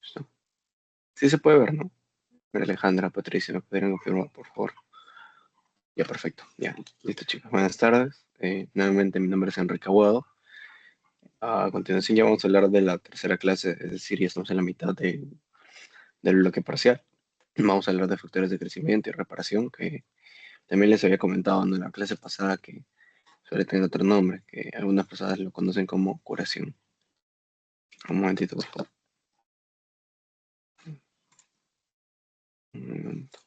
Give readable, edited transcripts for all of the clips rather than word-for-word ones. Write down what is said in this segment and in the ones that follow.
¿Listo? Sí se puede ver, ¿no? Pero Alejandra, Patricia, ¿me podrían confirmar, por favor? Ya, perfecto. Ya, listo, chicos. Buenas tardes. Nuevamente, mi nombre es Enrique Aguado. A continuación, ya vamos a hablar de la tercera clase, es decir, ya estamos en la mitad del bloque parcial. Vamos a hablar de factores de crecimiento y reparación, que también les había comentado en la clase pasada que suele tener otro nombre, que algunas personas lo conocen como curación. Un momentito, por favor. Un momento.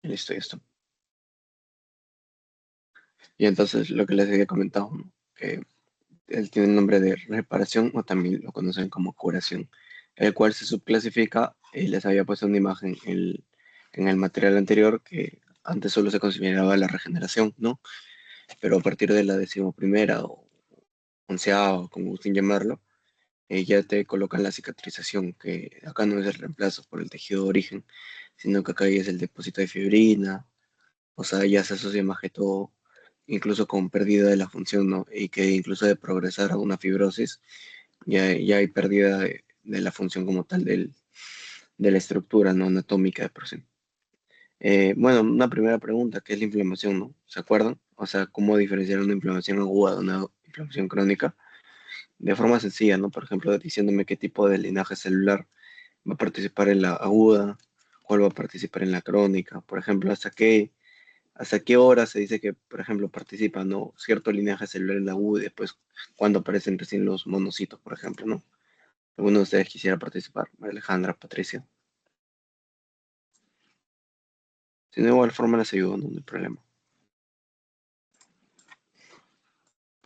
Listo, listo. Y entonces, lo que les había comentado, ¿no? Que él tiene el nombre de reparación o también lo conocen como curación, el cual se subclasifica y les había puesto una imagen en el material anterior que antes solo se consideraba la regeneración, ¿no? Pero a partir de la 11ª o 11ª, como gusten llamarlo, ya te colocan la cicatrización, que acá no es el reemplazo por el tejido de origen, sino que acá ya es el depósito de fibrina, o sea, ya se asocia más que todo, incluso con pérdida de la función, ¿no? Y que incluso de progresar a una fibrosis, ya hay pérdida de la función como tal de la estructura, ¿no? Anatómica de por sí. Bueno, una primera pregunta, ¿qué es la inflamación, no? ¿Se acuerdan? O sea, ¿cómo diferenciar una inflamación aguda de una inflamación crónica? De forma sencilla, ¿no? Por ejemplo, diciéndome qué tipo de linaje celular va a participar en la aguda, cuál va a participar en la crónica, por ejemplo, hasta qué hora se dice que, por ejemplo, participa, ¿no? Cierto linaje celular en la aguda y después cuando aparecen recién los monocitos, por ejemplo, ¿no? ¿Alguno de ustedes quisiera participar? Alejandra, Patricia. Si no, de igual forma les ayudo, no hay problema.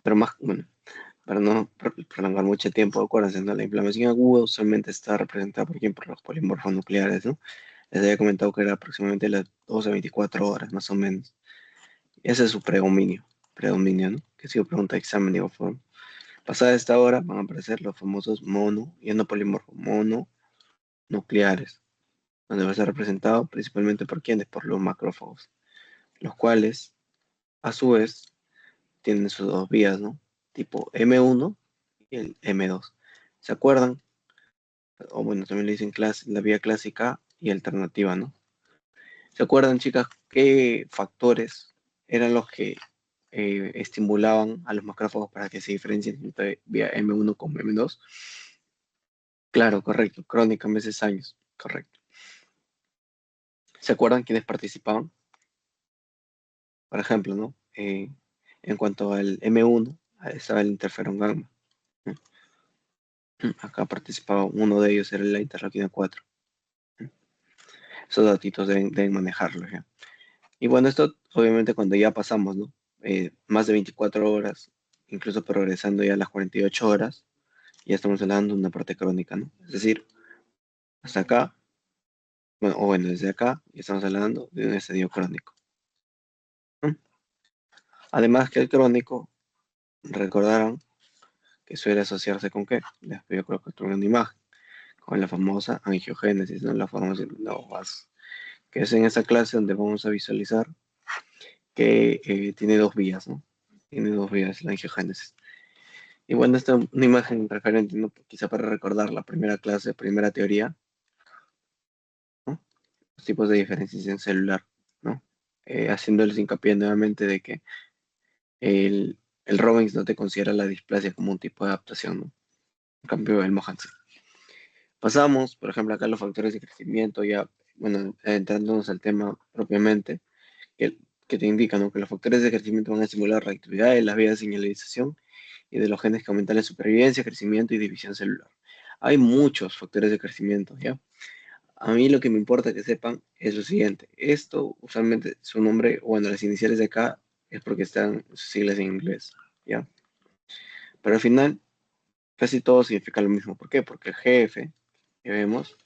Pero más, bueno, para no prolongar mucho tiempo, acuérdense, ¿no? La inflamación aguda usualmente está representada por los polimorfos nucleares, ¿no? Les había comentado que era aproximadamente las 12 a 24 horas, más o menos. Ese es su predominio, ¿no? Que ha sido pregunta de examen, digo, forma. Pasada esta hora van a aparecer los famosos mono y endopolimorfos mononucleares, donde va a ser representado principalmente por quienes, por los macrófagos, los cuales, a su vez, tienen sus dos vías, ¿no? Tipo M1 y el M2. ¿Se acuerdan? O bueno, también le dicen la vía clásica y alternativa, ¿no? ¿Se acuerdan, chicas, qué factores eran los que estimulaban a los macrófagos para que se diferencien entre vía M1 con M2? Claro, correcto. Crónica, meses, años. Correcto. ¿Se acuerdan quiénes participaban? Por ejemplo, ¿no? En cuanto al M1, ahí estaba el interferón gamma, ¿no? Acá participaba uno de ellos, era la interleuquina 4. Esos datitos deben manejarlos ya. Y bueno, esto obviamente cuando ya pasamos, ¿no? Más de 24 horas, incluso progresando ya a las 48 horas, ya estamos hablando de una parte crónica, ¿no? Es decir, hasta acá, bueno, o bueno, desde acá, ya estamos hablando de un estadio crónico, ¿no? Además que el crónico, recordaron que suele asociarse con qué. Les voy a colocar una imagen, con la famosa angiogénesis, ¿no? La famosa vasos, que es en esa clase donde vamos a visualizar que tiene dos vías, ¿no? Tiene dos vías la angiogénesis. Y bueno, esta es una imagen referente, ¿no? Quizá para recordar la primera clase, primera teoría, ¿no? Los tipos de diferenciación celular, ¿no? Haciéndoles hincapié nuevamente de que el Robbins no te considera la displasia como un tipo de adaptación, ¿no? En cambio, el Mohan sí. Pasamos, por ejemplo, acá los factores de crecimiento, ya, bueno, entrándonos al tema propiamente, que, que te indican, ¿no? Que los factores de crecimiento van a estimular la actividad de las vías de señalización y de los genes que aumentan la supervivencia, crecimiento y división celular. Hay muchos factores de crecimiento, ¿ya? A mí lo que me importa que sepan es lo siguiente. Esto, usualmente, su nombre, bueno, las iniciales de acá es porque están sus siglas en inglés, ¿ya? Pero al final, casi todo significa lo mismo. ¿Por qué? Porque el GF que vemos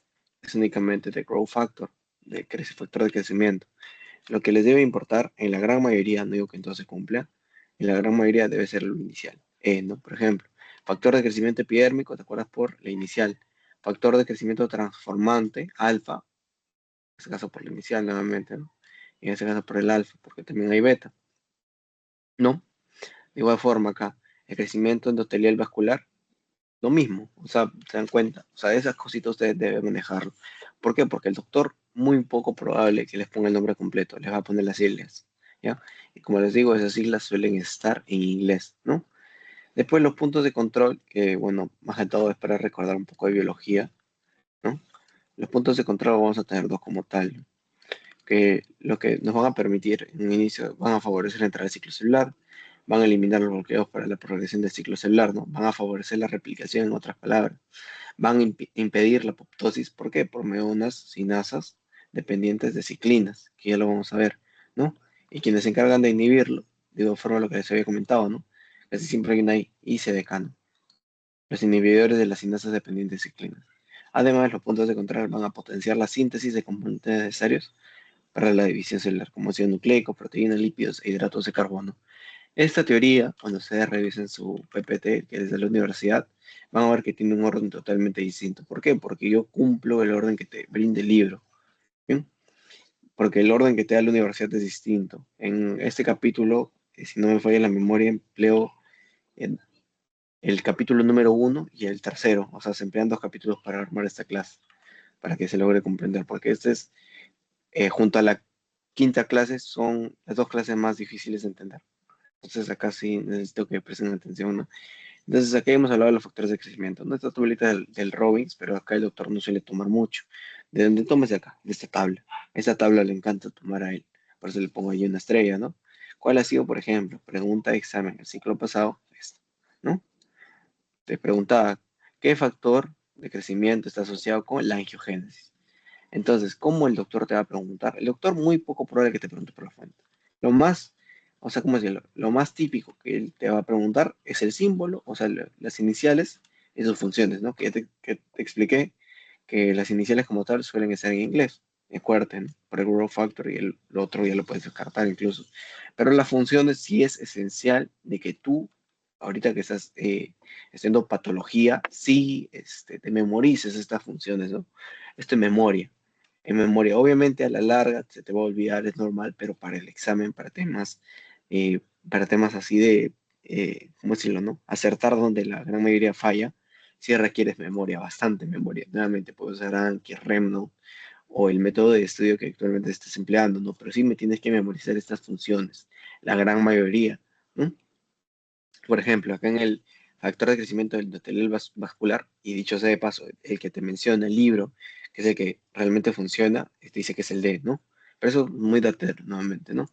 es únicamente de growth factor, factor de crecimiento. Lo que les debe importar, en la gran mayoría, no digo que entonces cumpla, en la gran mayoría debe ser lo inicial. ¿No? Por ejemplo, factor de crecimiento epidérmico, ¿te acuerdas por la inicial? Factor de crecimiento transformante, alfa, este caso por la inicial nuevamente, ¿no? Y en este caso por el alfa, porque también hay beta, ¿no? De igual forma acá, el crecimiento endotelial vascular, lo mismo, o sea, se dan cuenta, o sea, esas cositas ustedes deben manejarlo. ¿Por qué? Porque el doctor, muy poco probable que les ponga el nombre completo, les va a poner las siglas, ¿ya? Y como les digo, esas siglas suelen estar en inglés, ¿no? Después los puntos de control, que bueno, más que todo es para recordar un poco de biología, ¿no? Los puntos de control vamos a tener dos como tal, que lo que nos van a permitir en un inicio van a favorecer la entrada del ciclo celular, van a eliminar los bloqueos para la progresión del ciclo celular, ¿no? Van a favorecer la replicación, en otras palabras, van a impedir la apoptosis, ¿por qué? Por medio de unas sinasas dependientes de ciclinas, que ya lo vamos a ver, ¿no? Y quienes se encargan de inhibirlo, de igual forma lo que les había comentado, ¿no? Casi siempre hay una I, IC-decano, los inhibidores de las sinasas dependientes de ciclinas. Además, los puntos de control van a potenciar la síntesis de componentes necesarios para la división celular, como ácido nucleico, proteínas, lípidos e hidratos de carbono. Esta teoría, cuando ustedes revisen su PPT, que es de la universidad, van a ver que tiene un orden totalmente distinto. ¿Por qué? Porque yo cumplo el orden que te brinda el libro. ¿Bien? Porque el orden que te da la universidad es distinto. En este capítulo, si no me falla la memoria, empleo en el capítulo número uno y el tercero. O sea, se emplean dos capítulos para armar esta clase, para que se logre comprender. Porque este es, junto a la quinta clase, son las dos clases más difíciles de entender. Entonces acá sí necesito que presten atención, ¿no? Entonces aquí hemos hablado de los factores de crecimiento. No esta tablita del Robbins, pero acá el doctor no suele tomar mucho. ¿De dónde tomes de acá? De esta tabla. Esta tabla le encanta tomar a él. Por eso le pongo ahí una estrella, ¿no? ¿Cuál ha sido, por ejemplo? Pregunta de examen. El ciclo pasado, esto, ¿no? Te preguntaba, ¿qué factor de crecimiento está asociado con la angiogénesis? Entonces, ¿cómo el doctor te va a preguntar? El doctor muy poco probable que te pregunte por la fuente. Lo más, o sea, ¿cómo decirlo? Lo más típico que él te va a preguntar es el símbolo, o sea, las iniciales y sus funciones, ¿no? Que te expliqué que las iniciales como tal suelen estar en inglés. Acuérdate, ¿no? Por el growth factor y lo otro ya lo puedes descartar incluso. Pero las funciones sí es esencial de que tú, ahorita que estás haciendo patología, sí te memorices estas funciones, ¿no? Esto en memoria en memoria. Obviamente a la larga se te va a olvidar, es normal, pero para el examen, para temas así de, ¿cómo decirlo, no? Acertar donde la gran mayoría falla, sí requieres memoria, bastante memoria. Nuevamente puedo usar Anki, Remno o el método de estudio que actualmente estés empleando, ¿no? Pero sí me tienes que memorizar estas funciones, la gran mayoría, ¿no? Por ejemplo, acá en el factor de crecimiento del endotelial vascular, y dicho sea de paso, el que te menciona el libro, que es el que realmente funciona, dice que es el D, ¿no? Pero eso es muy dater, nuevamente, ¿no?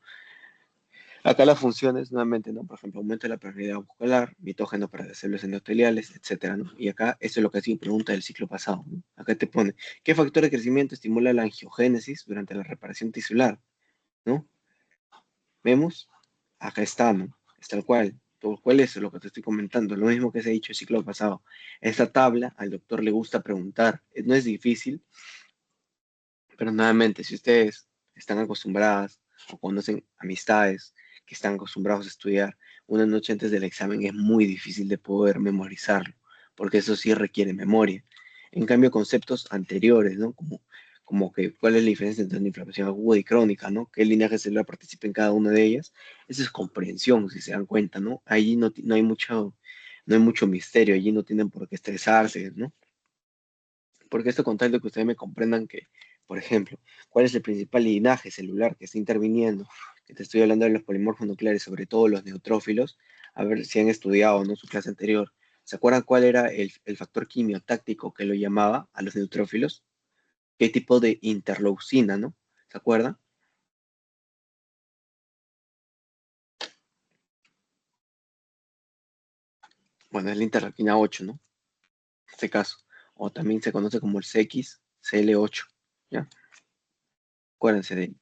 Acá las funciones, nuevamente, ¿no? Por ejemplo, aumento de la permeabilidad vascular, mitógeno para las células endoteliales, etcétera, ¿no? Y acá, eso es lo que ha sido pregunta del ciclo pasado, ¿no? Acá te pone, ¿qué factor de crecimiento estimula la angiogénesis durante la reparación tisular, ¿no? ¿Vemos? Acá está, ¿no? Es tal cual. Todo cual es lo que te estoy comentando. Lo mismo que se ha dicho el ciclo pasado. Esta tabla al doctor le gusta preguntar. No es difícil, pero nuevamente, si ustedes están acostumbradas o conocen amistades que están acostumbrados a estudiar una noche antes del examen, es muy difícil de poder memorizarlo, porque eso sí requiere memoria. En cambio, conceptos anteriores, ¿no? Como que cuál es la diferencia entre una inflamación aguda y crónica, ¿no? ¿Qué linaje celular participa en cada una de ellas? Esa es comprensión, si se dan cuenta, ¿no? Allí no hay mucho misterio, allí no tienen por qué estresarse, ¿no? Porque esto con tal de que ustedes me comprendan que, por ejemplo, cuál es el principal linaje celular que está interviniendo, que te estoy hablando de los polimorfos nucleares, sobre todo los neutrófilos, a ver si han estudiado no su clase anterior. ¿Se acuerdan cuál era el factor quimiotáctico que lo llamaba a los neutrófilos? ¿Qué tipo de interleucina, no? ¿Se acuerdan? Bueno, es la interleuquina 8, ¿no? En este caso. O también se conoce como el CXCL8, ¿ya? Acuérdense de él.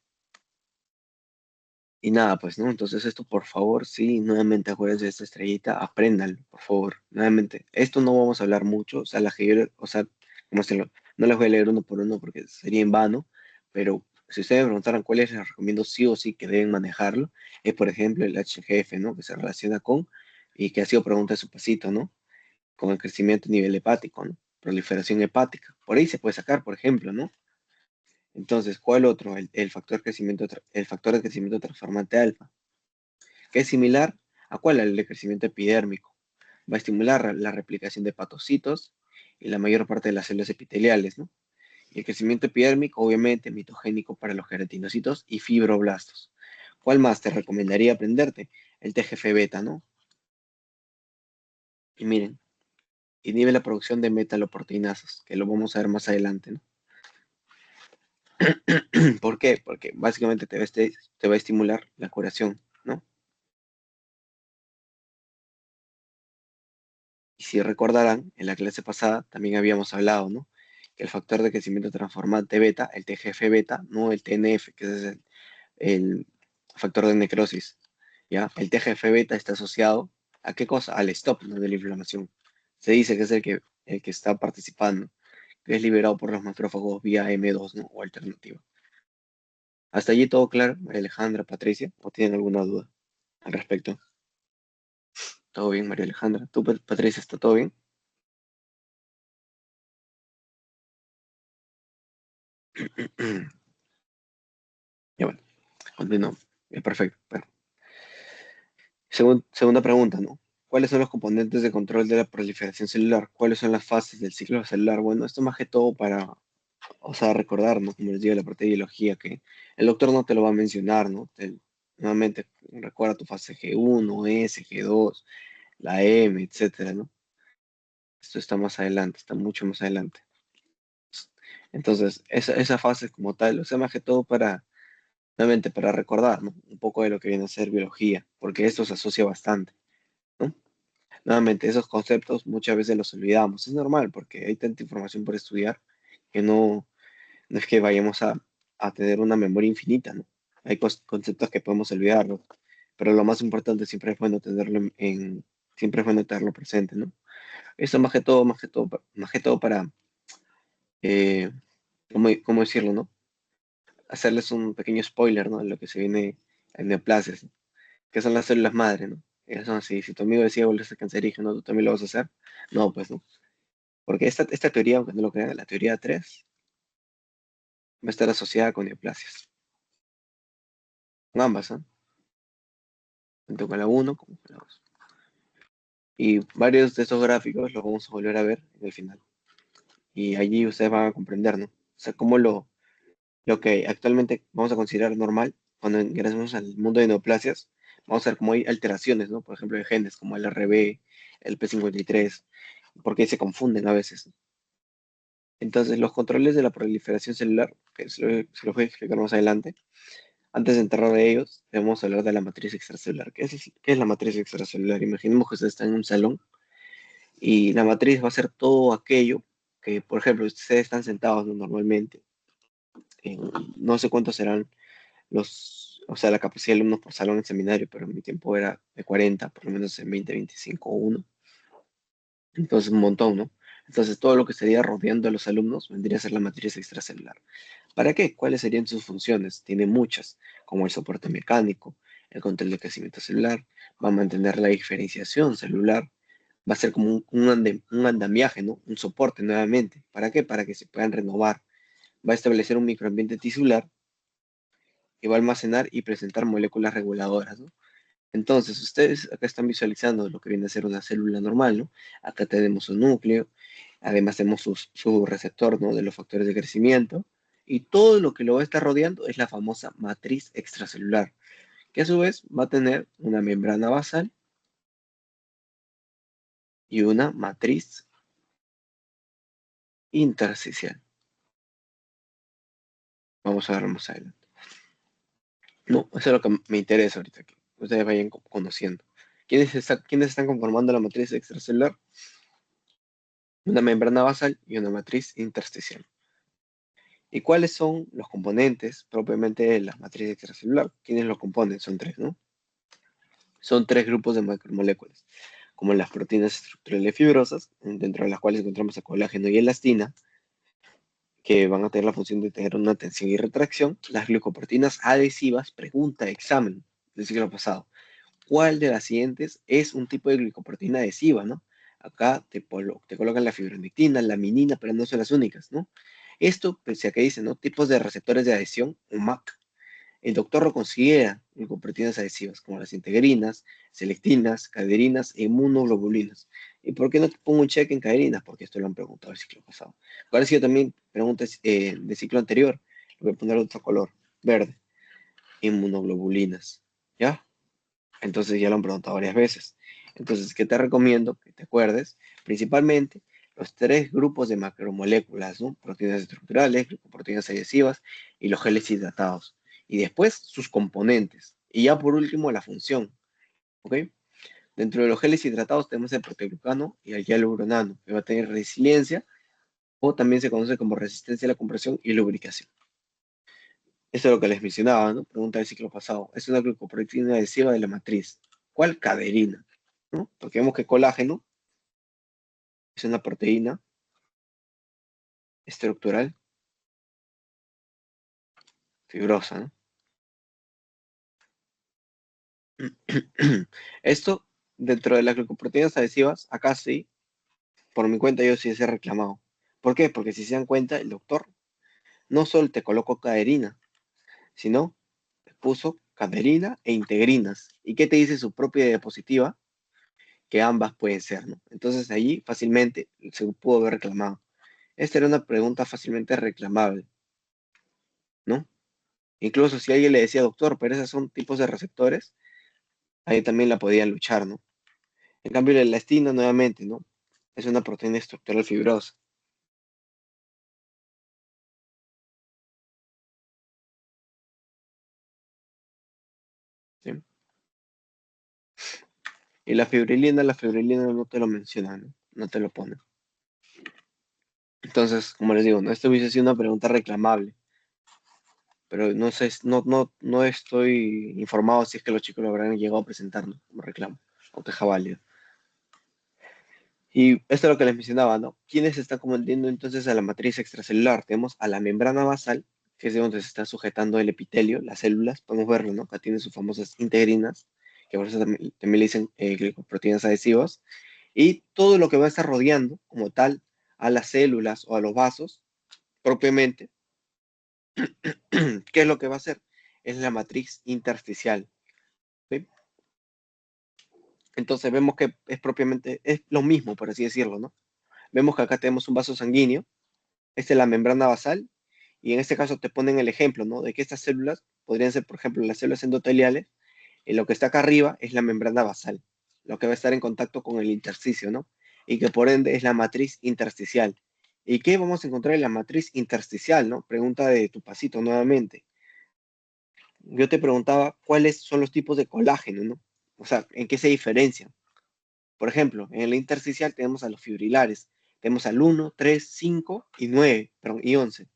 Y nada, pues, ¿no? Entonces esto, por favor, sí, nuevamente acuérdense de esta estrellita, apréndanlo, por favor, nuevamente. Esto no vamos a hablar mucho, o sea, o sea, como se lo, no les voy a leer uno por uno porque sería en vano, pero si ustedes me preguntaran cuáles les recomiendo sí o sí que deben manejarlo, es por ejemplo el HGF, ¿no? Que se relaciona con, y que ha sido pregunta de su pasito, ¿no? Con el crecimiento a nivel hepático, ¿no? Proliferación hepática. Por ahí se puede sacar, por ejemplo, ¿no? Entonces, ¿cuál otro? El factor de crecimiento transformante alfa, que es similar a cuál, al de crecimiento epidérmico. Va a estimular la replicación de patocitos y la mayor parte de las células epiteliales, ¿no? Y el crecimiento epidérmico, obviamente, mitogénico para los queratinocitos y fibroblastos. ¿Cuál más te recomendaría aprenderte? El TGF-beta, ¿no? Y miren, inhibe la producción de metaloproteinasas, que lo vamos a ver más adelante, ¿no? ¿Por qué? Porque básicamente te va a estimular la curación, ¿no? Y si recordarán, en la clase pasada también habíamos hablado, ¿no? Que el factor de crecimiento transformante beta, el TGF-beta, no el TNF, que es el factor de necrosis, ¿ya? El TGF-beta está asociado ¿a qué cosa? Al stop, ¿no? De la inflamación. Se dice que es el que está participando, que es liberado por los macrófagos vía M2, ¿no? O alternativa. ¿Hasta allí todo claro, María Alejandra, Patricia? ¿O tienen alguna duda al respecto? ¿Todo bien, María Alejandra? ¿Tú, Patricia, está todo bien? Ya bueno, continuamos. Perfecto. Bueno, segunda pregunta, ¿no? ¿Cuáles son los componentes de control de la proliferación celular? ¿Cuáles son las fases del ciclo celular? Bueno, esto más que todo para, o sea, recordar, ¿no? Como les digo, la parte de biología, que el doctor no te lo va a mencionar, ¿no? Nuevamente, recuerda tu fase G1, S, G2, la M, etcétera, ¿no? Esto está más adelante, está mucho más adelante. Entonces, esa fase como tal, o sea, más que todo para, nuevamente, para recordar, ¿no? Un poco de lo que viene a ser biología, porque esto se asocia bastante, ¿no? Nuevamente, esos conceptos muchas veces los olvidamos. Es normal porque hay tanta información por estudiar que no es que vayamos a tener una memoria infinita, ¿no? Hay conceptos que podemos olvidarlos, pero lo más importante siempre es bueno tenerlo siempre es bueno tenerlo presente, ¿no? Eso más que todo para, eh, ¿cómo decirlo, no? Hacerles un pequeño spoiler, ¿no? De lo que se viene en neoplasias, ¿no? Que son las células madre, ¿no? Ellas son así, si tu amigo decía volverse cancerígeno, ¿tú también lo vas a hacer? No, pues no. Porque esta teoría, aunque no lo crean, la teoría 3 va a estar asociada con neoplasias. Con ambas, ¿no? Tanto con la uno como con la 2. Y varios de esos gráficos los vamos a volver a ver en el final. Y allí ustedes van a comprender, ¿no? O sea, cómo lo que actualmente vamos a considerar normal, cuando ingresamos al mundo de neoplasias, vamos a ver cómo hay alteraciones, ¿no? Por ejemplo, de genes como el RB, el P53, porque se confunden a veces. Entonces, los controles de la proliferación celular, que se los voy a explicar más adelante, antes de entrar a ellos, debemos hablar de la matriz extracelular. ¿Qué es la matriz extracelular? Imaginemos que usted está en un salón y la matriz va a ser todo aquello que, por ejemplo, ustedes están sentados, ¿no? Normalmente, no sé cuántos serán o sea, la capacidad de alumnos por salón en seminario, pero en mi tiempo era de 40, por lo menos en 2025 uno. Entonces, un montón, ¿no? Entonces, todo lo que estaría rodeando a los alumnos vendría a ser la matriz extracelular. ¿Para qué? ¿Cuáles serían sus funciones? Tiene muchas, como el soporte mecánico, el control de crecimiento celular, va a mantener la diferenciación celular, va a ser como un andamiaje, ¿no? Un soporte nuevamente. ¿Para qué? Para que se puedan renovar. Va a establecer un microambiente tisular que va a almacenar y presentar moléculas reguladoras, ¿no? Entonces, ustedes acá están visualizando lo que viene a ser una célula normal, ¿no? Acá tenemos un núcleo, además tenemos su receptor, ¿no? De los factores de crecimiento, y todo lo que lo va a estar rodeando es la famosa matriz extracelular, que a su vez va a tener una membrana basal y una matriz intersticial. Vamos a ver más adelante. No, eso es lo que me interesa ahorita, que ustedes vayan conociendo. ¿Quiénes están conformando la matriz extracelular? Una membrana basal y una matriz intersticial. ¿Y cuáles son los componentes propiamente de la matriz extracelular? ¿Quiénes lo componen? Son tres, ¿no? Son tres grupos de macromoléculas, como las proteínas estructurales fibrosas, dentro de las cuales encontramos el colágeno y elastina, que van a tener la función de tener una tensión y retracción. Las glucoproteínas adhesivas, pregunta, examen del siglo pasado. ¿Cuál de las siguientes es un tipo de glicoproteína adhesiva, no? Acá te colocan la fibronectina, la minina, pero no son las únicas, ¿no? Esto, pese a que dice, ¿no? Tipos de receptores de adhesión, o MAC. El doctor lo considera glicoproteínas adhesivas, como las integrinas, selectinas, caderinas e inmunoglobulinas. ¿Y por qué no te pongo un check en caderinas? Porque esto lo han preguntado el ciclo pasado. Ahora sí, yo también preguntas de ciclo anterior. Le voy a poner otro color, verde. Inmunoglobulinas. ¿Ya? Entonces ya lo han preguntado varias veces. Entonces, ¿qué te recomiendo? Que te acuerdes, principalmente, los tres grupos de macromoléculas, ¿no? Proteínas estructurales, glicoproteínas adhesivas y los geles hidratados. Y después, sus componentes. Y ya por último, la función, ¿ok? Dentro de los geles hidratados tenemos el proteoglucano y el hialuronano, que va a tener resiliencia, o también se conoce como resistencia a la compresión y lubricación. Esto es lo que les mencionaba, ¿no? Pregunta del ciclo pasado. Es una glicoproteína adhesiva de la matriz. ¿Cuál? Caderina, ¿no? Porque vemos que colágeno es una proteína estructural fibrosa, ¿no? Esto, dentro de las glicoproteínas adhesivas, acá sí, por mi cuenta yo sí se he reclamado. ¿Por qué? Porque si se dan cuenta, el doctor no solo te colocó caderina, sino te puso caderina e integrinas. ¿Y qué te dice su propia diapositiva? Que ambas pueden ser, ¿no? Entonces allí fácilmente se pudo haber reclamado. Esta era una pregunta fácilmente reclamable, ¿no? Incluso si alguien le decía, doctor, pero esos son tipos de receptores, ahí también la podían luchar, ¿no? En cambio, la elastina, nuevamente, ¿no? Es una proteína estructural fibrosa, ¿sí? Y la fibrilina no te lo menciona, ¿no? No te lo pone. Entonces, como les digo, ¿no? Esto hubiese sido una pregunta reclamable, pero no sé, no estoy informado si es que los chicos lo habrán llegado a presentar, ¿no? Como reclamo o queja válida. Y esto es lo que les mencionaba, ¿no? ¿Quiénes se están convirtiendo entonces a la matriz extracelular? Tenemos a la membrana basal, que es de donde se está sujetando el epitelio, las células, podemos verlo, ¿no? Acá tiene sus famosas integrinas, que por eso también le dicen glicoproteínas adhesivas, y todo lo que va a estar rodeando, como tal, a las células o a los vasos, propiamente, ¿qué es lo que va a hacer? Es la matriz intersticial, ¿sí? Entonces vemos que es propiamente, es lo mismo, por así decirlo, ¿no? Vemos que acá tenemos un vaso sanguíneo. Esta es la membrana basal, y en este caso te ponen el ejemplo, ¿no? De que estas células podrían ser, por ejemplo, las células endoteliales, y lo que está acá arriba es la membrana basal, lo que va a estar en contacto con el intersticio, ¿no? Y que por ende es la matriz intersticial. ¿Y qué vamos a encontrar en la matriz intersticial, ¿no? Pregunta de tu pasito nuevamente. Yo te preguntaba cuáles son los tipos de colágeno, ¿no? O sea, ¿en qué se diferencian? Por ejemplo, en el intersticial tenemos a los fibrilares, tenemos al 1, 3, 5 y 9, perdón, y 11,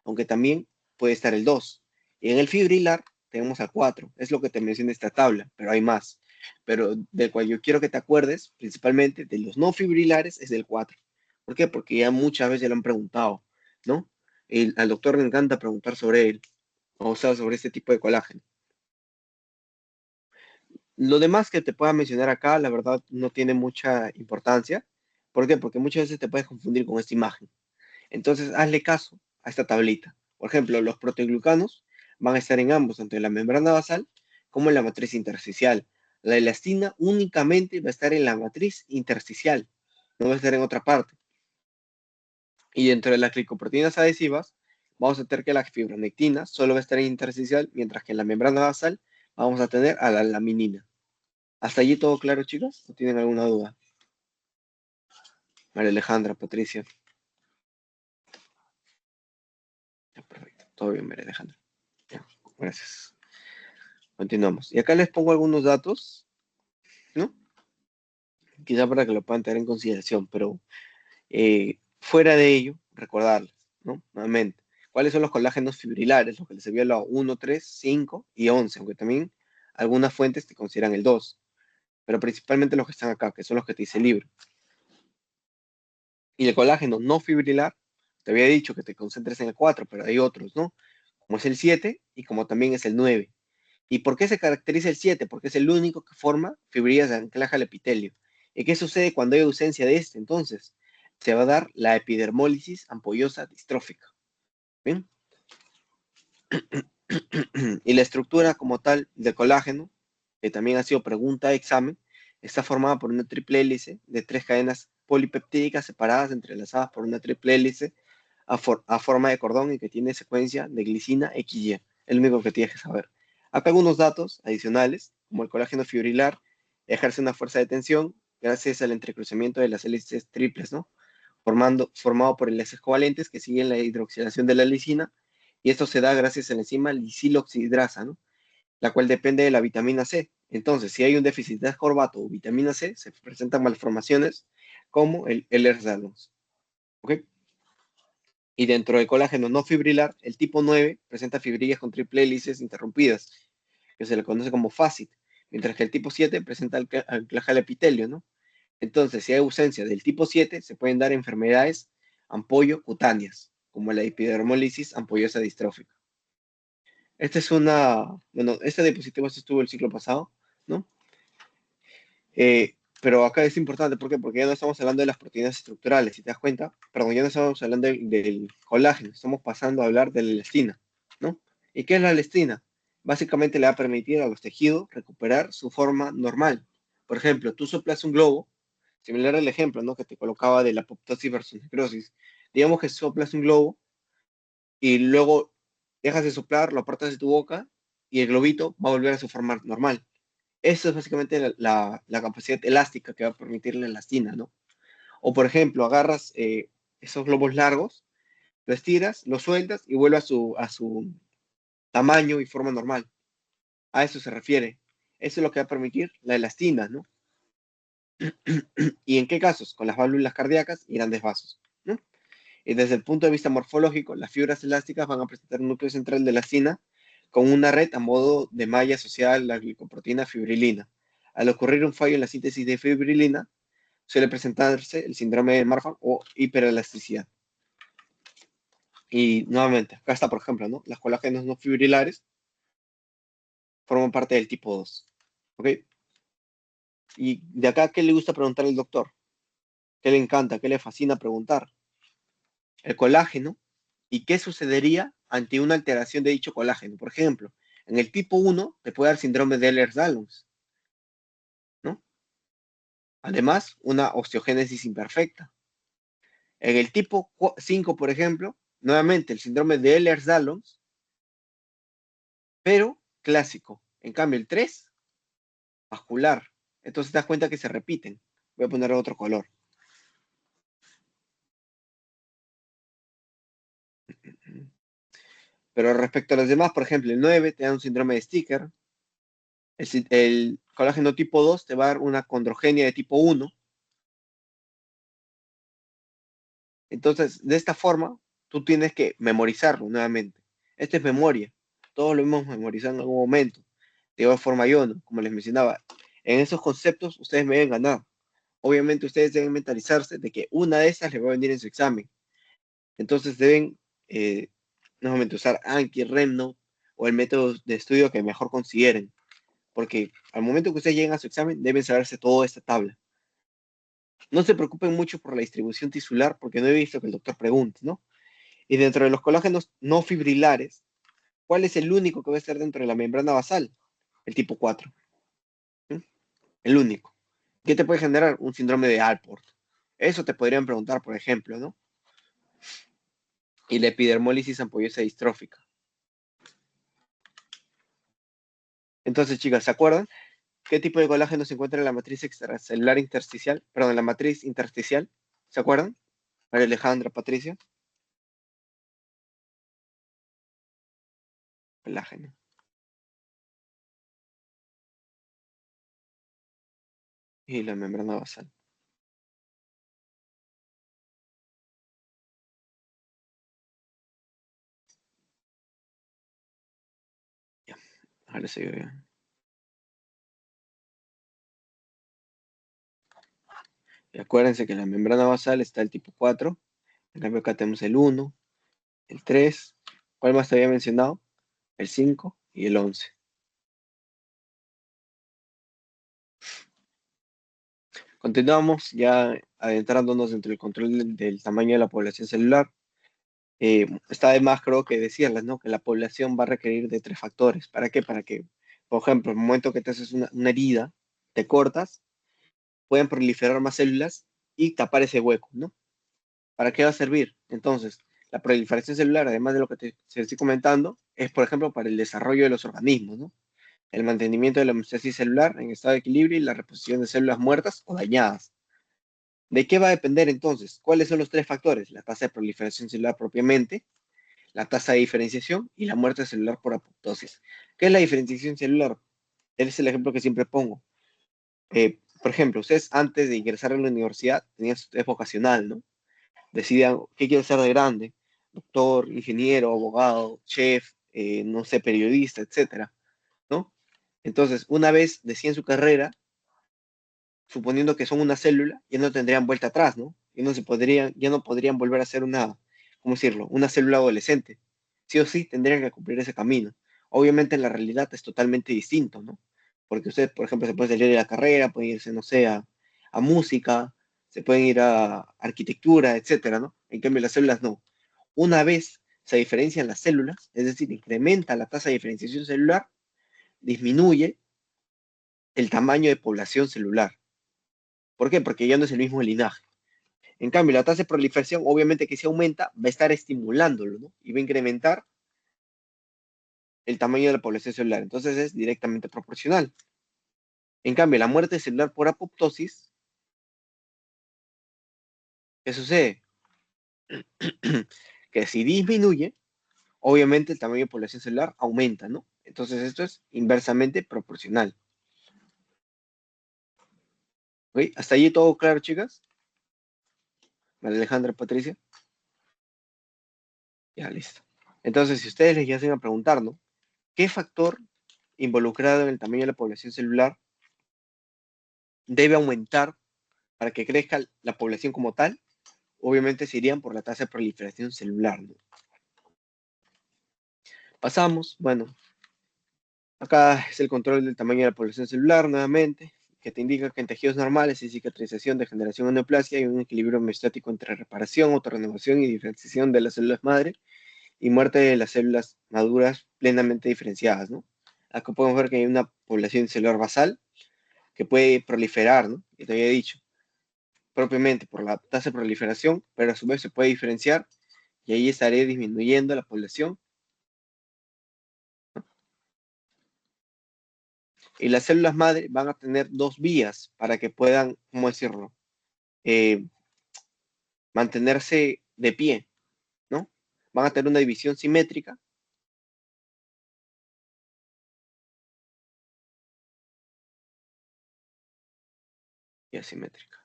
aunque también puede estar el 2. Y en el fibrilar tenemos al 4, es lo que te menciona esta tabla, pero hay más. Pero del cual yo quiero que te acuerdes, principalmente de los no fibrilares, es del 4. ¿Por qué? Porque ya muchas veces lo han preguntado, ¿no? Al doctor le encanta preguntar sobre él, o sea, sobre este tipo de colágeno. Lo demás que te pueda mencionar acá, la verdad, no tiene mucha importancia. ¿Por qué? Porque muchas veces te puedes confundir con esta imagen. Entonces, hazle caso a esta tablita. Por ejemplo, los proteoglucanos van a estar en ambos, tanto en la membrana basal como en la matriz intersticial. La elastina únicamente va a estar en la matriz intersticial, no va a estar en otra parte. Y dentro de las glicoproteínas adhesivas, vamos a tener que la fibronectina solo va a estar en intersticial, mientras que en la membrana basal vamos a tener a la laminina. ¿Hasta allí todo claro, chicos? ¿No tienen alguna duda? María Alejandra, Patricia. Ya, perfecto. Todo bien, María Alejandra. Ya, gracias. Continuamos. Y acá les pongo algunos datos, ¿no? Quizá para que lo puedan tener en consideración, pero fuera de ello, recordarles, ¿no? Nuevamente, ¿cuáles son los colágenos fibrilares? Los que les había hablado, 1, 3, 5 y 11, aunque también algunas fuentes te consideran el 2, pero principalmente los que están acá, que son los que te dice el libro. Y el colágeno no fibrilar, te había dicho que te concentres en el 4, pero hay otros, ¿no? Como es el 7 y como también es el 9. ¿Y por qué se caracteriza el 7? Porque es el único que forma fibrillas de anclaje al epitelio. ¿Y qué sucede cuando hay ausencia de este? Entonces, se va a dar la epidermólisis ampollosa distrófica. ¿Bien? Y la estructura como tal del colágeno, que también ha sido pregunta de examen, está formada por una triple hélice de 3 cadenas polipeptídicas separadas, entrelazadas por una triple hélice a forma de cordón y que tiene secuencia de glicina XY. Es lo único que tienes que saber. Acá algunos datos adicionales, como el colágeno fibrilar ejerce una fuerza de tensión gracias al entrecruzamiento de las hélices triples, ¿no? Formado por enlaces covalentes que siguen la hidroxilación de la lisina, y esto se da gracias a la enzima lisiloxidrasa, ¿no? La cual depende de la vitamina C. Entonces, si hay un déficit de ascorbato o vitamina C, se presentan malformaciones como el Ehlers-Danlos. ¿Ok? Y dentro del colágeno no fibrilar, el tipo 9 presenta fibrillas con triple hélices interrumpidas, que se le conoce como FACIT, mientras que el tipo 7 presenta anclaje al epitelio, ¿no? Entonces, si hay ausencia del tipo 7, se pueden dar enfermedades ampollo cutáneas, como la epidermólisis ampollosa distrófica. Esta diapositiva se estuvo el ciclo pasado, ¿no? Pero acá es importante, ¿por qué? Porque ya no estamos hablando de las proteínas estructurales, si te das cuenta, perdón, ya no estamos hablando del colágeno, estamos pasando a hablar de la elastina, ¿no? ¿Y qué es la elastina? Básicamente le va a permitir a los tejidos recuperar su forma normal. Por ejemplo, tú soplas un globo, similar al ejemplo, ¿no? Que te colocaba de la apoptosis versus necrosis. Digamos que soplas un globo y luego dejas de soplar, lo apartas de tu boca y el globito va a volver a su forma normal. Eso es básicamente la capacidad elástica que va a permitir la elastina, ¿no? O por ejemplo, agarras esos globos largos, lo estiras, lo sueltas y vuelve a su tamaño y forma normal. A eso se refiere. Eso es lo que va a permitir la elastina, ¿no? ¿Y en qué casos? Con las válvulas cardíacas y grandes vasos, ¿no? Y desde el punto de vista morfológico, las fibras elásticas van a presentar un núcleo central de elastina con una red a modo de malla asociada a la glicoproteína fibrilina. Al ocurrir un fallo en la síntesis de fibrilina, suele presentarse el síndrome de Marfan o hiperelasticidad. Y nuevamente, acá está, por ejemplo, ¿no? Las colágenos no fibrilares forman parte del tipo 2. ¿Ok? Y de acá, ¿qué le gusta preguntar al doctor? ¿Qué le encanta? ¿Qué le fascina preguntar? El colágeno y qué sucedería ante una alteración de dicho colágeno. Por ejemplo, en el tipo 1 te puede dar síndrome de Ehlers-Danlos, ¿no? Además, una osteogénesis imperfecta. En el tipo 5, por ejemplo, nuevamente el síndrome de Ehlers-Danlos, pero clásico. En cambio, el 3, vascular. Entonces te das cuenta que se repiten. Voy a poner otro color. Pero respecto a los demás, por ejemplo, el 9 te da un síndrome de Sticker. El colágeno tipo 2 te va a dar una condrogenia de tipo 1. Entonces, de esta forma, tú tienes que memorizarlo nuevamente. Esta es memoria. Todos lo hemos memorizado en algún momento. De igual forma yo, ¿no? Como les mencionaba, en esos conceptos ustedes me deben ganar. Obviamente ustedes deben mentalizarse de que una de esas les va a venir en su examen. Entonces deben eh, nuevamente usar Anki, Remnote o el método de estudio que mejor consideren. Porque al momento que ustedes lleguen a su examen, deben saberse toda esta tabla. No se preocupen mucho por la distribución tisular, porque no he visto que el doctor pregunte, ¿no? Y dentro de los colágenos no fibrilares, ¿cuál es el único que va a estar dentro de la membrana basal? El tipo 4. ¿Sí? El único. ¿Qué te puede generar? Un síndrome de Alport. Eso te podrían preguntar, por ejemplo, ¿no? Y la epidermólisis ampollosa distrófica. Entonces, chicas, ¿se acuerdan? ¿Qué tipo de colágeno se encuentra en la matriz extracelular intersticial? Perdón, en la matriz intersticial. ¿Se acuerdan? María Alejandra, Patricia. Colágeno. Y la membrana basal. Ya, ahora sí, bien. Y acuérdense que en la membrana basal está el tipo 4. En cambio, acá tenemos el 1, el 3. ¿Cuál más te había mencionado? El 5 y el 11. Continuamos ya adentrándonos dentro del control del tamaño de la población celular. Está de más, creo que decirles, ¿no? Que la población va a requerir de tres factores. ¿Para qué? Para que, por ejemplo, en el momento que te haces una herida, te cortas, pueden proliferar más células y tapar ese hueco, ¿no? ¿Para qué va a servir? Entonces, la proliferación celular, además de lo que te estoy comentando, es, por ejemplo, para el desarrollo de los organismos, ¿no? El mantenimiento de la homeostasis celular en estado de equilibrio y la reposición de células muertas o dañadas. ¿De qué va a depender entonces? ¿Cuáles son los tres factores? La tasa de proliferación celular propiamente, la tasa de diferenciación y la muerte celular por apoptosis. ¿Qué es la diferenciación celular? Es el ejemplo que siempre pongo. Por ejemplo, ustedes antes de ingresar a la universidad tenían su test vocacional, ¿no? Decían qué quiero ser de grande, doctor, ingeniero, abogado, chef, no sé, periodista, etcétera, ¿no? Entonces, una vez decían su carrera, suponiendo que son una célula, ya no tendrían vuelta atrás, ¿no? Ya no podrían volver a ser una, ¿cómo decirlo? Una célula adolescente. Sí o sí tendrían que cumplir ese camino. Obviamente en la realidad es totalmente distinto, ¿no? Porque usted, por ejemplo, se puede salir de la carrera, puede irse, no sé, a música, se pueden ir a arquitectura, etcétera, ¿no? En cambio, las células no. Una vez se diferencian las células, es decir, incrementa la tasa de diferenciación celular, disminuye el tamaño de población celular. ¿Por qué? Porque ya no es el mismo linaje. En cambio, la tasa de proliferación, obviamente que si aumenta, va a estar estimulándolo, ¿no? Y va a incrementar el tamaño de la población celular. Entonces es directamente proporcional. En cambio, la muerte celular por apoptosis, ¿qué sucede? Que si disminuye, obviamente el tamaño de población celular aumenta, ¿no? Entonces esto es inversamente proporcional. ¿Ok? ¿Hasta allí todo claro, chicas? María Alejandra, Patricia. Ya, listo. Entonces, si ustedes les llegan a preguntar, ¿no? ¿Qué factor involucrado en el tamaño de la población celular debe aumentar para que crezca la población como tal? Obviamente se irían por la tasa de proliferación celular, ¿no? Pasamos, bueno, acá es el control del tamaño de la población celular nuevamente, que te indica que en tejidos normales y cicatrización, degeneración o neoplasia hay un equilibrio homeostático entre reparación, autorrenovación y diferenciación de las células madre y muerte de las células maduras plenamente diferenciadas, ¿no? Acá podemos ver que hay una población celular basal que puede proliferar, ¿no? Que te había dicho, propiamente por la tasa de proliferación, pero a su vez se puede diferenciar y ahí estaría disminuyendo la población. Y las células madre van a tener dos vías para que puedan, ¿cómo decirlo? Eh, Mantenerse de pie, ¿no? Van a tener una división simétrica y asimétrica.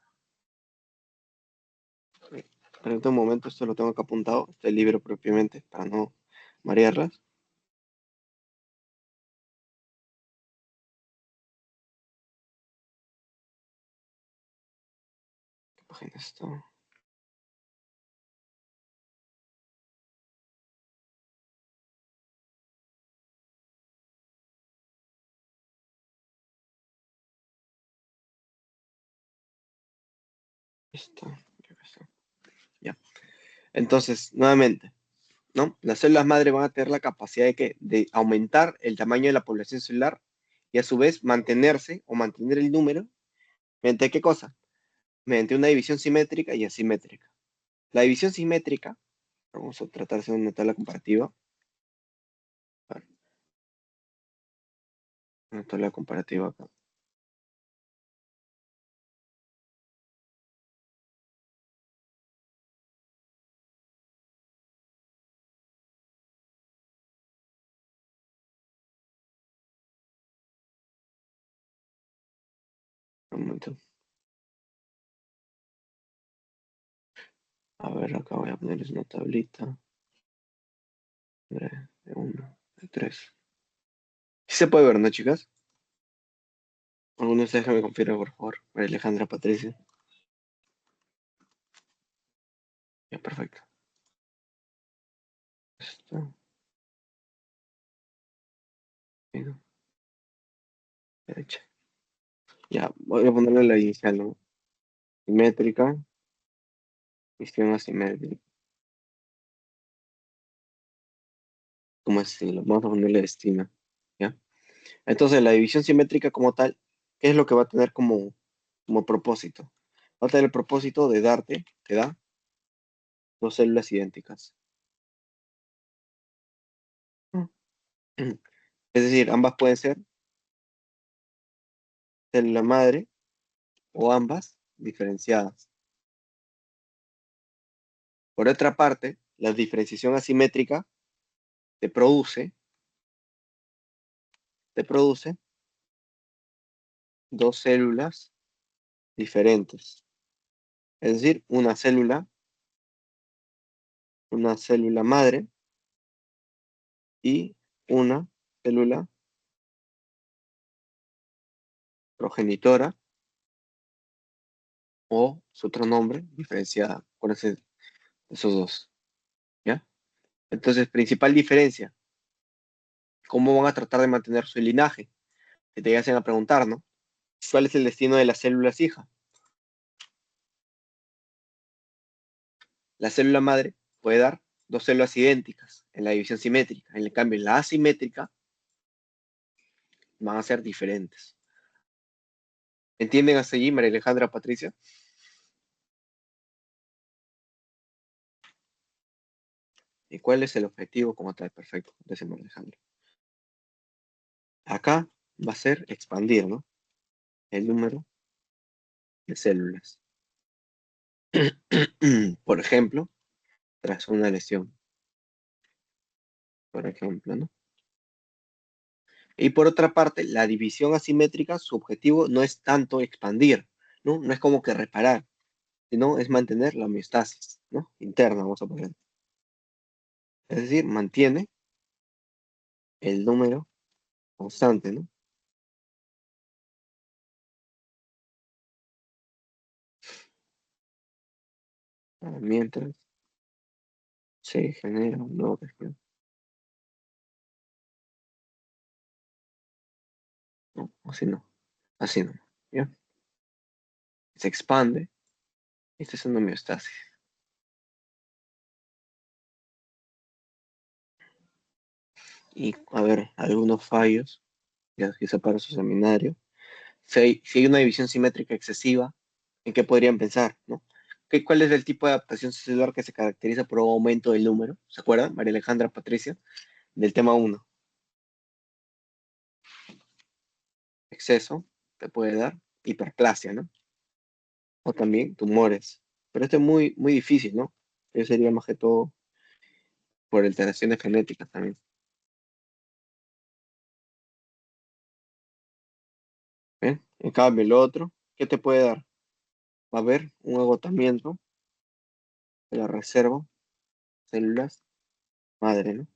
Pero en un momento esto lo tengo acá apuntado, este libro propiamente, para no marearlas. ¿Qué página está? Está, acá está. Ya. Entonces, nuevamente, ¿no? Las células madre van a tener la capacidad de, que, de aumentar el tamaño de la población celular y a su vez mantenerse o mantener el número. ¿Mediante qué cosa? Mediante una división simétrica y asimétrica. La división simétrica, vamos a tratar de hacer una tabla comparativa. A ver, una tabla comparativa acá. Un momento. A ver, acá voy a ponerles una tablita de uno, de tres. Sí se puede ver, ¿no, chicas? Algunos déjame confirmar, por favor. María Alejandra, Patricia. Ya, perfecto. Esto, y no, derecha. Ya, voy a ponerle la inicial, ¿no? Simétrica, visión asimétrica. ¿cómo decirlo? Vamos a ponerle destino, ¿ya? Entonces, la división simétrica como tal, ¿qué es lo que va a tener como propósito? Va a tener el propósito de darte, te da dos células idénticas. Es decir, ambas pueden ser célula madre o ambas diferenciadas. Por otra parte, la diferenciación asimétrica te produce, te produce dos células diferentes. Es decir, una célula madre y una célula progenitora o su otro nombre diferenciada con esos dos, ¿ya? Entonces, principal diferencia, ¿cómo van a tratar de mantener su linaje? Que te hacen a preguntar, ¿no? ¿Cuál es el destino de las células hija? La célula madre puede dar dos células idénticas en la división simétrica. En el cambio, en la asimétrica van a ser diferentes. ¿Entienden hasta allí, María Alejandra, Patricia? ¿Y cuál es el objetivo como tal? Perfecto, dice María Alejandra. Acá va a ser expandir, ¿no? El número de células. Por ejemplo, tras una lesión, por ejemplo, ¿no? Y por otra parte, la división asimétrica, su objetivo no es tanto expandir, ¿no? No es como que reparar, sino es mantener la homeostasis, ¿no? Interna, vamos a poner. Es decir, mantiene el número constante, ¿no? Mientras se genera un nuevo región. No, así no, así no, ¿ya? Se expande, esta es una homeostasis. Y, a ver, algunos fallos, ya quizá para su seminario. Si hay una división simétrica excesiva, ¿en qué podrían pensar, no? ¿Cuál es el tipo de adaptación celular que se caracteriza por un aumento del número? ¿Se acuerdan, María Alejandra, Patricia? Del tema uno. Exceso te puede dar hiperplasia, ¿no? O también tumores. Pero esto es muy, muy difícil, ¿no? Eso sería más que todo por alteraciones genéticas también. ¿Ven? En cambio, el otro, ¿qué te puede dar? Va a haber un agotamiento de la reserva células madre, ¿no?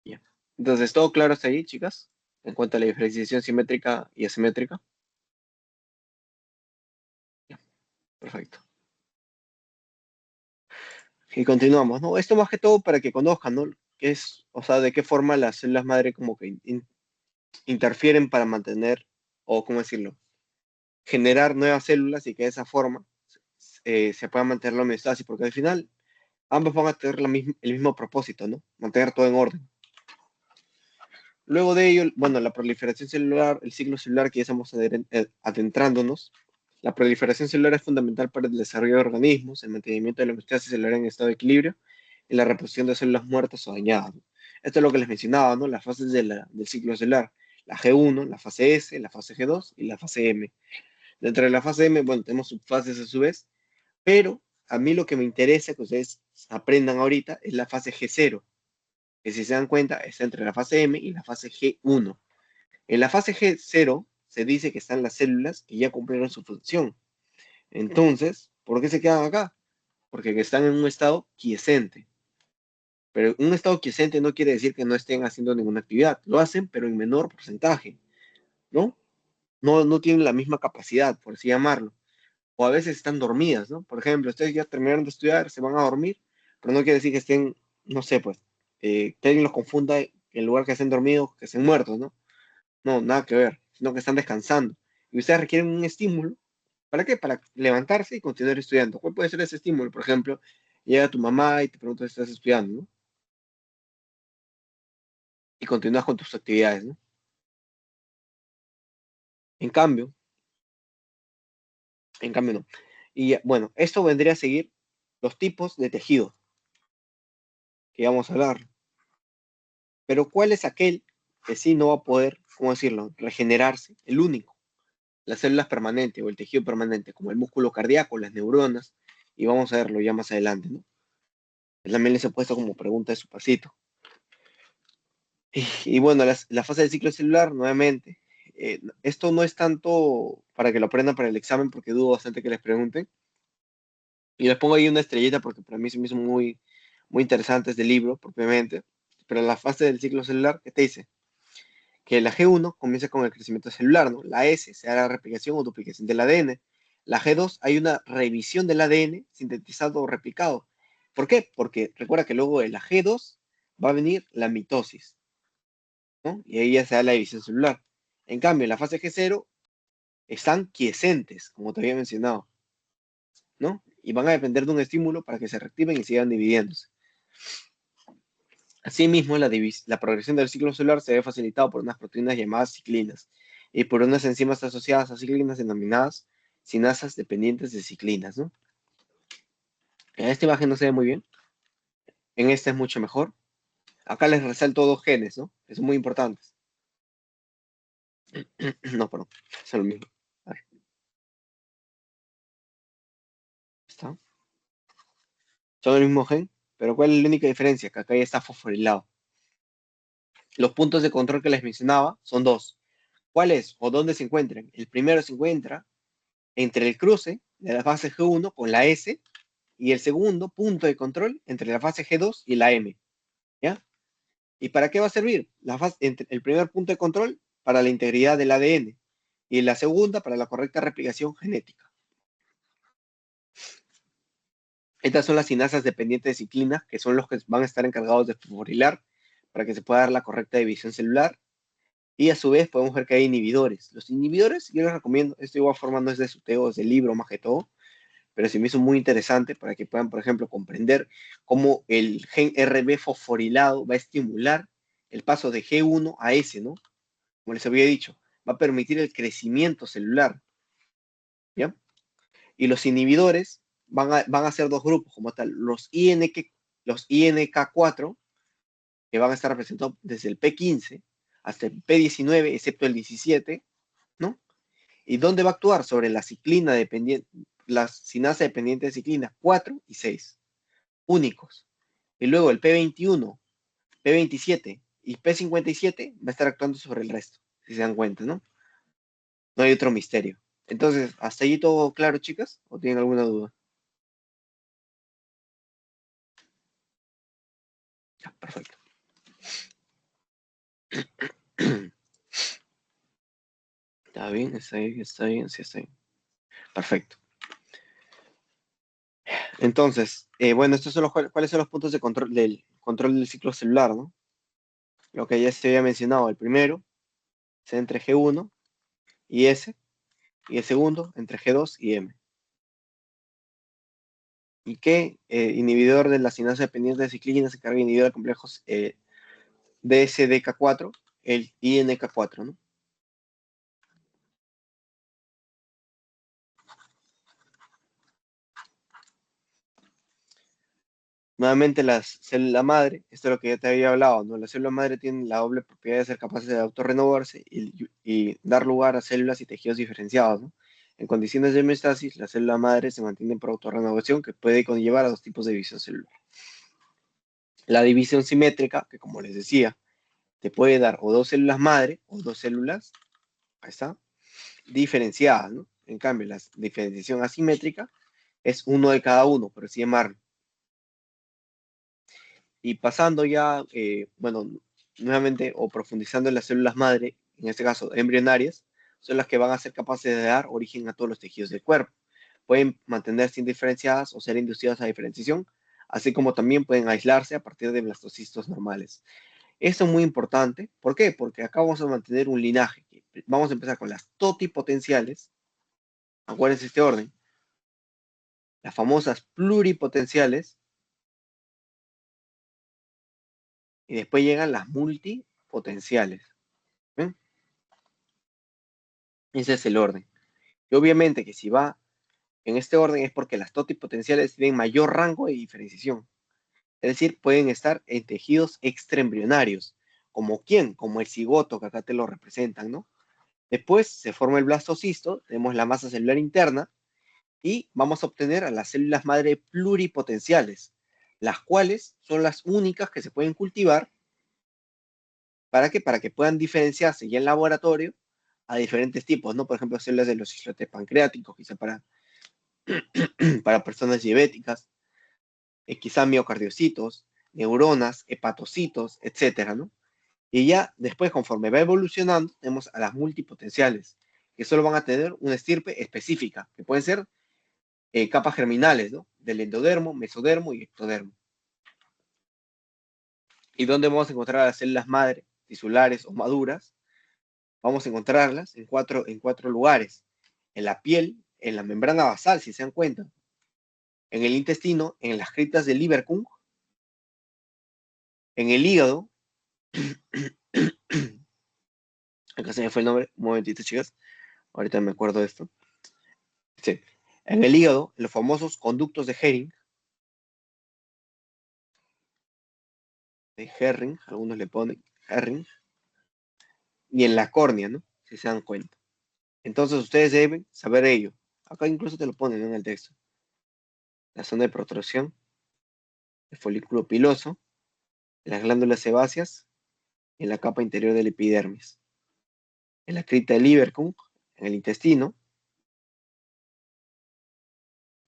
Ya. Entonces, ¿todo claro hasta ahí, chicas? En cuanto a la diferenciación simétrica y asimétrica. Ya, perfecto. Y continuamos, ¿no? Esto más que todo para que conozcan, ¿no? ¿Qué es, o sea, de qué forma las células madre como que interfieren para mantener, o cómo decirlo, generar nuevas células y que de esa forma se pueda mantener la homeostasis, porque al final ambas van a tener el mismo propósito, ¿no? Mantener todo en orden. Luego de ello, bueno, la proliferación celular, el ciclo celular que ya estamos adentrándonos, la proliferación celular es fundamental para el desarrollo de organismos, el mantenimiento de la homeostasis celular en estado de equilibrio y la reposición de células muertas o dañadas, ¿no? Esto es lo que les mencionaba, ¿no? Las fases del ciclo celular, la G1, la fase S, la fase G2 y la fase M. Dentro de la fase M, bueno, tenemos subfases a su vez, pero a mí lo que me interesa que ustedes aprendan ahorita es la fase G0, que si se dan cuenta está entre la fase M y la fase G1. En la fase G0 se dice que están las células que ya cumplieron su función. Entonces, ¿por qué se quedan acá? Porque están en un estado quiescente. Pero un estado quiescente no quiere decir que no estén haciendo ninguna actividad. Lo hacen, pero en menor porcentaje, ¿no? No tienen la misma capacidad, por así llamarlo. O a veces están dormidas, ¿no? Por ejemplo, ustedes ya terminaron de estudiar, se van a dormir, pero no quiere decir que estén, no sé, pues, que alguien los confunda en lugar que estén dormidos, que estén muertos, ¿no? No, nada que ver, sino que están descansando. Y ustedes requieren un estímulo. ¿Para qué? Para levantarse y continuar estudiando. ¿Cuál puede ser ese estímulo? Por ejemplo, llega tu mamá y te pregunta si estás estudiando, ¿no? y continúas con tus actividades, ¿no? En cambio, no. Y bueno, esto vendría a seguir los tipos de tejido que vamos a hablar. Pero ¿cuál es aquel que sí no va a poder, cómo decirlo, regenerarse? El único, las células permanentes o el tejido permanente, como el músculo cardíaco, las neuronas, y vamos a verlo ya más adelante, ¿no? También les he puesto como pregunta de su pasito. Y bueno, la fase del ciclo celular, nuevamente, esto no es tanto para que lo aprendan para el examen, porque dudo bastante que les pregunten. Y les pongo ahí una estrellita porque para mí se me hizo muy, muy interesante este libro, propiamente. Pero la fase del ciclo celular, ¿qué te dice? Que la G1 comienza con el crecimiento celular, ¿no? La S será la replicación o duplicación del ADN. La G2 hay una revisión del ADN sintetizado o replicado. ¿Por qué? Porque recuerda que luego de la G2 va a venir la mitosis, ¿no? Y ahí ya se da la división celular. En cambio, en la fase G0 están quiescentes, como te había mencionado, ¿no? Y van a depender de un estímulo para que se reactiven y sigan dividiéndose. Asimismo, la progresión del ciclo celular se ve facilitado por unas proteínas llamadas ciclinas y por unas enzimas asociadas a ciclinas denominadas sinasas dependientes de ciclinas, ¿no? En esta imagen no se ve muy bien, en esta es mucho mejor. Acá les resalto dos genes, ¿no? Que son muy importantes. No, perdón, son lo mismo. A ver, ¿está? Son el mismo gen, pero ¿cuál es la única diferencia? Que acá ya está fosforilado. Los puntos de control que les mencionaba son dos. ¿Cuáles o dónde se encuentran? El primero se encuentra entre el cruce de la fase G1 con la S y el segundo punto de control entre la fase G2 y la M, ¿ya? ¿Y para qué va a servir? El primer punto de control para la integridad del ADN y la segunda para la correcta replicación genética. Estas son las sinasas dependientes de ciclina, que son los que van a estar encargados de fosforilar para que se pueda dar la correcta división celular. Y a su vez podemos ver que hay inhibidores. Los inhibidores, yo les recomiendo, esto igual forma no es de su teo, es del libro más que todo, pero se me hizo muy interesante para que puedan, por ejemplo, comprender cómo el gen RB fosforilado va a estimular el paso de G1 a S, ¿no? Como les había dicho, va a permitir el crecimiento celular, ¿ya? Y los inhibidores van a ser dos grupos, como tal, los INK4, que van a estar representados desde el P15 hasta el P19, excepto el 17, ¿no? ¿Y dónde va a actuar? Sobre la ciclina dependiente, la sinasa dependiente de ciclina 4 y 6, únicos. Y luego el P21, P27 y P57 va a estar actuando sobre el resto, si se dan cuenta, ¿no? No hay otro misterio. Entonces, ¿hasta allí todo claro, chicas? ¿O tienen alguna duda? Ya, perfecto. Está bien, sí está bien. Perfecto. Entonces, bueno, estos son cuáles son los puntos de control del ciclo celular, ¿no? Lo que ya se había mencionado, el primero es entre G1 y S, y el segundo entre G2 y M. ¿Y qué inhibidor de la sinasa dependiente de ciclina se encarga de inhibir el complejo DSDK4, el INK4, ¿no? Nuevamente la célula madre, esto es lo que ya te había hablado, ¿no? La célula madre tiene la doble propiedad de ser capaces de autorrenovarse y dar lugar a células y tejidos diferenciados, ¿no? En condiciones de homeostasis, la célula madre se mantiene por autorrenovación que puede conllevar a dos tipos de división celular. La división simétrica, que como les decía, te puede dar o dos células madre o dos células, ahí está, diferenciadas, ¿no? En cambio, la diferenciación asimétrica es uno de cada uno, por así llamarlo. Y pasando ya, bueno, nuevamente o profundizando en las células madre, en este caso embrionarias, son las que van a ser capaces de dar origen a todos los tejidos del cuerpo. Pueden mantenerse indiferenciadas o ser inducidas a diferenciación, así como también pueden aislarse a partir de blastocistos normales. Esto es muy importante. ¿Por qué? Porque acá vamos a mantener un linaje. Vamos a empezar con las totipotenciales. Acuérdense este orden. Las famosas pluripotenciales. Y después llegan las multipotenciales. totipotenciales. ¿Ven? Ese es el orden. Y obviamente que si va en este orden es porque las totipotenciales tienen mayor rango de diferenciación. Es decir, pueden estar en tejidos extraembrionarios. ¿Como quién? Como el cigoto, que acá te lo representan, ¿no? Después se forma el blastocisto, tenemos la masa celular interna y vamos a obtener a las células madre pluripotenciales, las cuales son las únicas que se pueden cultivar. ¿Para qué? Para que puedan diferenciarse ya en laboratorio a diferentes tipos, ¿no? Por ejemplo, células de los islotes pancreáticos, quizá para personas diabéticas, quizá miocardiocitos, neuronas, hepatocitos, etcétera, ¿no? Y ya después, conforme va evolucionando, tenemos a las multipotenciales, que solo van a tener una estirpe específica, que pueden ser capas germinales, ¿no? Del endodermo, mesodermo y ectodermo. ¿Y dónde vamos a encontrar a las células madre, tisulares o maduras? Vamos a encontrarlas en cuatro lugares. En la piel, en la membrana basal, si se dan cuenta. En el intestino, en las criptas del Lieberkühn, en el hígado. Acá se me fue el nombre, un momentito, chicas. Ahorita me acuerdo de esto. Sí. En el hígado, en los famosos conductos de Herring, algunos le ponen Herring, y en la córnea, ¿no? Si se dan cuenta. Entonces ustedes deben saber ello. Acá incluso te lo ponen, ¿no? En el texto. La zona de protrusión, el folículo piloso, las glándulas sebáceas y en la capa interior del epidermis. En la cripta del Lieberkühn, en el intestino.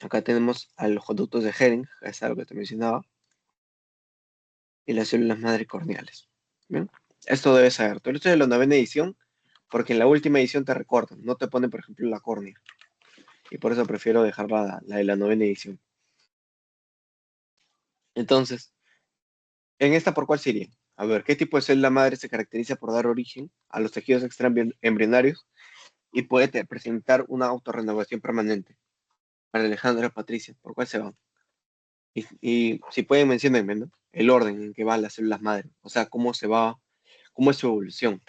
Acá tenemos a los conductos de Hering, que es algo que te mencionaba, y las células madre corneales. ¿Bien? Esto debes saber. Todo esto es de la novena edición, porque en la última edición te recortan, no te ponen, por ejemplo, la córnea. Y por eso prefiero dejar la de la novena edición. Entonces, ¿en esta por cuál sería? A ver, ¿qué tipo de célula madre se caracteriza por dar origen a los tejidos extraembrionarios y puede presentar una autorrenovación permanente? Para Alejandra Patricia, ¿por cuál se va? Y si pueden mencionarme, ¿no? El orden en que van las células madre, o sea, cómo se va, cómo es su evolución.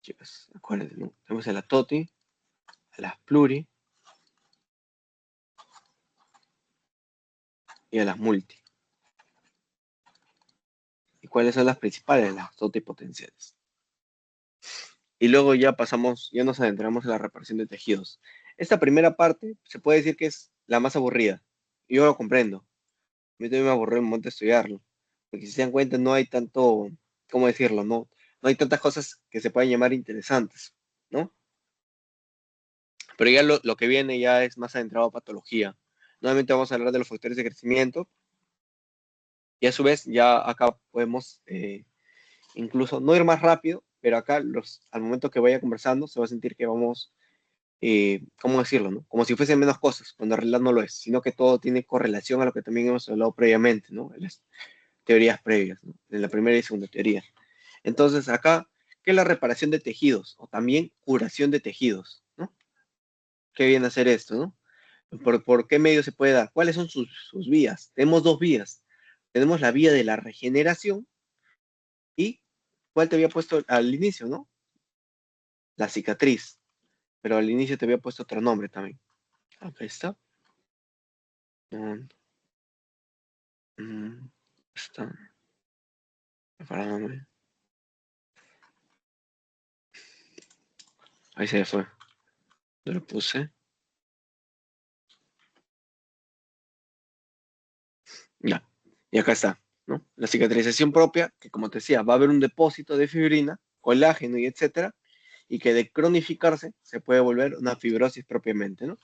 Chicas, acuérdense, ¿no? Tenemos a la TOTI, a las pluri y a las multi. ¿Y cuáles son las principales? Las totipotenciales. Y luego ya pasamos, ya nos adentramos en la reparación de tejidos. Esta primera parte se puede decir que es la más aburrida. Y yo lo comprendo. A mí también me aburrió un montón estudiarlo. Porque si se dan cuenta, no hay tanto, ¿cómo decirlo? No hay tantas cosas que se puedan llamar interesantes, ¿no? Pero ya lo que viene ya es más adentrado a patología. Nuevamente vamos a hablar de los factores de crecimiento. Y a su vez, ya acá podemos incluso no ir más rápido, pero acá al momento que vaya conversando se va a sentir que vamos, ¿cómo decirlo? ¿No? Como si fuesen menos cosas, cuando en realidad no lo es, sino que todo tiene correlación a lo que también hemos hablado previamente, ¿no? En las teorías previas, ¿no? En la primera y segunda teoría. Entonces acá, ¿qué es la reparación de tejidos? O también curación de tejidos, ¿no? ¿Qué viene a hacer esto, no? ¿Por qué medio se puede dar? ¿Cuáles son sus vías? Tenemos dos vías. Tenemos la vía de la regeneración y ¿cuál te había puesto al inicio, no? La cicatriz. Pero al inicio te había puesto otro nombre también. Acá está. Mm, mm, está. Preparándome. Ahí se fue. Yo lo puse. Ya. Y acá está, ¿no? La cicatrización propia, que como te decía, va a haber un depósito de fibrina, colágeno y etcétera, y que de cronificarse se puede volver una fibrosis propiamente, ¿no?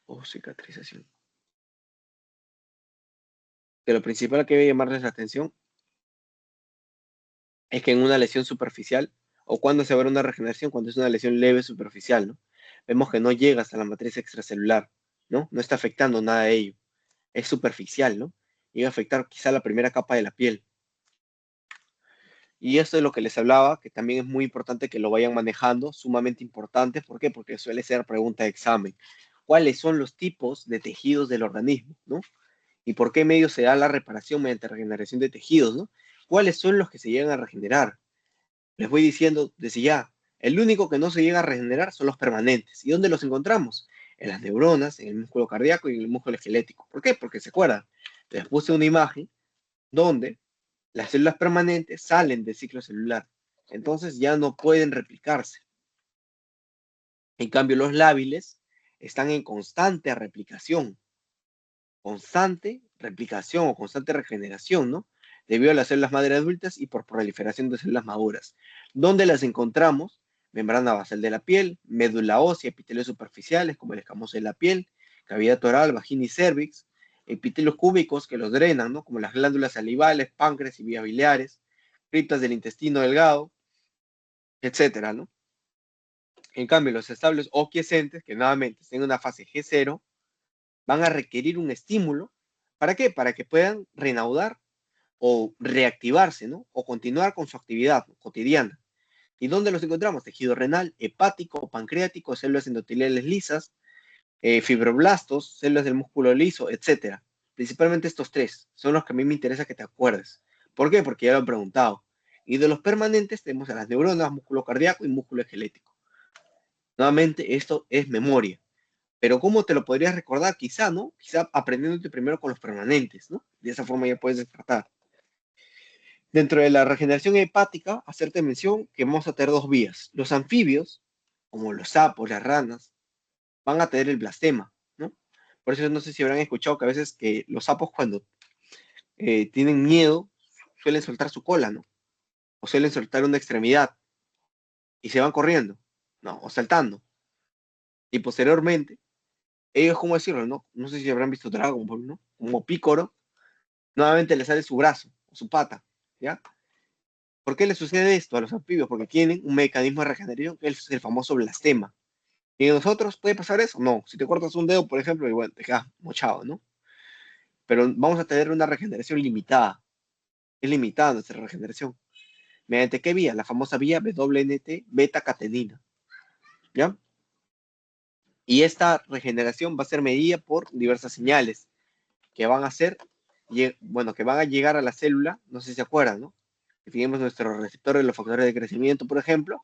O cicatrización. Que lo principal que debe llamarles la atención es que en una lesión superficial, o cuando se va a ver una regeneración, cuando es una lesión leve superficial, ¿no? Vemos que no llega hasta la matriz extracelular, ¿no? No está afectando nada de ello. Es superficial, ¿no? Llega a afectar quizá la primera capa de la piel. Y esto es lo que les hablaba, que también es muy importante que lo vayan manejando, sumamente importante. ¿Por qué? Porque suele ser pregunta de examen. ¿Cuáles son los tipos de tejidos del organismo, ¿no? ¿Y por qué medio se da la reparación mediante regeneración de tejidos, ¿no? ¿Cuáles son los que se llegan a regenerar? Les voy diciendo desde ya, el único que no se llega a regenerar son los permanentes. ¿Y dónde los encontramos? En las neuronas, en el músculo cardíaco y en el músculo esquelético. ¿Por qué? Porque se acuerdan, les puse una imagen donde las células permanentes salen del ciclo celular. Entonces ya no pueden replicarse. En cambio, los lábiles están en constante replicación o constante regeneración, ¿no? Debido a las células madre adultas y por proliferación de células maduras. ¿Dónde las encontramos? Membrana basal de la piel, médula ósea, epitelios superficiales como el escamoso de la piel, cavidad oral, vagina y cervix, epitelios cúbicos que los drenan, ¿no? Como las glándulas salivales, páncreas y vías biliares, criptas del intestino delgado, etcétera, ¿no? En cambio, los establos o quiescentes, que nuevamente están en una fase G0, van a requerir un estímulo. ¿Para qué? Para que puedan reanudar o reactivarse, ¿no? O continuar con su actividad cotidiana. ¿Y dónde los encontramos? Tejido renal, hepático, pancreático, células endoteliales lisas, fibroblastos, células del músculo liso, etcétera. Principalmente estos tres son los que a mí me interesa que te acuerdes. ¿Por qué? Porque ya lo he preguntado. Y de los permanentes tenemos a las neuronas, músculo cardíaco y músculo esquelético. Nuevamente, esto es memoria. Pero ¿cómo te lo podrías recordar? Quizá, ¿no? Quizá aprendiéndote primero con los permanentes, ¿no? De esa forma ya puedes descartar. Dentro de la regeneración hepática, hacerte mención que vamos a tener dos vías. Los anfibios, como los sapos, las ranas, van a tener el blastema, ¿no? Por eso no sé si habrán escuchado que a veces que los sapos cuando tienen miedo suelen soltar su cola, ¿no? O suelen soltar una extremidad y se van corriendo, ¿no? O saltando. Y posteriormente, ellos, ¿cómo decirlo, no? No sé si habrán visto Dragon Ball, ¿no? Como Pícoro, nuevamente le sale su brazo, o su pata, ¿ya? ¿Por qué le sucede esto a los anfibios? Porque tienen un mecanismo de regeneración que es el famoso blastema. ¿Y en nosotros puede pasar eso? No. Si te cortas un dedo, por ejemplo, igual te quedas mochado, ¿no? Pero vamos a tener una regeneración limitada. Es limitada nuestra regeneración. ¿Mediante qué vía? La famosa vía WNT beta-catenina. ¿Ya? Y esta regeneración va a ser medida por diversas señales que van a ser, bueno, que van a llegar a la célula, no sé si se acuerdan, ¿no? Definimos nuestros receptores, los factores de crecimiento, por ejemplo,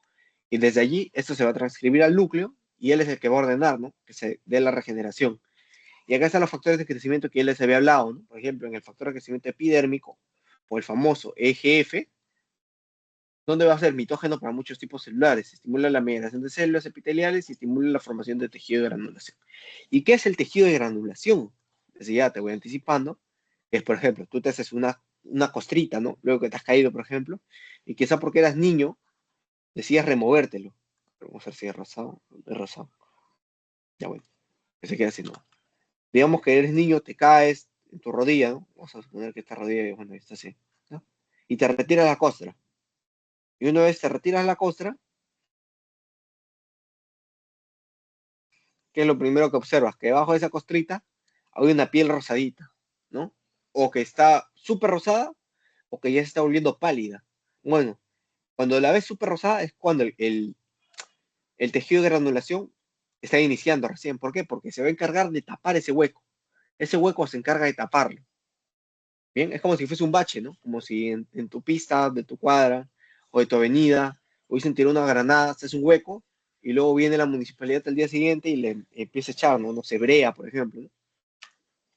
y desde allí esto se va a transcribir al núcleo y él es el que va a ordenar, ¿no? Que se dé la regeneración. Y acá están los factores de crecimiento que ya les había hablado, ¿no? Por ejemplo, en el factor de crecimiento epidérmico o el famoso EGF, donde va a ser mitógeno para muchos tipos celulares, estimula la migración de células epiteliales y estimula la formación de tejido de granulación. ¿Y qué es el tejido de granulación? Desde ya te voy anticipando, es por ejemplo, tú te haces una costrita, ¿no? Luego que te has caído, por ejemplo, y quizá porque eras niño, decías removértelo. Vamos a ver si es rosado. Ya bueno, que se queda así, ¿no? Digamos que eres niño, te caes en tu rodilla, ¿no? Vamos a suponer que esta rodilla, bueno, está así, ¿no? Y te retiras la costra. Y una vez te retiras la costra, ¿qué es lo primero que observas? Que debajo de esa costrita hay una piel rosadita, ¿no? O que está súper rosada o que ya se está volviendo pálida. Bueno, cuando la ves súper rosada es cuando el tejido de granulación está iniciando recién. ¿Por qué? Porque se va a encargar de tapar ese hueco. Ese hueco se encarga de taparlo. Bien, es como si fuese un bache, ¿no? Como si en tu pista, de tu cuadra o de tu avenida, hubiesen tirado una granada, haces un hueco y luego viene la municipalidad al día siguiente y le empieza a echar, ¿no? No sé, brea, por ejemplo, ¿no?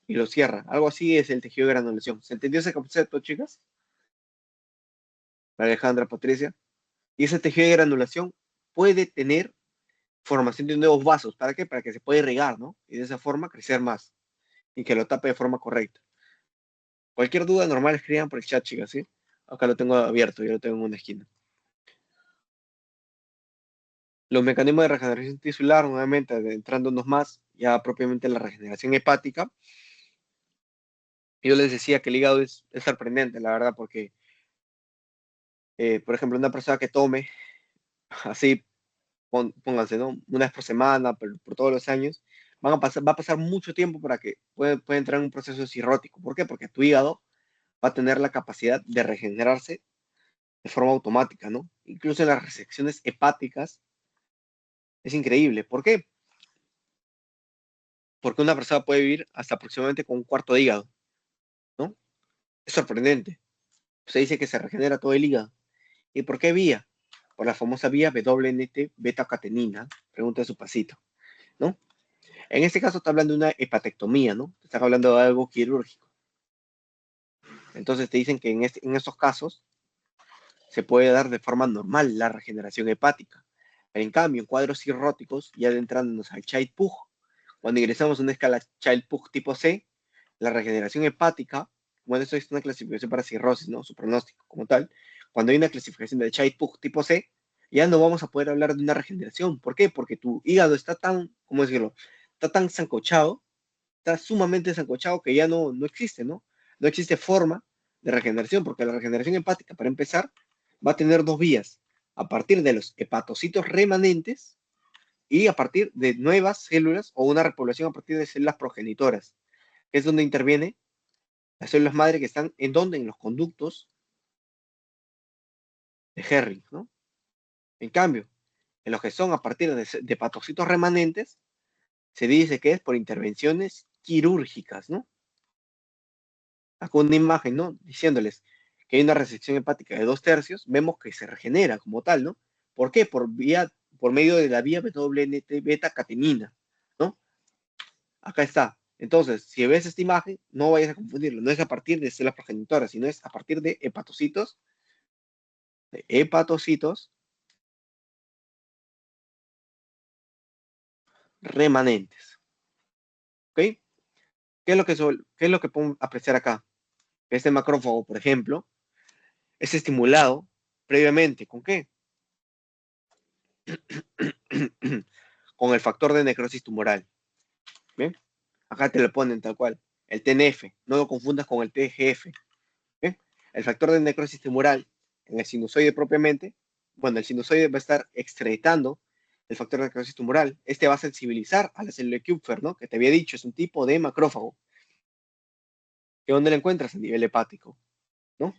Y lo cierra. Algo así es el tejido de granulación. ¿Se entendió ese concepto, chicas? Alejandra, Patricia. Y ese tejido de granulación puede tener formación de nuevos vasos. ¿Para qué? Para que se pueda irrigar, ¿no? Y de esa forma crecer más y que lo tape de forma correcta. Cualquier duda normal escriban por el chat, chicas, ¿sí? Acá lo tengo abierto, yo lo tengo en una esquina. Los mecanismos de regeneración tisular, nuevamente, entrándonos más ya propiamente en la regeneración hepática. Yo les decía que el hígado es sorprendente, la verdad, porque, por ejemplo, una persona que tome así, pónganse, ¿no? Una vez por semana, por todos los años, va a pasar mucho tiempo para que pueda entrar en un proceso cirrótico. ¿Por qué? Porque tu hígado va a tener la capacidad de regenerarse de forma automática, ¿no? Incluso en las resecciones hepáticas es increíble. ¿Por qué? Porque una persona puede vivir hasta aproximadamente con un cuarto de hígado, ¿no? Es sorprendente. Se dice que se regenera todo el hígado. ¿Y por qué vía? Por la famosa vía WNT beta-catenina, pregunta de su pasito, ¿no? En este caso está hablando de una hepatectomía, ¿no? Están hablando de algo quirúrgico. Entonces te dicen que en estos casos se puede dar de forma normal la regeneración hepática. En cambio, en cuadros cirróticos, ya adentrándonos al Child-Pugh, cuando ingresamos a una escala Child-Pugh tipo C, la regeneración hepática, bueno, esto es una clasificación para cirrosis, ¿no? Su pronóstico como tal. Cuando hay una clasificación de Child-Pugh tipo C, ya no vamos a poder hablar de una regeneración. ¿Por qué? Porque tu hígado está tan, ¿cómo decirlo? Está tan zancochado, está sumamente zancochado que ya no existe, ¿no? No existe forma de regeneración, porque la regeneración hepática, para empezar, va a tener dos vías, a partir de los hepatocitos remanentes y a partir de nuevas células o una repoblación a partir de células progenitoras, que es donde interviene las células madre que están en donde, en los conductos de Herring, ¿no? En cambio, en los que son a partir de hepatocitos remanentes, se dice que es por intervenciones quirúrgicas, ¿no? Acá una imagen, ¿no? Diciéndoles que hay una resección hepática de 2/3, vemos que se regenera como tal, ¿no? ¿Por qué? Por medio de la vía WNT beta-catenina, ¿no? Acá está. Entonces, si ves esta imagen, no vayas a confundirlo. No es a partir de células progenitoras, sino es a partir de hepatocitos remanentes. ¿Ok? ¿Qué es lo que podemos apreciar acá? Este macrófago, por ejemplo, es estimulado previamente. ¿Con qué? Con el factor de necrosis tumoral. ¿Bien? Acá te lo ponen tal cual. El TNF. No lo confundas con el TGF. ¿Bien? El factor de necrosis tumoral en el sinusoide propiamente. Bueno, el sinusoide va a estar excretando el factor de necrosis tumoral. Este va a sensibilizar a la célula de Kupfer, ¿no? Que te había dicho, es un tipo de macrófago. ¿Que dónde lo encuentras? A nivel hepático, ¿no?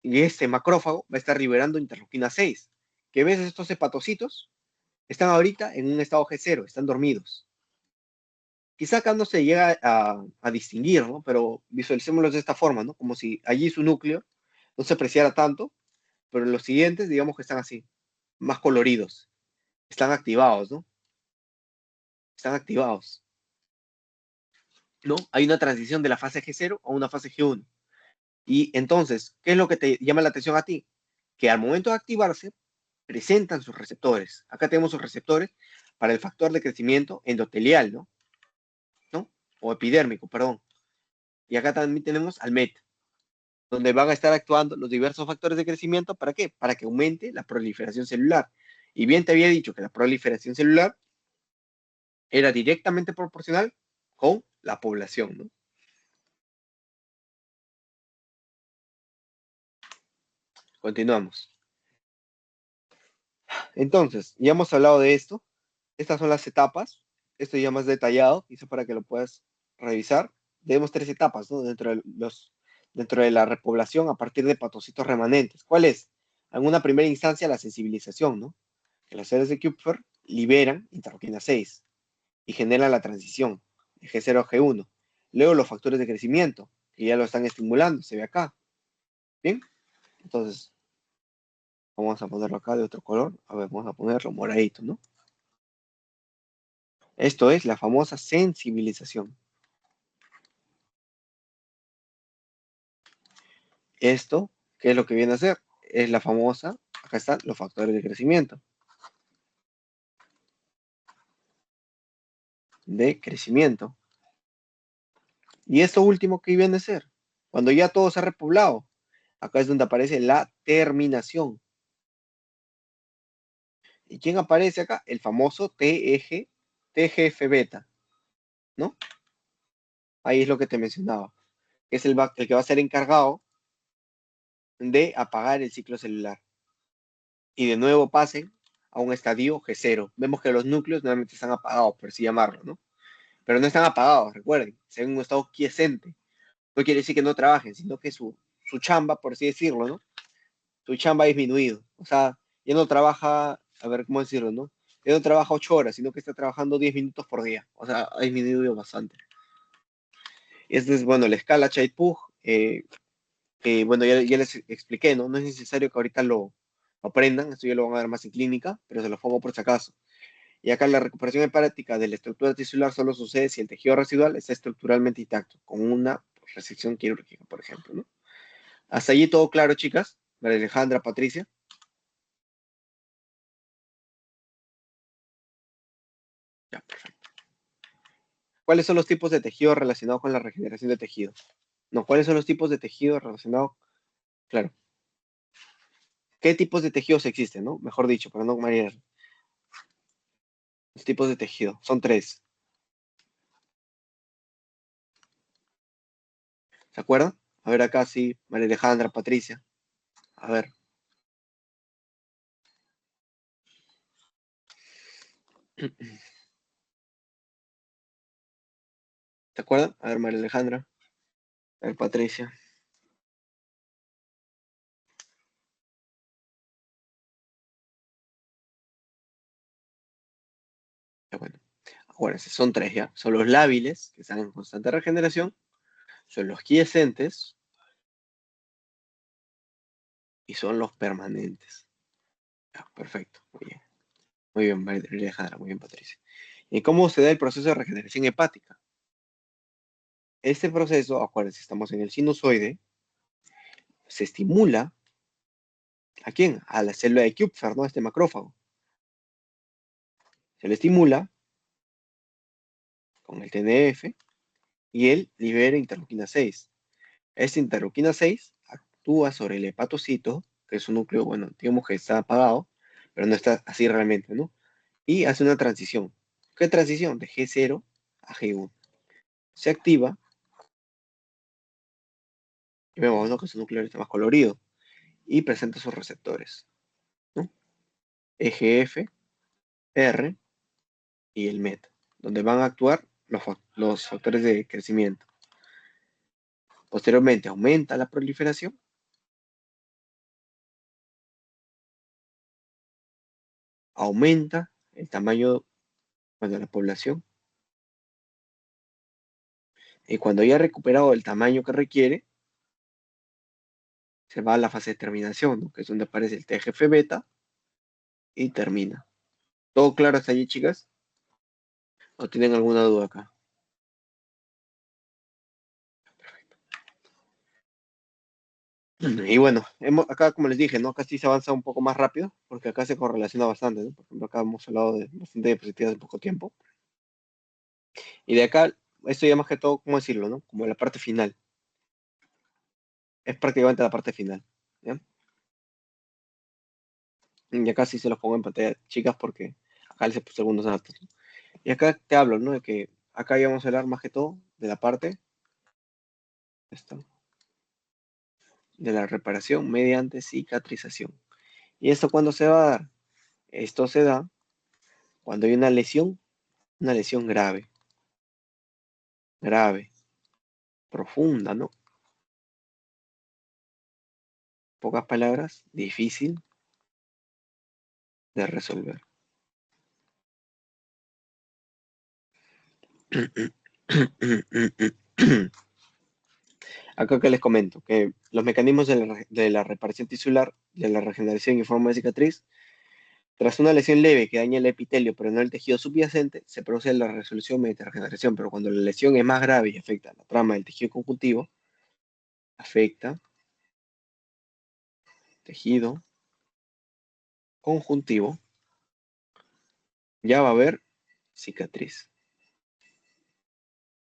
Y este macrófago va a estar liberando interleuquina 6. ¿Qué ves estos hepatocitos? Están ahorita en un estado G0, están dormidos. Quizá acá no se llega a distinguir, ¿no? Pero visualicémoslos de esta forma, ¿no? Como si allí su núcleo no se apreciara tanto, pero los siguientes, digamos que están así, más coloridos. Están activados, ¿no? Están activados, ¿no? Hay una transición de la fase G0 a una fase G1. Y entonces, ¿qué es lo que te llama la atención a ti? Que al momento de activarse, presentan sus receptores. Acá tenemos sus receptores para el factor de crecimiento endotelial, ¿no? ¿No? O epidérmico, perdón. Y acá también tenemos al MET, donde van a estar actuando los diversos factores de crecimiento. ¿Para qué? Para que aumente la proliferación celular. Y bien te había dicho que la proliferación celular era directamente proporcional con la población, ¿no? Continuamos. Entonces, ya hemos hablado de esto. Estas son las etapas. Esto ya más detallado, quizá para que lo puedas revisar. Tenemos tres etapas, ¿no? Dentro de la repoblación a partir de hepatocitos remanentes. ¿Cuál es? En una primera instancia, la sensibilización, ¿no? Que las células de Kupfer liberan interleuquina 6 y generan la transición de G0 a G1. Luego los factores de crecimiento, que ya lo están estimulando, se ve acá. Bien, entonces vamos a ponerlo acá de otro color. A ver, vamos a ponerlo moradito, ¿no? Esto es la famosa sensibilización. Esto, ¿qué es lo que viene a hacer? Es la famosa, acá están los factores de crecimiento. De crecimiento. Y esto último, ¿qué viene a ser? Cuando ya todo se ha repoblado, acá es donde aparece la terminación. ¿Y quién aparece acá? El famoso TGF beta, ¿no? Ahí es lo que te mencionaba, que es el que va a ser encargado de apagar el ciclo celular. Y de nuevo pasen a un estadio G0. Vemos que los núcleos nuevamente están apagados, por así llamarlo, ¿no? Pero no están apagados, recuerden, están en un estado quiescente. No quiere decir que no trabajen, sino que su chamba, por así decirlo, ¿no? su chamba ha disminuido. O sea, ya no trabaja, a ver cómo decirlo, ¿no? Ya no trabaja 8 horas, sino que está trabajando 10 minutos por día. O sea, ha disminuido bastante. Esta es, bueno, la escala Chaitpug. Bueno, ya les expliqué, ¿no? No es necesario que ahorita lo aprendan, esto ya lo van a ver más en clínica, pero se lo pongo por si acaso. Y acá la recuperación hepática de la estructura tisular solo sucede si el tejido residual está estructuralmente intacto, con una resección quirúrgica, por ejemplo, ¿no? Hasta allí todo claro, chicas. María Alejandra, Patricia. Ya, perfecto. ¿Cuáles son los tipos de tejido relacionados con la regeneración de tejido? No, ¿cuáles son los tipos de tejido relacionados? Claro. ¿Qué tipos de tejidos existen, no? Mejor dicho, para no marear. Los tipos de tejido. Son tres. ¿Se acuerdan? A ver acá sí, María Alejandra, Patricia. A ver. ¿Se acuerdan? A ver, María Alejandra. A ver, Patricia. Ya, bueno. Acuérdense, son tres ya. Son los lábiles, que están en constante regeneración. Son los quiescentes y son los permanentes. Ya, perfecto. Muy bien. Muy bien, María Alejandra. Muy bien, Patricia. ¿Y cómo se da el proceso de regeneración hepática? Este proceso, acuérdense, estamos en el sinusoide, se estimula. ¿A quién? A la célula de Kupffer, ¿no? Este macrófago. Se le estimula con el TNF y él libera interleuquina 6. Esta interleuquina 6 actúa sobre el hepatocito, que es un núcleo, bueno, digamos que está apagado, pero no está así realmente, ¿no? Y hace una transición. ¿Qué transición? De G0 a G1. Se activa y vemos, ¿no? Que su núcleo está más colorido y presenta sus receptores, ¿no? EGF, R y el MET, donde van a actuar los factores de crecimiento. Posteriormente aumenta la proliferación, aumenta el tamaño, bueno, de la población, y cuando ya ha recuperado el tamaño que requiere, se va a la fase de terminación, ¿no? Que es donde aparece el TGF beta y termina. ¿Todo claro hasta allí, chicas? ¿O tienen alguna duda acá? Y bueno, acá como les dije, ¿no? Acá sí se avanza un poco más rápido, porque acá se correlaciona bastante, ¿no? Por ejemplo, acá hemos hablado de bastante diapositivas en poco tiempo. Y de acá, esto ya más que todo, ¿cómo decirlo, no? Como la parte final. Es prácticamente la parte final, ¿ya? Y acá sí se los pongo en pantalla, chicas, porque acá les he puesto algunos datos, ¿no? Y acá te hablo, ¿no? De que acá ya vamos a hablar más que todo de la parte esto, de la reparación mediante cicatrización. ¿Y esto cuándo se va a dar? Esto se da cuando hay una lesión grave, grave, profunda, ¿no? Pocas palabras, difícil de resolver. Acá que les comento que los mecanismos de la reparación tisular, de la regeneración y forma de cicatriz, tras una lesión leve que daña el epitelio pero no el tejido subyacente, se produce la resolución mediante regeneración, pero cuando la lesión es más grave y afecta a la trama del tejido conjuntivo, afecta tejido conjuntivo, ya va a haber cicatriz,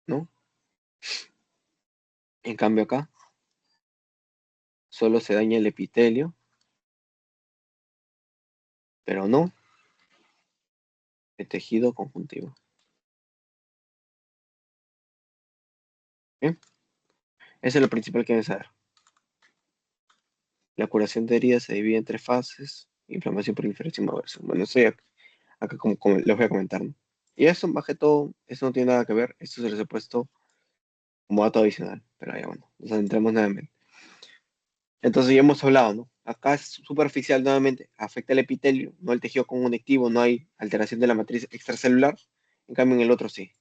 ¿no? En cambio acá solo se daña el epitelio, pero no el tejido conjuntivo. ¿Bien? Eso es lo principal que deben saber. La curación de heridas se divide en tres fases: inflamación, proliferación y maduración. Bueno, eso ya acá como les voy a comentar, ¿no? Y eso, más que todo, eso no tiene nada que ver. Esto se les he puesto como dato adicional. Pero ya bueno, nos adentramos nuevamente. Entonces ya hemos hablado, ¿no? Acá es superficial nuevamente, afecta el epitelio, no el tejido conjuntivo, no hay alteración de la matriz extracelular. En cambio, en el otro sí.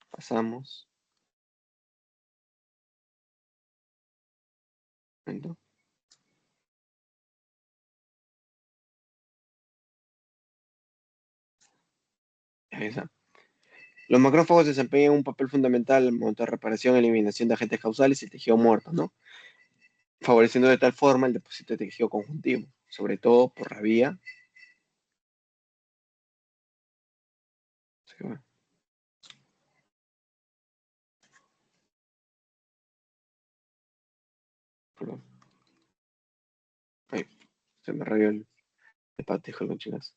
Pasamos. Momento. Ahí está. Los macrófagos desempeñan un papel fundamental en el momento de reparación y eliminación de agentes causales y tejido muerto, ¿no? Favoreciendo de tal forma el depósito de tejido conjuntivo, sobre todo por la vía. Sí, bueno, perdón. Ay, se me rayó el patejo con chicas.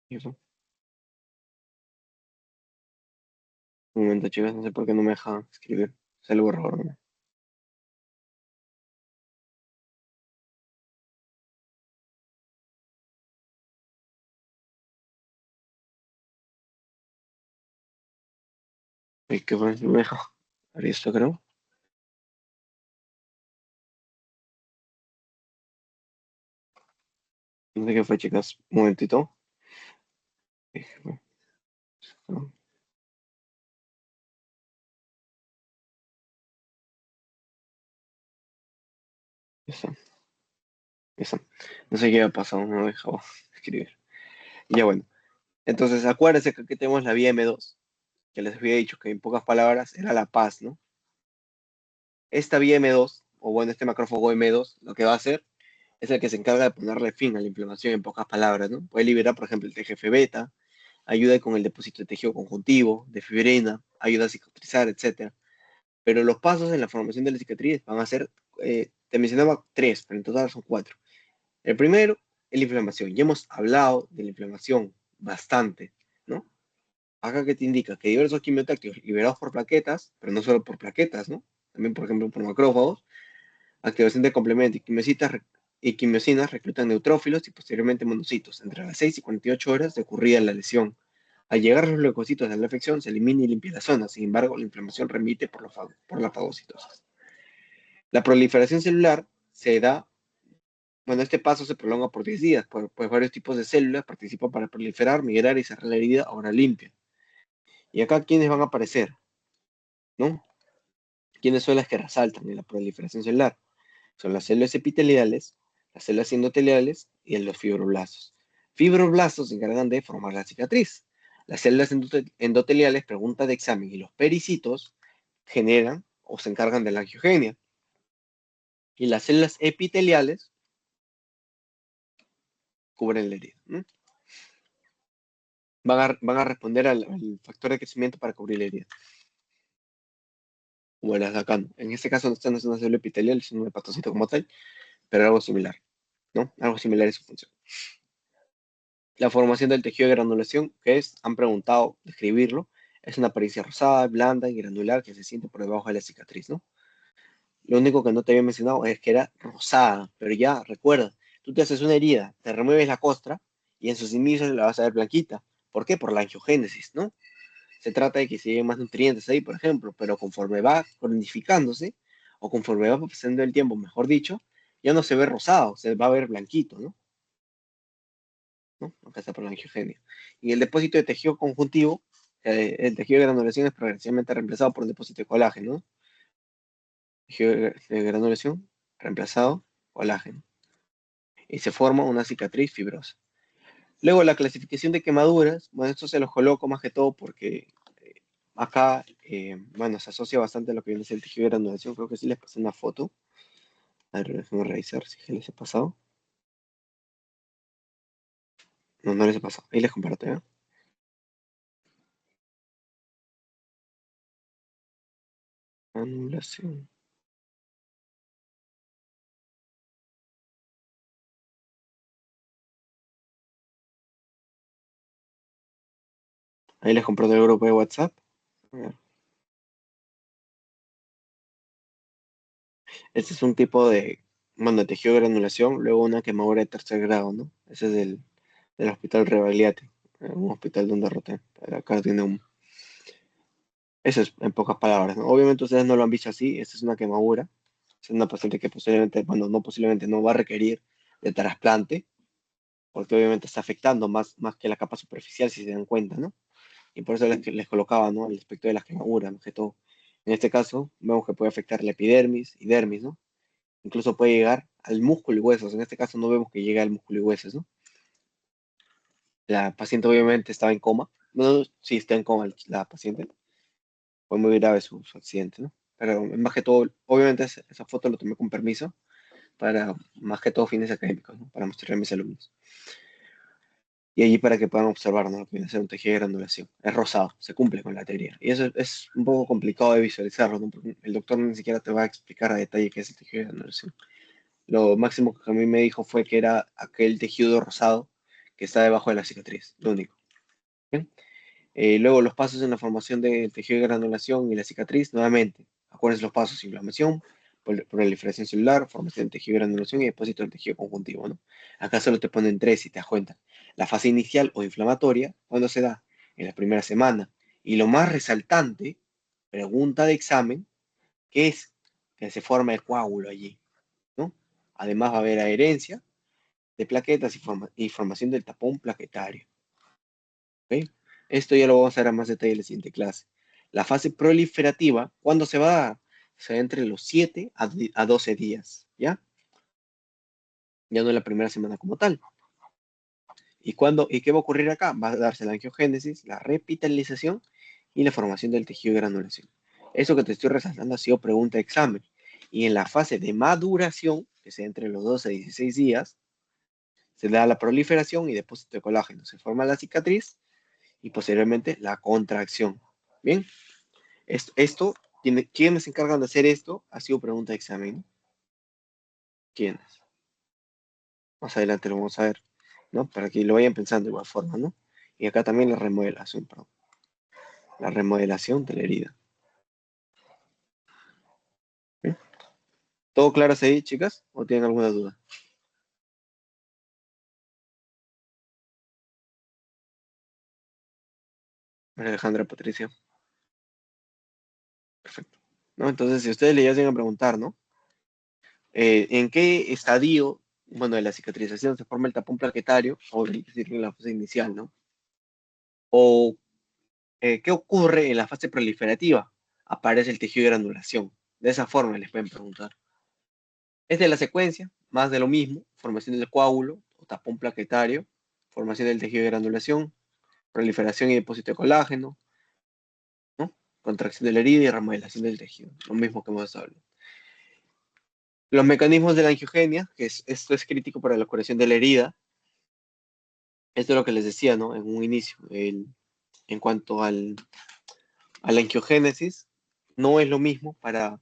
Y eso. Un momento, chicas, no sé por qué no me deja escribir. Se lo borró, ¿no? Ay, qué bueno, no me deja. Abrir esto, creo. No sé qué fue, chicas. Un momentito. Bueno, no, ya está, ya está. No sé qué ha pasado, no me dejaba escribir. Ya bueno. Entonces, acuérdense que aquí tenemos la vía M2, que les había dicho que en pocas palabras era la paz, ¿no? Esta vía M2, o bueno, este macrófago M2, lo que va a hacer es el que se encarga de ponerle fin a la inflamación en pocas palabras, ¿no? Puede liberar, por ejemplo, el TGF beta, ayuda con el depósito de tejido conjuntivo, de fibrina, ayuda a cicatrizar, etcétera. Pero los pasos en la formación de la cicatriz van a ser, te mencionaba tres, pero en total son cuatro. El primero es la inflamación. Ya hemos hablado de la inflamación bastante, ¿no? Acá que te indica que diversos quimiotácticos liberados por plaquetas, pero no solo por plaquetas, ¿no? También, por ejemplo, por macrófagos, activación de complemento y quimiosinas reclutan neutrófilos y posteriormente monocitos entre las 6 y 48 horas de ocurrida la lesión. Al llegar a los leucocitos de la afección, se elimina y limpia la zona. Sin embargo, la inflamación remite por la fagocitosis. La proliferación celular se da, bueno, este paso se prolonga por 10 días, pues varios tipos de células participan para proliferar, migrar y cerrar la herida ahora limpia. Y acá, ¿quiénes van a aparecer? ¿No? ¿Quiénes son las que resaltan en la proliferación celular? Son las células epiteliales, las células endoteliales y los fibroblastos. Fibroblastos se encargan de formar la cicatriz. Las células endoteliales, pregunta de examen, y los pericitos generan o se encargan de la angiogenia. Y las células epiteliales cubren la herida, ¿no? Van a responder al factor de crecimiento para cubrir la herida, como las de acá, ¿no? En este caso no están haciendo una célula epitelial, es un hepatocito como tal, pero algo similar, ¿no? Algo similar es su función. La formación del tejido de granulación, que es, han preguntado describirlo, es una apariencia rosada, blanda y granular que se siente por debajo de la cicatriz, ¿no? Lo único que no te había mencionado es que era rosada, pero ya, recuerda, tú te haces una herida, te remueves la costra y en sus inicios la vas a ver blanquita. ¿Por qué? Por la angiogénesis, ¿no? Se trata de que se lleguen más nutrientes ahí, por ejemplo, pero conforme va cronificándose, o conforme va pasando el tiempo, mejor dicho, ya no se ve rosado, se va a ver blanquito, ¿no? ¿No? Acá está por la angiogenia. Y el depósito de tejido conjuntivo, el tejido de granulación es progresivamente reemplazado por un depósito de colágeno, ¿no? Tejido de granulación reemplazado, colágeno. Y se forma una cicatriz fibrosa. Luego la clasificación de quemaduras, bueno, esto se los coloco más que todo porque acá, bueno, se asocia bastante a lo que viene a ser el tejido de granulación. Creo que sí les pasé una foto. A ver, déjenme revisar si les he pasado. No, no les he pasado. Ahí les comparto, ¿eh? Anulación. Ahí les comparto el grupo de WhatsApp. A ver. Este es un tipo de, bueno, tejido de granulación, luego una quemadura de tercer grado, ¿no? Ese es del Hospital Rebagliati. en un hospital donde roté. Pero acá tiene un... Eso es en pocas palabras, ¿no? Obviamente ustedes no lo han visto así, esta es una quemadura, es una paciente que posiblemente, bueno, no posiblemente, no va a requerir de trasplante, porque obviamente está afectando más que la capa superficial, si se dan cuenta, ¿no? Y por eso les colocaba, ¿no? El aspecto de las quemaduras, más que todo. En este caso, vemos que puede afectar la epidermis y dermis, ¿no? Incluso puede llegar al músculo y huesos. En este caso no vemos que llegue al músculo y huesos, ¿no? La paciente obviamente estaba en coma. No, sí está en coma la paciente. Fue muy grave su accidente, ¿no? Pero más que todo, obviamente esa foto lo tomé con permiso para más que todo fines académicos, ¿no? Para mostrarle a mis alumnos. Y allí para que puedan observar, ¿no? Lo que viene a ser un tejido de granulación. Es rosado, se cumple con la teoría. Y eso es un poco complicado de visualizarlo, ¿no? Porque el doctor ni siquiera te va a explicar a detalle qué es el tejido de granulación. Lo máximo que a mí me dijo fue que era aquel tejido rosado que está debajo de la cicatriz, lo único. ¿Bien? Luego los pasos en la formación del tejido de granulación y la cicatriz, nuevamente, acuérdense los pasos: inflamación, proliferación celular, formación del tejido de granulación y depósito del tejido conjuntivo, ¿no? Acá solo te ponen tres, si te das cuenta. La fase inicial o inflamatoria, ¿cuándo se da? En la primera semana. Y lo más resaltante, pregunta de examen, ¿qué es? Que se forma el coágulo allí, ¿no? Además va a haber adherencia de plaquetas y formación del tapón plaquetario. ¿Ok? Esto ya lo vamos a ver a más detalle en la siguiente clase. La fase proliferativa, ¿cuándo se va a dar? Se da entre los 7 a 12 días, ¿ya? Ya no en la primera semana como tal. ¿Y qué va a ocurrir acá? Va a darse la angiogénesis, la repitalización y la formación del tejido de granulación. Eso que te estoy resaltando ha sido pregunta de examen. Y en la fase de maduración, que se da entre los 12 a 16 días, se da la proliferación y depósito de colágeno. Se forma la cicatriz y posteriormente la contracción. Bien, ¿quiénes se encargan de hacer esto? Ha sido pregunta de examen. ¿Quiénes? Más adelante lo vamos a ver, ¿no? Para que lo vayan pensando de igual forma, ¿no? Y acá también la remodelación, perdón. La remodelación de la herida. ¿Bien? ¿Todo claro hasta ahí, chicas? ¿O tienen alguna duda? María Alejandra, Patricia. Perfecto. ¿No? Entonces, si ustedes le llegan a preguntar, ¿no? ¿En qué estadio, bueno, de la cicatrización se forma el tapón plaquetario? O decir, en la fase inicial, ¿no? O ¿qué ocurre en la fase proliferativa? Aparece el tejido de granulación. De esa forma les pueden preguntar. Es de la secuencia, más de lo mismo: formación del coágulo o tapón plaquetario, formación del tejido de granulación, proliferación y depósito de colágeno, ¿no? Contracción de la herida y remodelación del tejido. Lo mismo que hemos hablado. Los mecanismos de la angiogenia, esto es crítico para la curación de la herida. Esto es lo que les decía, ¿no? En un inicio. En cuanto a la angiogénesis, no es lo mismo para,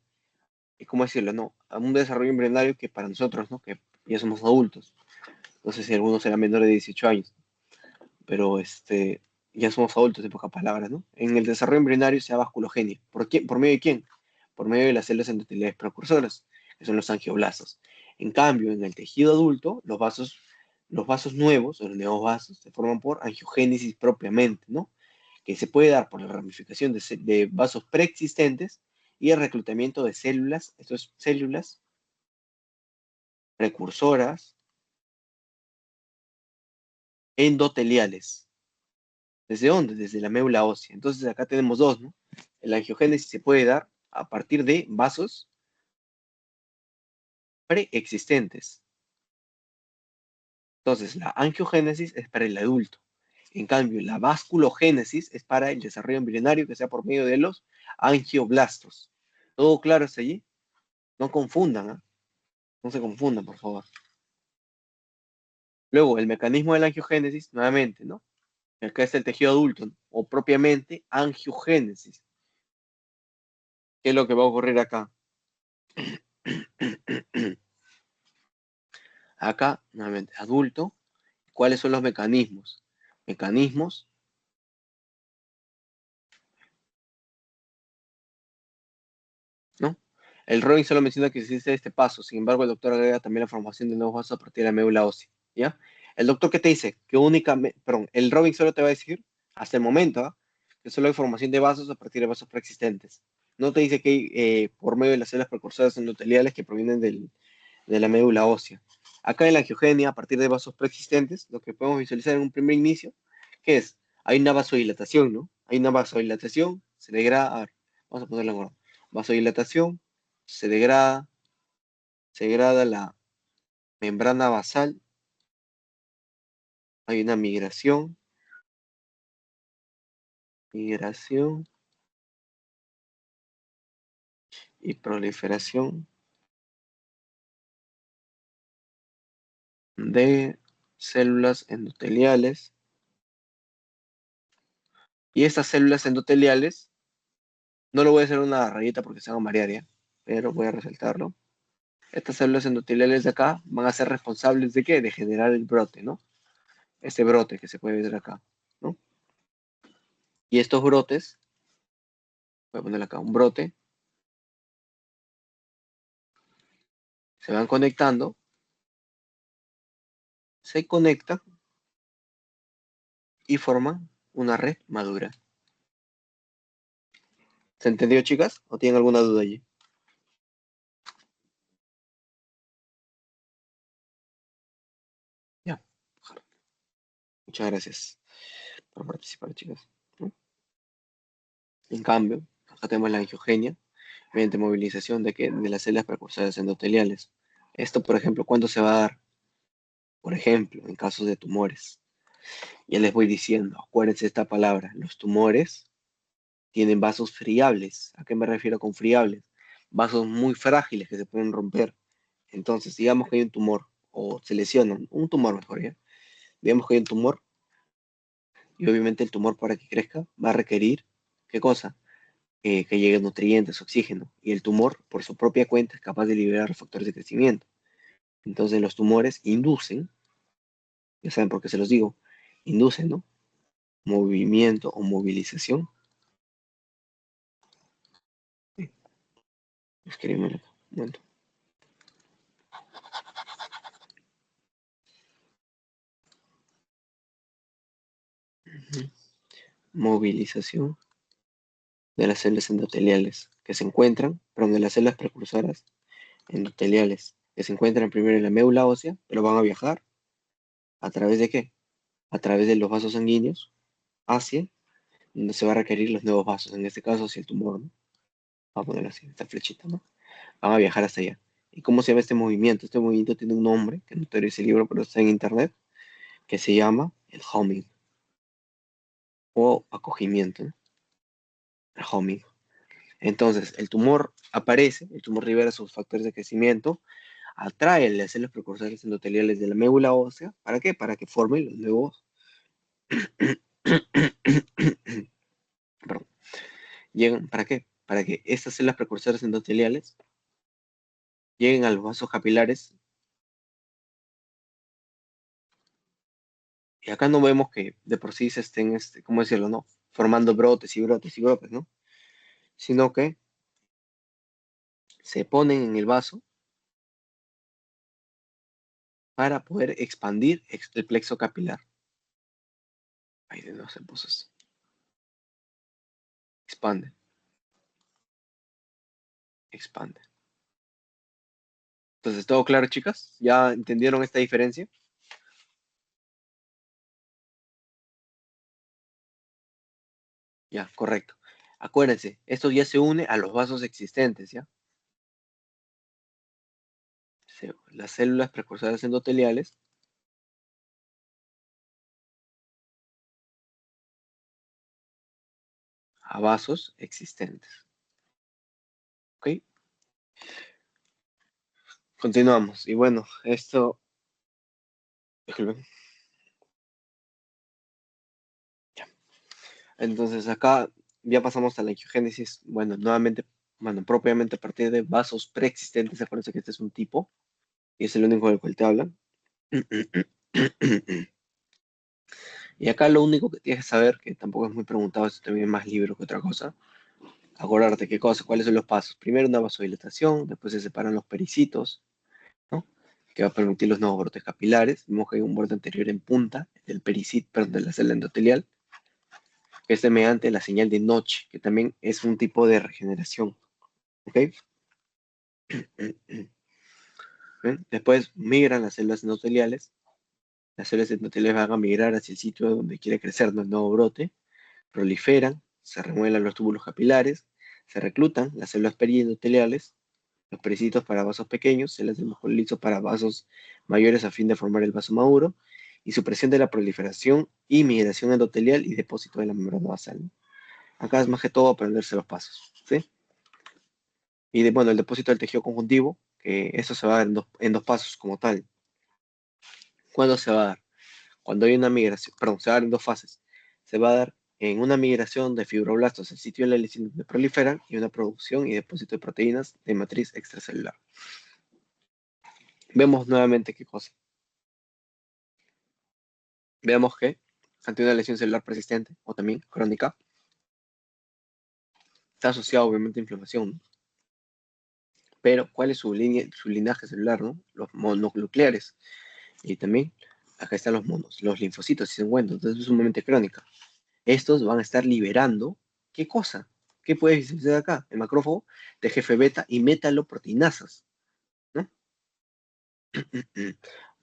¿cómo decirlo? No, a un desarrollo embrionario que para nosotros, ¿no? Que ya somos adultos. No sé si algunos serán menores de 18 años, pero ya somos adultos, en pocas palabras, ¿no? En el desarrollo embrionario se da vasculogenia. ¿Por quién? ¿Por medio de quién? Por medio de las células endoteliales precursoras, que son los angioblastos. En cambio, en el tejido adulto, los vasos nuevos, o los neovasos, se forman por angiogénesis propiamente, ¿no? Que se puede dar por la ramificación de vasos preexistentes y el reclutamiento de células, estas células precursoras endoteliales. ¿Desde dónde? Desde la médula ósea. Entonces acá tenemos dos, ¿no? La angiogénesis se puede dar a partir de vasos preexistentes. Entonces la angiogénesis es para el adulto. En cambio, la vasculogénesis es para el desarrollo embrionario, que sea por medio de los angioblastos. ¿Todo claro hasta allí? No confundan, ¿eh? No se confundan, por favor. Luego, el mecanismo de la angiogénesis, nuevamente, ¿no? Acá está el tejido adulto, ¿no? O propiamente angiogénesis. ¿Qué es lo que va a ocurrir acá? Acá, nuevamente, adulto. ¿Cuáles son los mecanismos? Mecanismos, ¿no? El Robin solo menciona que existe este paso. Sin embargo, el doctor agrega también la formación de nuevos vasos a partir de la médula ósea, ¿ya? El doctor que te dice que únicamente, perdón, el Robin solo te va a decir, hasta el momento, ¿ah? Que solo hay formación de vasos a partir de vasos preexistentes. No te dice que hay, por medio de las células precursoras endoteliales que provienen de la médula ósea. Acá en la angiogenia, a partir de vasos preexistentes, lo que podemos visualizar en un primer inicio, que es, hay una vasodilatación, ¿no? Hay una vasodilatación, se degrada, a ver, vamos a ponerlo en orden. Vasodilatación, se degrada la membrana basal, hay una migración y proliferación de células endoteliales. Y estas células endoteliales, no lo voy a hacer una rayita porque se va a marear ya, pero voy a resaltarlo. Estas células endoteliales de acá van a ser responsables de qué? De generar el brote, ¿no? Este brote que se puede ver acá, ¿no? Y estos brotes, voy a poner acá un brote, se van conectando, se conectan y forman una red madura. ¿Se entendió, chicas? ¿O tienen alguna duda allí? Ya, muchas gracias por participar, chicas, ¿no? En cambio, acá tenemos la angiogenia, mediante movilización de, ¿qué? De las células precursoras endoteliales. Esto, por ejemplo, ¿cuándo se va a dar? Por ejemplo, en casos de tumores. Ya les voy diciendo, acuérdense esta palabra, los tumores tienen vasos friables. ¿A qué me refiero con friables? Vasos muy frágiles que se pueden romper. Entonces, digamos que hay un tumor, o se lesiona, un tumor mejor, ¿ya? Digamos que hay un tumor, y obviamente el tumor para que crezca va a requerir, ¿qué cosa? Que lleguen nutrientes, oxígeno, y el tumor, por su propia cuenta, es capaz de liberar factores de crecimiento. Entonces, los tumores inducen, ya saben por qué se los digo, inducen, ¿no? Movimiento o movilización. Sí, escríbemelo acá, un momento. Ujú. Movilización de las células endoteliales que se encuentran, perdón, de las células precursoras endoteliales que se encuentran primero en la médula ósea, pero van a viajar a través de qué? A través de los vasos sanguíneos hacia donde se va a requerir los nuevos vasos, en este caso hacia el tumor, ¿no? Vamos a poner así, esta flechita, ¿no? Van a viajar hasta allá. ¿Y cómo se llama este movimiento? Este movimiento tiene un nombre, que no te doy ese libro, pero está en internet, que se llama el homing o acogimiento, ¿no? El homing. Entonces, el tumor aparece, el tumor libera sus factores de crecimiento, atrae las células precursores endoteliales de la médula ósea. ¿Para qué? Para que formen los nuevos. Perdón. Llegan, ¿para qué? Para que estas células precursoras endoteliales lleguen a los vasos capilares. Y acá no vemos que de por sí se estén, ¿cómo decirlo, no? Formando brotes y brotes y brotes, ¿no? Sino que se ponen en el vaso para poder expandir el plexo capilar. Ahí de nuevo se puso esto. Expande, expande. Entonces, ¿todo claro, chicas? ¿Ya entendieron esta diferencia? Ya, correcto. Acuérdense, esto ya se une a los vasos existentes, ¿ya? Las células precursoras endoteliales a vasos existentes. ¿Ok? Continuamos. Y bueno, esto... déjenme. Ya. Entonces acá ya pasamos a la angiogénesis. Bueno, nuevamente, bueno, propiamente a partir de vasos preexistentes. Acuérdense que este es un tipo y es el único del cual te hablan. Y acá lo único que tienes que saber, que tampoco es muy preguntado, esto también es más libro que otra cosa, acordarte qué cosa, cuáles son los pasos. Primero una vasodilatación, después se separan los pericitos, ¿no? que va a permitir los nuevos brotes capilares. Vemos que hay un borde anterior en punta, del pericit, perdón, de la célula endotelial, que es mediante la señal de Notch, que también es un tipo de regeneración. ¿Ok? ¿Ven? Después migran las células endoteliales. Las células endoteliales van a migrar hacia el sitio donde quiere crecer, ¿no?, el nuevo brote. Proliferan, se remueven los túbulos capilares, se reclutan las células periendoteliales, los pericitos para vasos pequeños, células del músculo liso para vasos mayores a fin de formar el vaso maduro, y supresión de la proliferación y migración endotelial y depósito de la membrana basal, ¿no? Acá es más que todo aprenderse los pasos, ¿sí? Y bueno, el depósito del tejido conjuntivo, que eso se va a dar en dos pasos como tal. ¿Cuándo se va a dar? Cuando hay una migración, perdón, se va a dar en dos fases. Se va a dar en una migración de fibroblastos al sitio de la lesión donde proliferan y una producción y depósito de proteínas de matriz extracelular. Vemos nuevamente qué cosa. Veamos que ante una lesión celular persistente o también crónica, está asociado obviamente a inflamación, ¿no? Pero ¿cuál es su linaje celular, ¿no? Los mononucleares. Y también acá están los linfocitos, si se encuentran. Entonces es sumamente crónica. Estos van a estar liberando, ¿qué cosa? ¿Qué puede visualizar acá? El macrófago, TGF beta y metaloproteinasas, ¿no?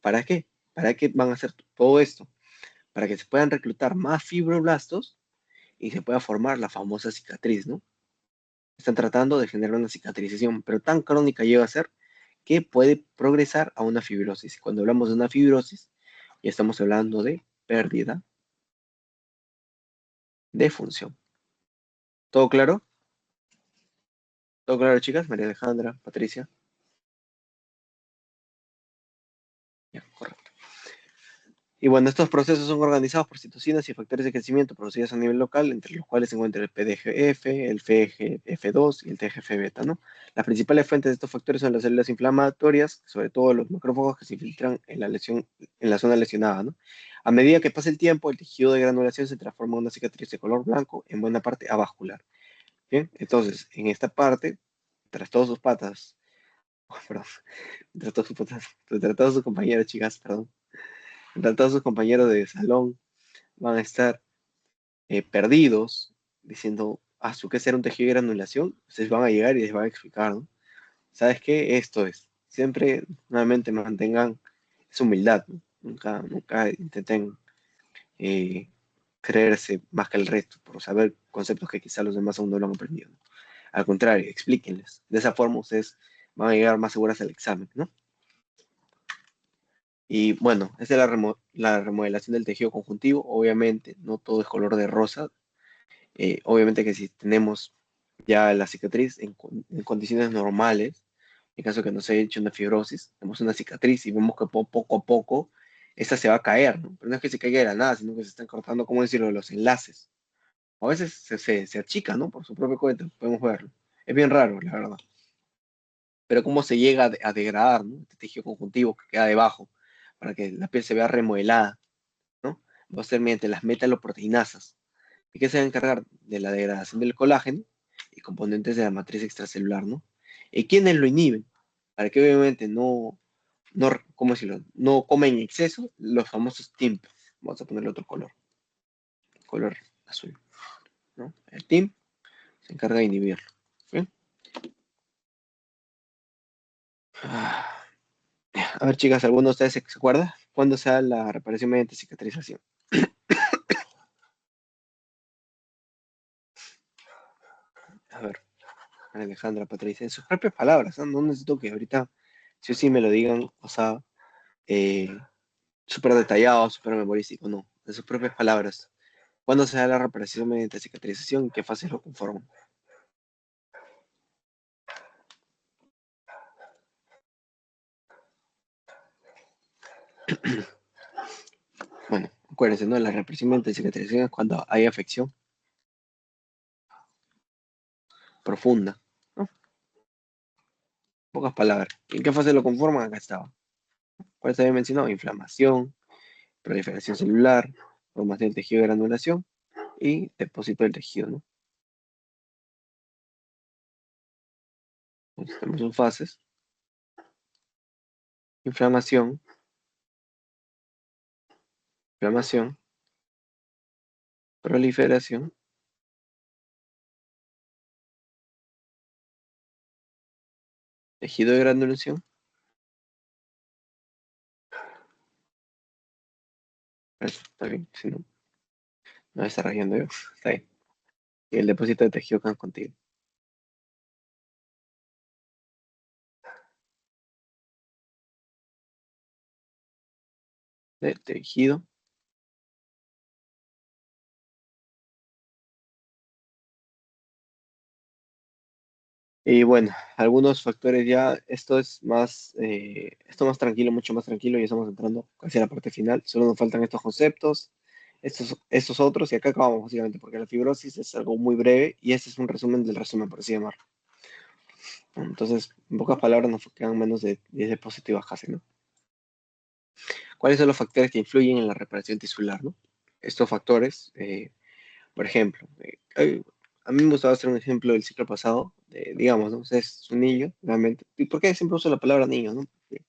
¿Para qué? ¿Para qué van a hacer todo esto? Para que se puedan reclutar más fibroblastos y se pueda formar la famosa cicatriz, ¿no? Están tratando de generar una cicatrización, pero tan crónica llega a ser que puede progresar a una fibrosis. Y cuando hablamos de una fibrosis, ya estamos hablando de pérdida de función. ¿Todo claro? ¿Todo claro, chicas? María Alejandra, Patricia. Ya, correcto. Y bueno, estos procesos son organizados por citocinas y factores de crecimiento producidos a nivel local, entre los cuales se encuentra el PDGF, el FGF2 y el TGF-beta, ¿no? Las principales fuentes de estos factores son las células inflamatorias, sobre todo los macrófagos que se infiltran en la lesión, en la zona lesionada, ¿no? A medida que pasa el tiempo, el tejido de granulación se transforma en una cicatriz de color blanco, en buena parte avascular. ¿Bien? Entonces, en esta parte, tras todas sus patas, perdón, tras todas sus patas, tras todos sus compañeros, chicas, perdón, todos sus compañeros de salón van a estar perdidos, diciendo, ¿su qué será un tejido de granulación? Ustedes van a llegar y les van a explicar, ¿no? ¿Sabes qué? Esto es. Siempre, nuevamente, mantengan esa humildad, ¿no? Nunca intenten eh, creerse más que el resto por saber conceptos que quizá los demás aún no lo han aprendido, ¿no? Al contrario, explíquenles. De esa forma ustedes van a llegar más seguras al examen, ¿no? Y bueno, esta es la remodelación del tejido conjuntivo. Obviamente, no todo es color de rosa. Obviamente que si tenemos ya la cicatriz en condiciones normales, en caso que no se haya hecho una fibrosis, tenemos una cicatriz y vemos que poco a poco esta se va a caer, ¿no? Pero no es que se caiga de la nada, sino que se están cortando, ¿cómo decirlo?, los enlaces. A veces se achica, ¿no? Por su propio cuenta, podemos verlo. Es bien raro, la verdad. Pero cómo se llega a degradar, ¿no?, este tejido conjuntivo que queda debajo, para que la piel se vea remodelada, ¿no? Va a ser mediante las metaloproteinasas, y que se va a encargar de la degradación del colágeno y componentes de la matriz extracelular, ¿no? ¿Y quiénes lo inhiben? Para que obviamente ¿cómo decirlo?, no comen en exceso los famosos TIMP. Vamos a ponerle otro color azul, ¿no? El TIMP se encarga de inhibirlo. ¿Sí? A ver, chicas, ¿alguno de ustedes se acuerda cuándo se da la reparación mediante cicatrización? A ver, Alejandra, Patricia, en sus propias palabras, ¿no? No necesito que ahorita sí o sí me lo digan, o sea, eh, súper detallado, súper memorístico, no, en sus propias palabras. ¿Cuándo se da la reparación mediante cicatrización y qué fases lo conforman? Bueno, acuérdense, ¿no? La reparación mediante cicatrización es cuando hay afección profunda, ¿no? Pocas palabras. ¿En qué fase lo conforman? Acá estaba. ¿Cuál se había mencionado? Inflamación, proliferación celular, formación del tejido de granulación y depósito del tejido, ¿no? Entonces, tenemos sus fases. inflamación, inflamación, proliferación, tejido de granulación. Eso, está bien, si no, no está rayando yo, está bien. Y el depósito de tejido contigo. De tejido. Y bueno, algunos factores ya, esto más tranquilo, mucho más tranquilo, ya estamos entrando casi a la parte final, solo nos faltan estos conceptos, estos otros, y acá acabamos básicamente, porque la fibrosis es algo muy breve, y este es un resumen del resumen, por así llamarlo. Entonces, en pocas palabras, nos quedan menos de 10 diapositivas casi, ¿no? ¿Cuáles son los factores que influyen en la reparación tisular, ¿no? Estos factores, por ejemplo, a mí me gustaba hacer un ejemplo del ciclo pasado, digamos, ¿no? Usted es un niño, realmente. ¿Y por qué siempre uso la palabra niño, no? Porque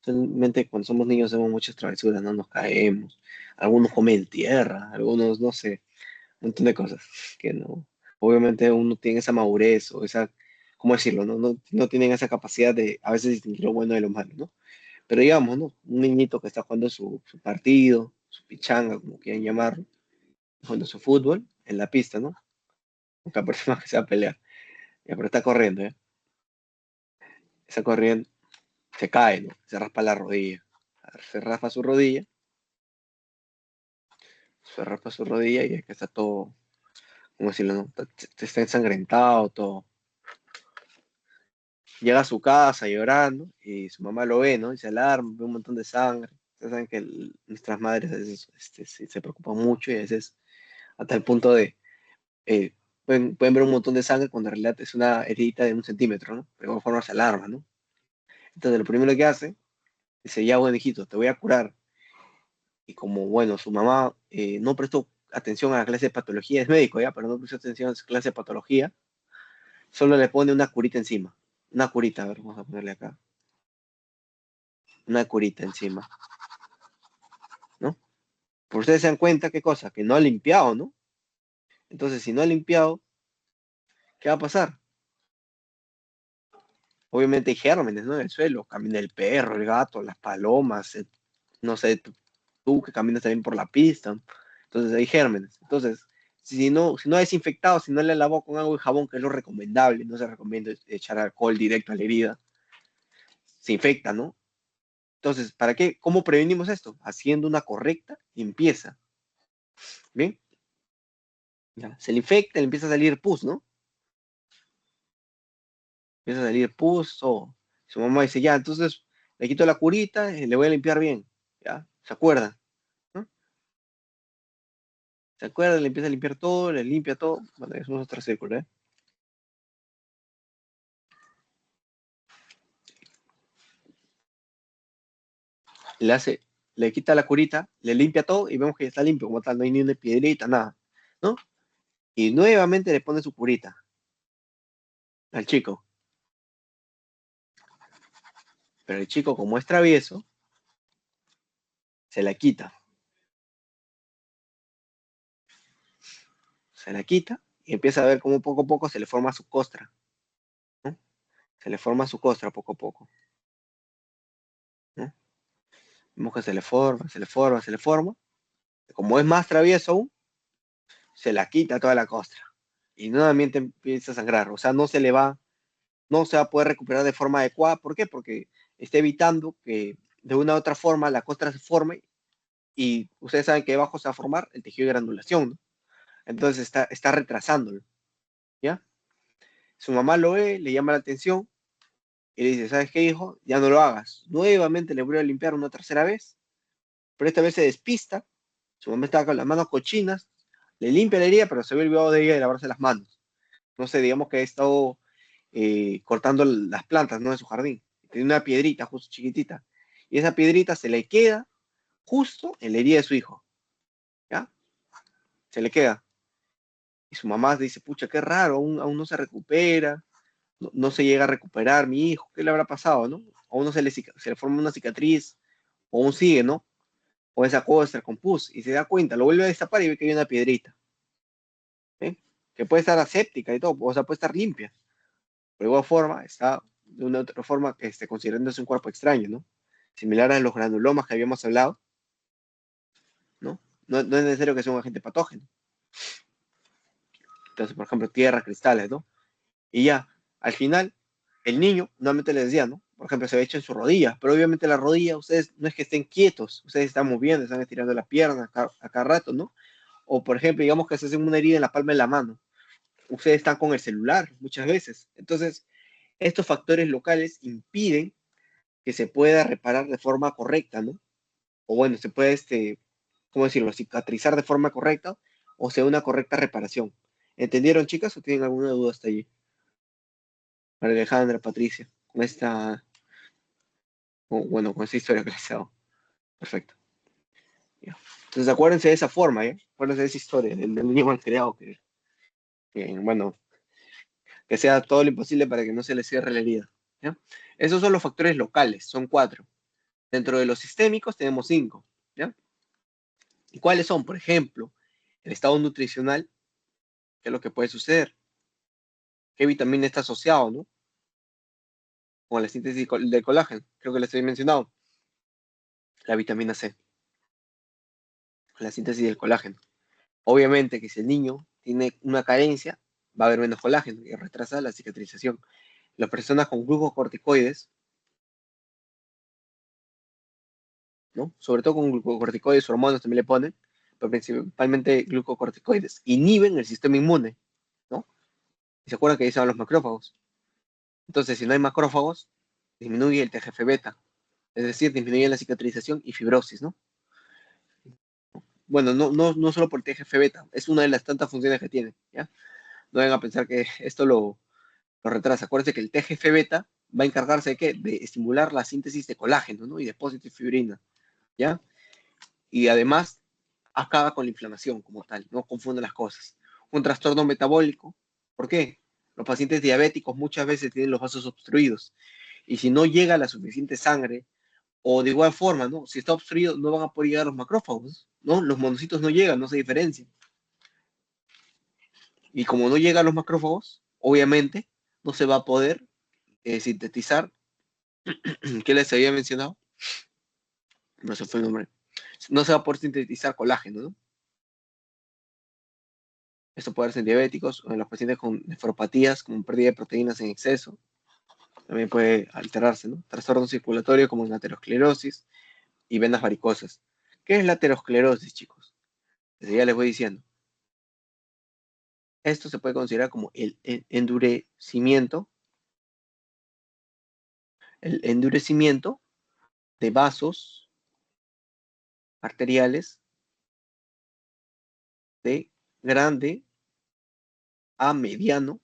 realmente cuando somos niños hacemos muchas travesuras, ¿no? Nos caemos, algunos comen tierra, algunos, no sé, un montón de cosas que no. Obviamente uno tiene esa madurez o esa, ¿cómo decirlo? No tienen esa capacidad de a veces distinguir lo bueno de lo malo, ¿no? Pero digamos, ¿no? Un niñito que está jugando su partido, su pichanga, como quieran llamarlo, jugando su fútbol en la pista, ¿no? Otra persona que se va a pelear. Ya, pero está corriendo, ¿eh? Está corriendo, se cae, ¿no? Se raspa la rodilla. Se raspa su rodilla, y es que está todo, ¿cómo decirlo, no? Está ensangrentado, todo. Llega a su casa llorando y su mamá lo ve, ¿no? Y se alarma, ve un montón de sangre. Ustedes saben que nuestras madres a veces se preocupan mucho y a veces hasta el punto de eh, pueden ver un montón de sangre cuando en realidad es una heridita de 1 centímetro, ¿no? Pero de alguna forma se alarma, ¿no? Entonces lo primero que hace, dice, ya bueno, hijito, te voy a curar. Y como, bueno, su mamá no prestó atención a la clase de patología, es médico ya, pero no prestó atención a su clase de patología, solo le pone una curita encima. Una curita, a ver, vamos a ponerle acá. Una curita encima, ¿no? Por ustedes se dan cuenta, ¿qué cosa? Que no ha limpiado, ¿no? Entonces, si no ha limpiado, ¿qué va a pasar? Obviamente hay gérmenes, ¿no? En el suelo. Camina el perro, el gato, las palomas, no sé, tú que caminas también por la pista. Entonces hay gérmenes. Entonces, si no ha desinfectado, si no le lavó con agua y jabón, que es lo recomendable, no se recomienda echar alcohol directo a la herida, se infecta, ¿no? Entonces, ¿para qué? ¿Cómo prevenimos esto? Haciendo una correcta limpieza. ¿Bien? Ya. Se le infecta, le empieza a salir pus, ¿no? Empieza a salir pus, o su mamá dice, ya, entonces le quito la curita y le voy a limpiar bien. ¿Ya? ¿Se acuerda? ¿No? ¿Se acuerda? Le empieza a limpiar todo, le limpia todo. Bueno, eso es otro círculo, ¿eh? Le hace, le quita la curita, le limpia todo y vemos que está limpio como tal, no hay ni una piedrita, nada, ¿no? Y nuevamente le pone su curita al chico. Pero el chico, como es travieso, se la quita. Se la quita y empieza a ver cómo poco a poco se le forma su costra, ¿no? Se le forma su costra poco a poco, ¿no? Vemos que se le forma, se le forma, se le forma. Como es más travieso aún, se la quita toda la costra. Y nuevamente empieza a sangrar. O sea, no se va a poder recuperar de forma adecuada. ¿Por qué? Porque está evitando que de una u otra forma la costra se forme y ustedes saben que debajo se va a formar el tejido de granulación, ¿no? Entonces está retrasándolo, ¿ya? Su mamá lo ve, le llama la atención y le dice, ¿sabes qué, hijo? Ya no lo hagas. Nuevamente le voy a limpiar una tercera vez, pero esta vez se despista. Su mamá estaba con las manos cochinas, le limpia la herida, pero se había olvidado de ella de lavarse las manos. No sé, digamos que ha estado cortando las plantas, ¿no? De su jardín. Tiene una piedrita justo chiquitita. Y esa piedrita se le queda justo en la herida de su hijo, ¿ya? Se le queda. Y su mamá dice, pucha, qué raro, aún no se recupera, no se llega a recuperar mi hijo, ¿qué le habrá pasado, no? a uno se le forma una cicatriz, o aún sigue, ¿no? O esa costra con pus, y se da cuenta, lo vuelve a destapar y ve que hay una piedrita, ¿eh? Que puede estar aséptica y todo, o sea, puede estar limpia. De igual forma, está de una otra forma que considerándose un cuerpo extraño, ¿no? Similar a los granulomas que habíamos hablado, ¿no? No es necesario que sea un agente patógeno. Entonces, por ejemplo, tierra, cristales, ¿no? Y ya, al final, el niño, nuevamente les decía, ¿no? Por ejemplo, se ve hecho en su rodilla, pero obviamente la rodilla, ustedes no es que estén quietos, ustedes están moviendo, están estirando la pierna a cada rato, ¿no? O, por ejemplo, digamos que se hacen una herida en la palma de la mano, ustedes están con el celular muchas veces. Entonces, estos factores locales impiden que se pueda reparar de forma correcta, ¿no? O bueno, se puede, ¿cómo decirlo?, cicatrizar de forma correcta o sea una correcta reparación. ¿Entendieron, chicas, o tienen alguna duda hasta allí? Para Alejandra, Patricia, con esta, bueno, con esta historia que les he dado. Perfecto. Ya. Entonces, acuérdense de esa forma, ¿eh? Acuérdense de esa historia, del niño mal creado, bueno, que sea todo lo imposible para que no se le cierre la herida. ¿Ya? Esos son los factores locales, son 4. Dentro de los sistémicos tenemos 5. ¿Ya? ¿Y cuáles son? Por ejemplo, el estado nutricional, qué es lo que puede suceder, qué vitamina está asociado, ¿no? Con la síntesis del colágeno, creo que les he mencionado, la vitamina C, la síntesis del colágeno. Obviamente que si el niño tiene una carencia, va a haber menos colágeno y retrasa la cicatrización. Las personas con glucocorticoides, ¿no? Sobre todo con glucocorticoides, hormonas también le ponen, pero principalmente glucocorticoides, inhiben el sistema inmune, ¿no? Y se acuerdan que ahí estaban los macrófagos. Entonces, si no hay macrófagos, disminuye el TGF-beta, es decir, disminuye la cicatrización y fibrosis, ¿no? Bueno, no solo por el TGF-beta, es una de las tantas funciones que tiene, ¿ya? No vengan a pensar que esto lo retrasa. Acuérdense que el TGF-beta va a encargarse de qué? De estimular la síntesis de colágeno, ¿no? Y depósito de fibrina, ¿ya? Y además acaba con la inflamación como tal, no confunde las cosas. Un trastorno metabólico, ¿por qué? Los pacientes diabéticos muchas veces tienen los vasos obstruidos y si no llega la suficiente sangre, o de igual forma, ¿no? Si está obstruido, no van a poder llegar los macrófagos, ¿no? Los monocitos no llegan, no se diferencian. Y como no llegan los macrófagos, obviamente no se va a poder sintetizar, ¿qué les había mencionado? No se fue el nombre. No se va a poder sintetizar colágeno, ¿no? Esto puede darse en diabéticos o en los pacientes con nefropatías, como pérdida de proteínas en exceso. También puede alterarse, ¿no? Trastorno circulatorio como la aterosclerosis y venas varicosas. ¿Qué es la aterosclerosis, chicos? Desde ya les voy diciendo. Esto se puede considerar como el endurecimiento de vasos arteriales de grande a mediano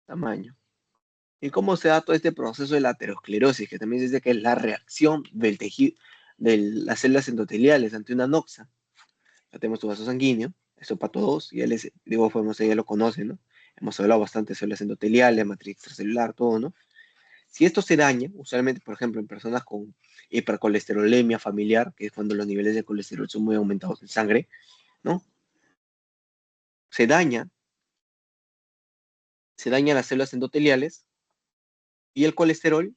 tamaño. ¿Y cómo se da todo este proceso de la aterosclerosis? Que también se dice que es la reacción del tejido, de las células endoteliales ante una noxa. Ya tenemos tu vaso sanguíneo, eso para todos, y él digo, pues, ya lo conocen, ¿no? Hemos hablado bastante de células endoteliales, matriz extracelular, todo, ¿no? Si esto se daña, usualmente, por ejemplo, en personas con hipercolesterolemia familiar, que es cuando los niveles de colesterol son muy aumentados en sangre, ¿no? Se daña, se dañan las células endoteliales y el colesterol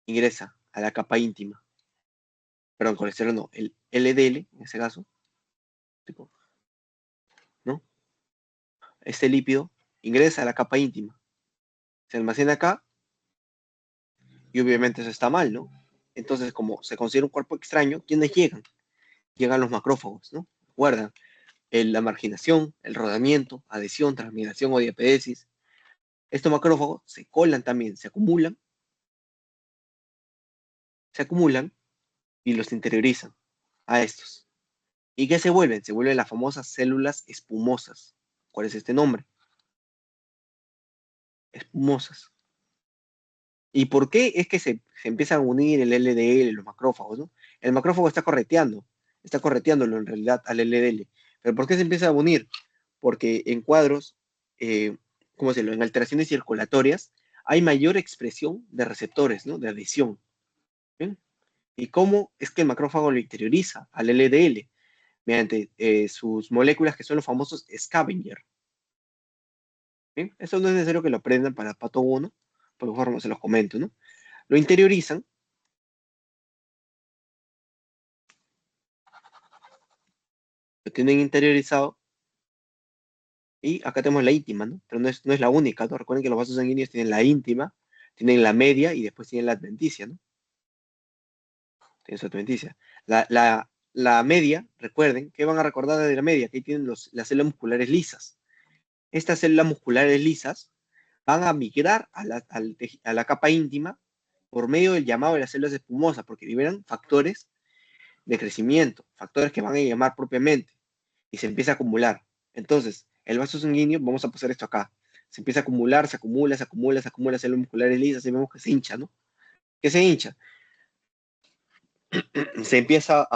ingresa a la capa íntima. Perdón, colesterol no, el LDL, en ese caso, tipo, ¿no? Este lípido ingresa a la capa íntima, se almacena acá y obviamente eso está mal, ¿no? Entonces, como se considera un cuerpo extraño, ¿quiénes llegan? Llegan los macrófagos, ¿no? Recuerdan, la marginación, el rodamiento, adhesión, transmiración o diapedesis. Estos macrófagos se colan también, se acumulan y los interiorizan a estos. ¿Y qué se vuelven? Se vuelven las famosas células espumosas. ¿Cuál es este nombre? Espumosas. ¿Y por qué es que se empiezan a unir el LDL, los macrófagos, ¿no? El macrófago está correteándolo en realidad al LDL. ¿Pero por qué se empieza a unir? Porque en cuadros ¿cómo decirlo? En alteraciones circulatorias hay mayor expresión de receptores, ¿no? De adhesión. ¿Bien? ¿Y cómo es que el macrófago lo interioriza al LDL? Mediante sus moléculas que son los famosos scavenger. ¿Bien? Eso no es necesario que lo aprendan para pato 1, por lo mejor se los comento, ¿no? Lo interiorizan, lo tienen interiorizado, y acá tenemos la íntima, ¿no? Pero no es la única, ¿no? Recuerden que los vasos sanguíneos tienen la íntima, tienen la media y después tienen la adventicia, ¿no? Tienen su adventicia. La media, recuerden, ¿qué van a recordar de la media? Que ahí tienen las células musculares lisas. Estas células musculares lisas van a migrar a la capa íntima por medio del llamado de las células espumosas, porque liberan factores de crecimiento, factores que van a llamar propiamente, y se empieza a acumular. Entonces, el vaso sanguíneo, vamos a pasar esto acá, se empieza a acumular, se acumula, se acumula, se acumula células musculares lisas, y vemos que se hincha, ¿no? ¿Qué se hincha? Se empieza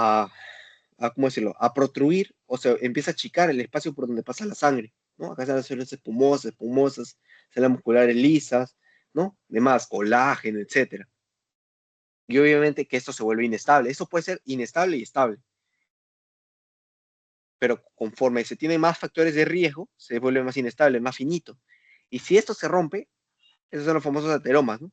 ¿cómo decirlo? A protruir, o sea, empieza a achicar el espacio por donde pasa la sangre, ¿no? Acá están las células espumosas, células musculares lisas, ¿no? Demás, colágeno, etcétera. Y obviamente que esto se vuelve inestable. Esto puede ser inestable y estable. Pero conforme se tienen más factores de riesgo, se vuelve más inestable, más finito. Y si esto se rompe, esos son los famosos ateromas, ¿no?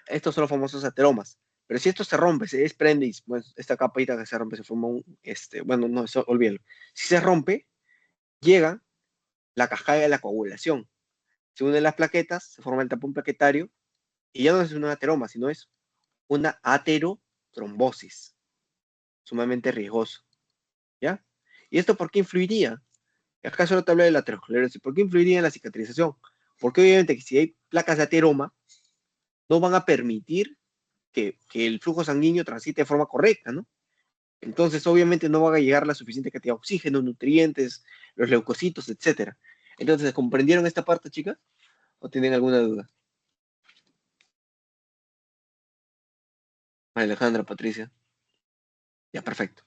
Estos son los famosos ateromas. Pero si esto se rompe, se desprende y bueno, esta capita que se rompe se forma bueno, no, eso olvídalo. Si se rompe, llega la cascada de la coagulación. Se unen las plaquetas, se forma el tapón plaquetario y ya no es un ateroma, sino es una aterotrombosis, sumamente riesgoso, ¿ya? ¿Y esto por qué influiría? Acá solo te hablo de la aterosclerosis. ¿Por qué influiría en la cicatrización? Porque obviamente que si hay placas de ateroma, no van a permitir que el flujo sanguíneo transite de forma correcta, ¿no? Entonces, obviamente, no va a llegar la suficiente cantidad de oxígeno, nutrientes, los leucocitos, etcétera. Entonces, ¿comprendieron esta parte, chicas? ¿O tienen alguna duda? Alejandra, Patricia. Ya, perfecto.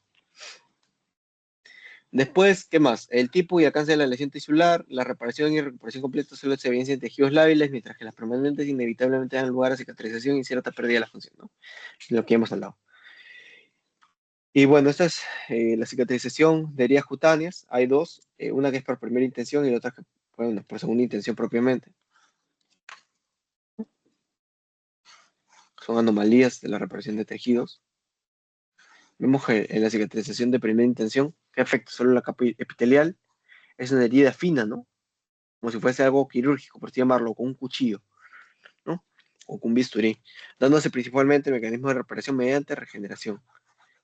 Después, ¿qué más? El tipo y alcance de la lesión tisular, la reparación y recuperación completa solo se evidencia en tejidos lábiles, mientras que las permanentes inevitablemente dan lugar a cicatrización y cierta pérdida de la función, ¿no? De lo que hemos hablado. Y bueno, esta es la cicatrización de heridas cutáneas. Hay dos, una que es por primera intención y la otra que, bueno, por segunda intención propiamente. Son anomalías de la reparación de tejidos. Vemos que en la cicatrización de primera intención, que afecta solo la capa epitelial, es una herida fina, ¿no? Como si fuese algo quirúrgico, por así llamarlo, con un cuchillo, ¿no? O con un bisturí, dándose principalmente el mecanismo de reparación mediante regeneración.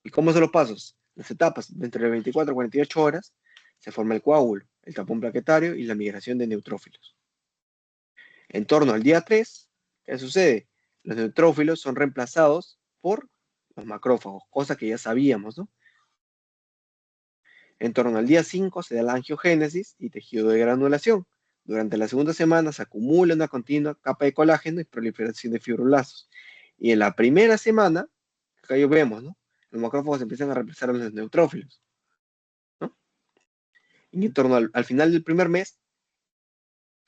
¿Y cómo son los pasos? Las etapas, dentro de 24 a 48 horas, se forma el coágulo, el tapón plaquetario y la migración de neutrófilos. En torno al día 3, ¿qué sucede? Los neutrófilos son reemplazados por los macrófagos, cosa que ya sabíamos, ¿no? En torno al día 5 se da la angiogénesis y tejido de granulación. Durante la segunda semana se acumula una continua capa de colágeno y proliferación de fibroblastos. Y en la primera semana, acá ya vemos, ¿no? Los macrófagos empiezan a reemplazar a los neutrófilos, ¿no? Y en torno al final del primer mes,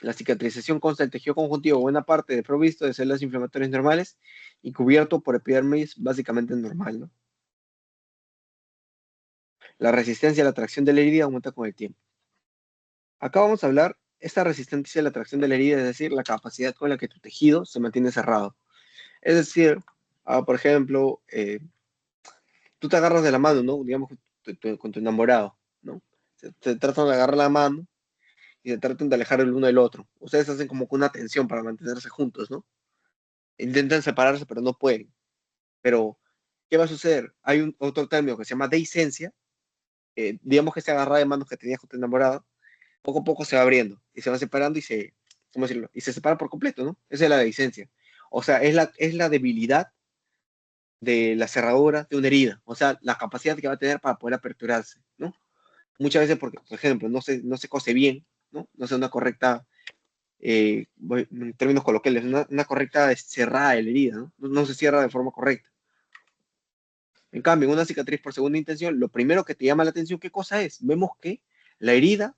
la cicatrización consta del tejido conjuntivo, buena parte de provisto de células inflamatorias normales y cubierto por epidermis básicamente normal, ¿no? La resistencia a la tracción de la herida aumenta con el tiempo. Acá vamos a hablar esta resistencia a la tracción de la herida, es decir, la capacidad con la que tu tejido se mantiene cerrado. Es decir, por ejemplo, tú te agarras de la mano, ¿no? Digamos, con tu enamorado, ¿no? Se tratan de agarrar la mano y se tratan de alejar el uno del otro. Ustedes hacen como que una tensión para mantenerse juntos, ¿no? Intentan separarse, pero no pueden. Pero, ¿qué va a suceder? Hay otro término que se llama dehiscencia. Digamos que se agarra de manos que tenías con tu enamorado, poco a poco se va abriendo y se va separando ¿cómo decirlo? Y se separa por completo, ¿no? Esa es la dehiscencia. O sea, es la debilidad de la cerradura de una herida, o sea, la capacidad que va a tener para poder aperturarse, ¿no? Muchas veces, porque, por ejemplo, no se cose bien, ¿no? No se una correcta, en términos coloquiales, una correcta cerrada de la herida, ¿no? No se cierra de forma correcta. En cambio, en una cicatriz por segunda intención, lo primero que te llama la atención, ¿qué cosa es? Vemos que la herida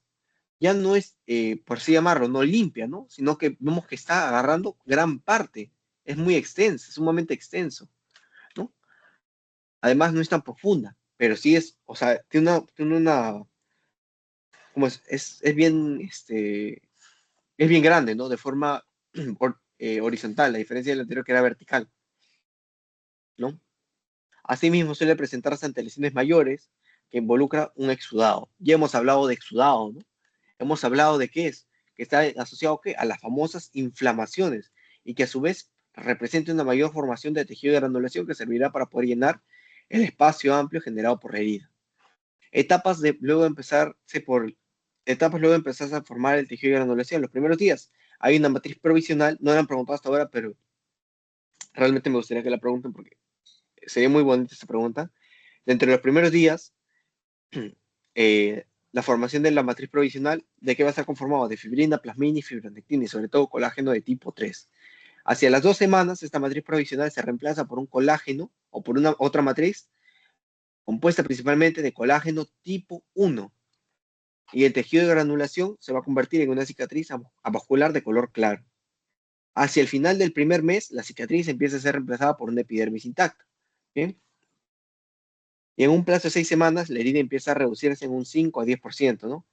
ya no es, por así llamarlo, no limpia, ¿no? Sino que vemos que está agarrando gran parte. Es muy extensa, es sumamente extenso, ¿no? Además, no es tan profunda, pero sí es, o sea, tiene una, como es bien, es bien grande, ¿no? De forma horizontal, a diferencia del anterior que era vertical, ¿no? Asimismo, suele presentarse ante lesiones mayores que involucra un exudado. Ya hemos hablado de exudado, ¿no? Hemos hablado de qué es, que está asociado ¿qué? A las famosas inflamaciones y que a su vez representa una mayor formación de tejido de granulación que servirá para poder llenar el espacio amplio generado por la herida. Etapas de luego de empezarse por etapas luego de empezarse a formar el tejido de granulación. Los primeros días hay una matriz provisional, no la han preguntado hasta ahora, pero realmente me gustaría que la pregunten porque sería muy bonita esta pregunta. Dentro de los primeros días, la formación de la matriz provisional, ¿de qué va a estar conformado? De fibrina, plasmina y fibronectina y sobre todo colágeno de tipo 3. Hacia las 2 semanas, esta matriz provisional se reemplaza por un colágeno o por una otra matriz compuesta principalmente de colágeno tipo 1 y el tejido de granulación se va a convertir en una cicatriz avascular de color claro. Hacia el final del primer mes, la cicatriz empieza a ser reemplazada por una epidermis intacta. ¿Bien? Y en un plazo de 6 semanas, la herida empieza a reducirse en un 5 a 10%, ¿no?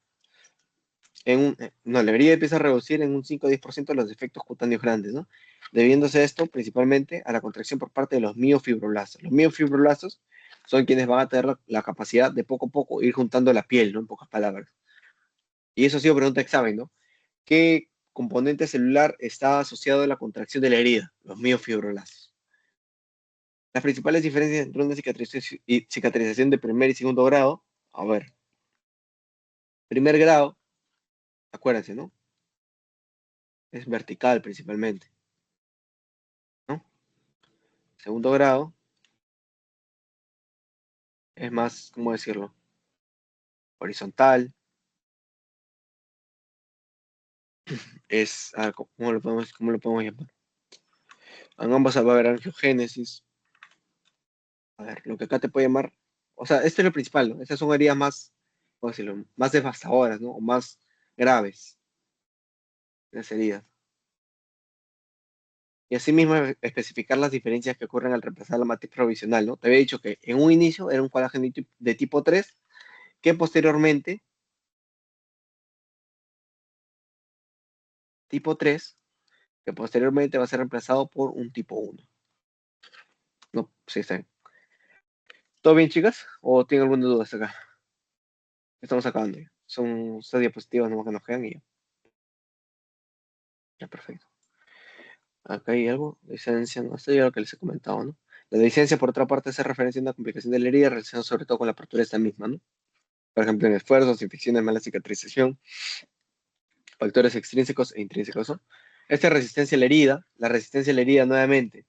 No, la herida empieza a reducir en un 5 a 10% los defectos cutáneos grandes, ¿no? Debiéndose esto principalmente a la contracción por parte de los miofibroblastos. Los miofibroblastos son quienes van a tener la capacidad de poco a poco ir juntando la piel, ¿no? En pocas palabras. Y eso ha sido pregunta de examen, ¿no? ¿Qué componente celular está asociado a la contracción de la herida? Los miofibroblastos. Las principales diferencias entre una cicatrización de primer y segundo grado, a ver, primer grado, acuérdense, ¿no? Es vertical principalmente, ¿no? Segundo grado es más, ¿cómo decirlo? Horizontal, es, ¿cómo lo podemos llamar? En ambos va a haber angiogénesis. A ver, lo que acá te puede llamar, o sea, esto es lo principal, ¿no? Esas son heridas más, ¿cómo decirlo? Más devastadoras, ¿no? O más graves, las heridas. Y asimismo especificar las diferencias que ocurren al reemplazar la matriz provisional, ¿no? Te había dicho que en un inicio era un colágeno de tipo 3, que posteriormente, tipo 3, que posteriormente va a ser reemplazado por un tipo 1. No, sí, está bien. ¿Todo bien, chicas? ¿O tienen alguna duda hasta acá? Estamos acabando ya. Son estas diapositivas nomás que nos quedan y ya. Ya, perfecto. Acá hay algo, licencia, no sé, ya lo que les he comentado, ¿no? La licencia, por otra parte, hace referencia a una complicación de la herida relacionada sobre todo con la apertura de esta misma, ¿no? Por ejemplo, en esfuerzos, infecciones, mala cicatrización, factores extrínsecos e intrínsecos, ¿no? Esta resistencia a la resistencia a la herida nuevamente,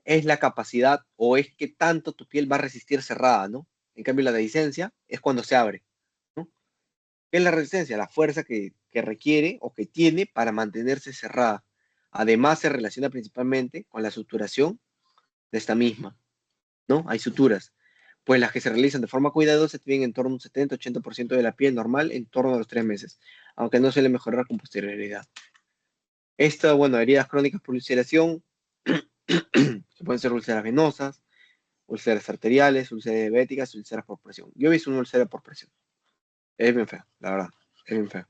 es la capacidad o es que tanto tu piel va a resistir cerrada, ¿no? En cambio, la dehiscencia es cuando se abre, ¿no? ¿Qué es la resistencia? La fuerza que requiere o que tiene para mantenerse cerrada. Además, se relaciona principalmente con la suturación de esta misma, ¿no? Hay suturas, pues las que se realizan de forma cuidadosa tienen en torno a un 70-80% de la piel normal en torno a los 3 meses, aunque no suele mejorar con posterioridad. Esto, bueno, heridas crónicas por ulceración, que pueden ser úlceras venosas, úlceras arteriales, úlceras diabéticas, úlceras por presión. Yo he visto una úlcera por presión. Es bien fea, la verdad, es bien fea.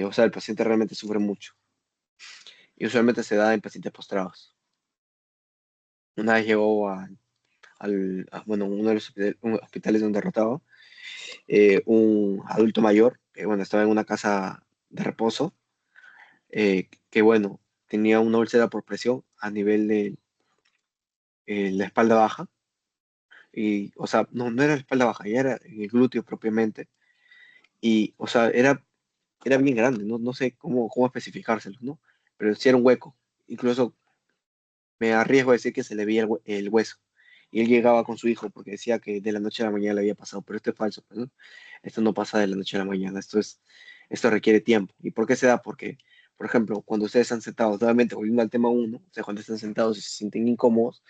O sea, el paciente realmente sufre mucho. Y usualmente se da en pacientes postrados. Una vez llegó bueno, uno de los hospitales donde rotaba, un adulto mayor, que bueno, estaba en una casa de reposo, que bueno, tenía una úlcera por presión a nivel de la espalda baja, y, o sea, no era la espalda baja, ya era en el glúteo propiamente, y, o sea, era bien grande, no sé cómo especificárselo, ¿no? Pero sí era un hueco, incluso me arriesgo a decir que se le veía el hueso. Y él llegaba con su hijo porque decía que de la noche a la mañana le había pasado, pero esto es falso, pues, ¿no? Esto no pasa de la noche a la mañana, esto requiere tiempo. ¿Y por qué se da? Porque, por ejemplo, cuando ustedes están sentados, nuevamente volviendo al tema uno, o sea, cuando están sentados y se sienten incómodos,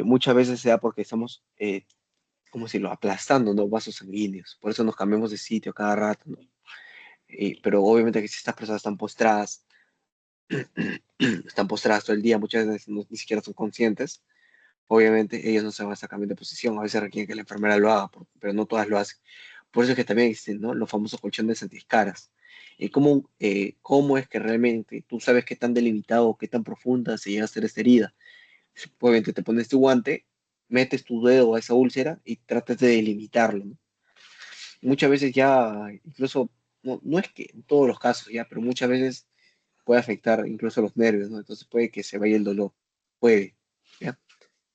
muchas veces se da porque estamos, como si lo aplastando, ¿no? Vasos sanguíneos. Por eso nos cambiamos de sitio cada rato, ¿no? Pero obviamente que si estas personas están postradas, están postradas todo el día, muchas veces ni siquiera son conscientes, obviamente ellos no se van a estar cambiando de posición, a veces requieren que la enfermera lo haga, pero no todas lo hacen. Por eso es que también existen, ¿no? Los famosos colchones antiescaras. ¿Y cómo es que realmente tú sabes qué tan delimitado o qué tan profunda se llega a ser esta herida? Obviamente te pones tu guante, metes tu dedo a esa úlcera y tratas de delimitarlo, ¿no? Muchas veces ya, incluso, no es que en todos los casos ya, pero muchas veces puede afectar incluso los nervios, ¿no? Entonces puede que se vaya el dolor, puede, ¿ya?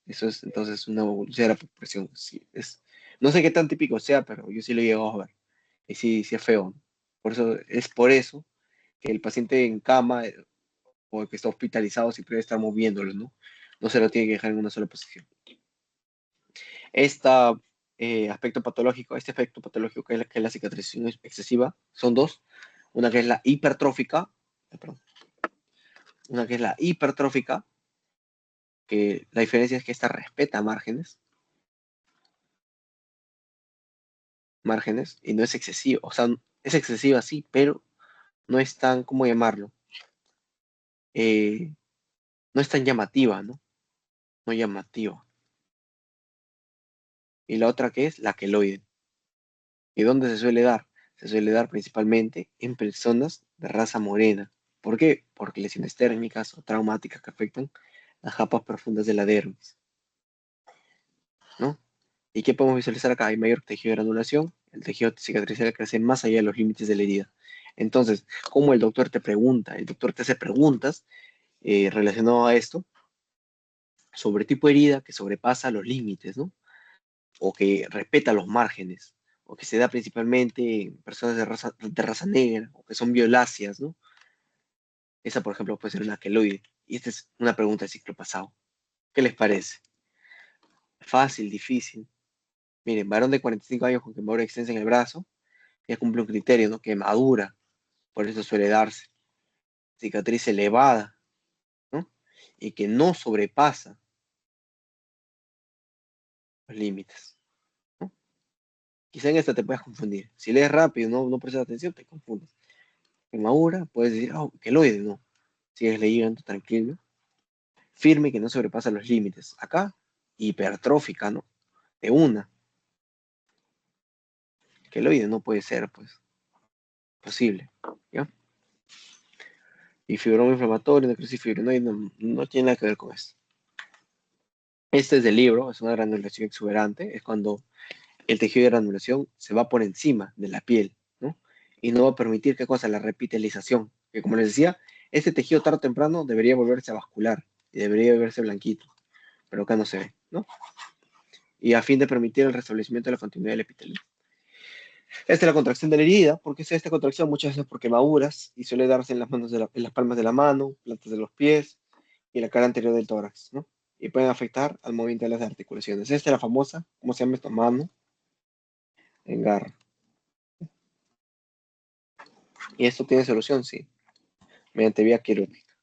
Eso es entonces una úlcera por presión. Sí, no sé qué tan típico sea, pero yo sí lo he llegado a ver. Y sí, sí es feo, ¿no? Por eso que el paciente en cama o que está hospitalizado siempre debe estar moviéndolo, ¿no? No se lo tiene que dejar en una sola posición. Esta, este efecto patológico que es la cicatrización excesiva, son dos. Una que es la hipertrófica, perdón, una que es la hipertrófica, que la diferencia es que esta respeta márgenes, y no es excesiva. O sea, es excesiva sí, pero no es tan, ¿cómo llamarlo? Eh, no es tan llamativa, ¿no? No llamativa. Y la otra que es la queloide. ¿Y dónde se suele dar? Se suele dar principalmente en personas de raza morena. ¿Por qué? Porque lesiones térmicas o traumáticas que afectan las capas profundas de la dermis, ¿no? ¿Y qué podemos visualizar acá? Hay mayor tejido de granulación, el tejido cicatricial crece más allá de los límites de la herida. Entonces, ¿cómo el doctor te pregunta? El doctor te hace preguntas relacionadas a esto sobre tipo de herida que sobrepasa los límites, ¿no? O que respeta los márgenes, o que se da principalmente en personas de raza negra, o que son violáceas, ¿no? Esa, por ejemplo, puede ser una queloide. Y esta es una pregunta del ciclo pasado. ¿Qué les parece? Fácil, difícil. Miren, varón de 45 años con quemadura extensa en el brazo, ya cumple un criterio, ¿no? Quemadura, por eso suele darse. Cicatriz elevada, ¿no? Y que no sobrepasa los límites, ¿no? Quizá en esta te puedas confundir. Si lees rápido, no prestas atención, te confundes. Quemadura, puedes decir, oh, queloide, no. Sigues leyendo tranquilo. Firme que no sobrepasa los límites. Acá, hipertrófica, ¿no? De una. Queloide no puede ser, pues, posible, ¿ya? Y fibroma inflamatorio, necrosis fibrinoide, no tiene nada que ver con esto. Este es del libro, es una granulación exuberante, es cuando el tejido de granulación se va por encima de la piel, ¿no? Y no va a permitir, ¿qué cosa? La repitelización, que como les decía, este tejido tarde o temprano debería volverse vascular y debería verse blanquito, pero acá no se ve, ¿no? Y a fin de permitir el restablecimiento de la continuidad del epitelio. Esta es la contracción de la herida. ¿Por qué se da esta contracción? Muchas veces por quemaduras y suele darse en las palmas de la mano, plantas de los pies y la cara anterior del tórax, ¿no? Y pueden afectar al movimiento de las articulaciones. Esta es la famosa, ¿cómo se llama esta mano? Engarra. Y esto tiene solución, sí, mediante vía quirúrgica.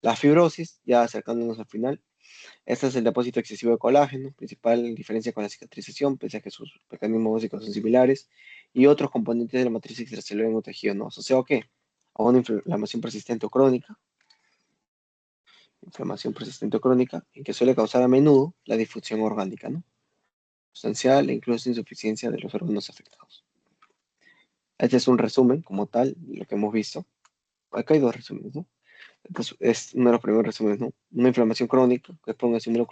La fibrosis, ya acercándonos al final, este es el depósito excesivo de colágeno, principal diferencia con la cicatrización, pese a que sus mecanismos básicos son similares, y otros componentes de la matriz extracelular en un tejido no asociado a qué? A una inflamación persistente o crónica, en que suele causar a menudo la disfunción orgánica, ¿no? Sustancial e incluso insuficiencia de los órganos afectados. Este es un resumen, como tal, de lo que hemos visto. Acá hay dos resúmenes, ¿no? Entonces, es uno de los primeros resúmenes, ¿no? Una inflamación crónica, que es por un estímulo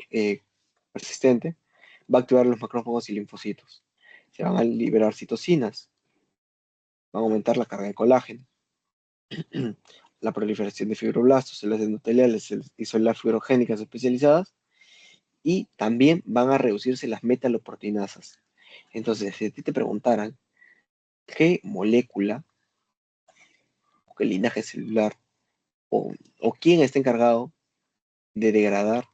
persistente, va a activar los macrófagos y linfocitos. Se van a liberar citocinas, van a aumentar la carga de colágeno, la proliferación de fibroblastos, células endoteliales y células fibrogénicas especializadas, y también van a reducirse las metaloproteinasas. Entonces, si a ti te preguntaran qué molécula o qué linaje celular o quién está encargado de degradar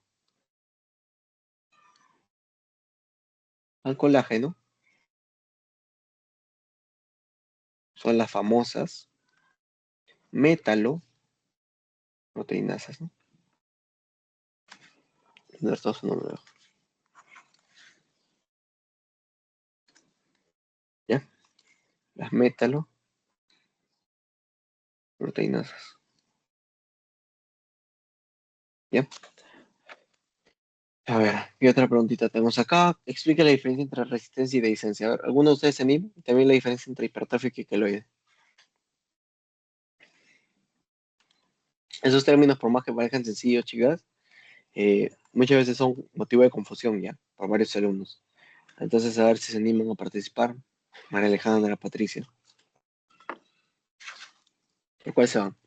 al colágeno, son las famosas metaloproteinasas, ¿no? No, esto es un número. las metaloproteinasas. ¿Ya? A ver, ¿qué otra preguntita tenemos acá? Explica la diferencia entre resistencia y dehiscencia. A ver, ¿alguno de ustedes se anima? Y también la diferencia entre hipertrófico y queloide. Esos términos, por más que parezcan sencillos, chicas, muchas veces son motivo de confusión ya, por varios alumnos. Entonces, a ver si se animan a participar. María Alejandra, Patricia. ¿Por cuál se van?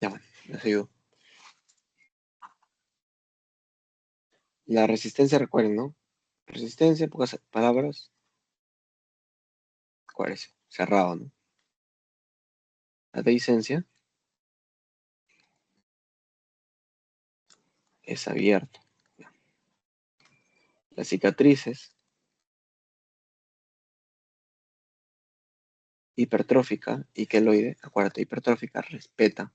Ya bueno, les digo. La resistencia, recuerden, ¿no? Resistencia, pocas palabras, ¿cuál es? Cerrado, ¿no? La dehiscencia es abierto. Las cicatrices, hipertrófica y queloide, acuérdate, hipertrófica respeta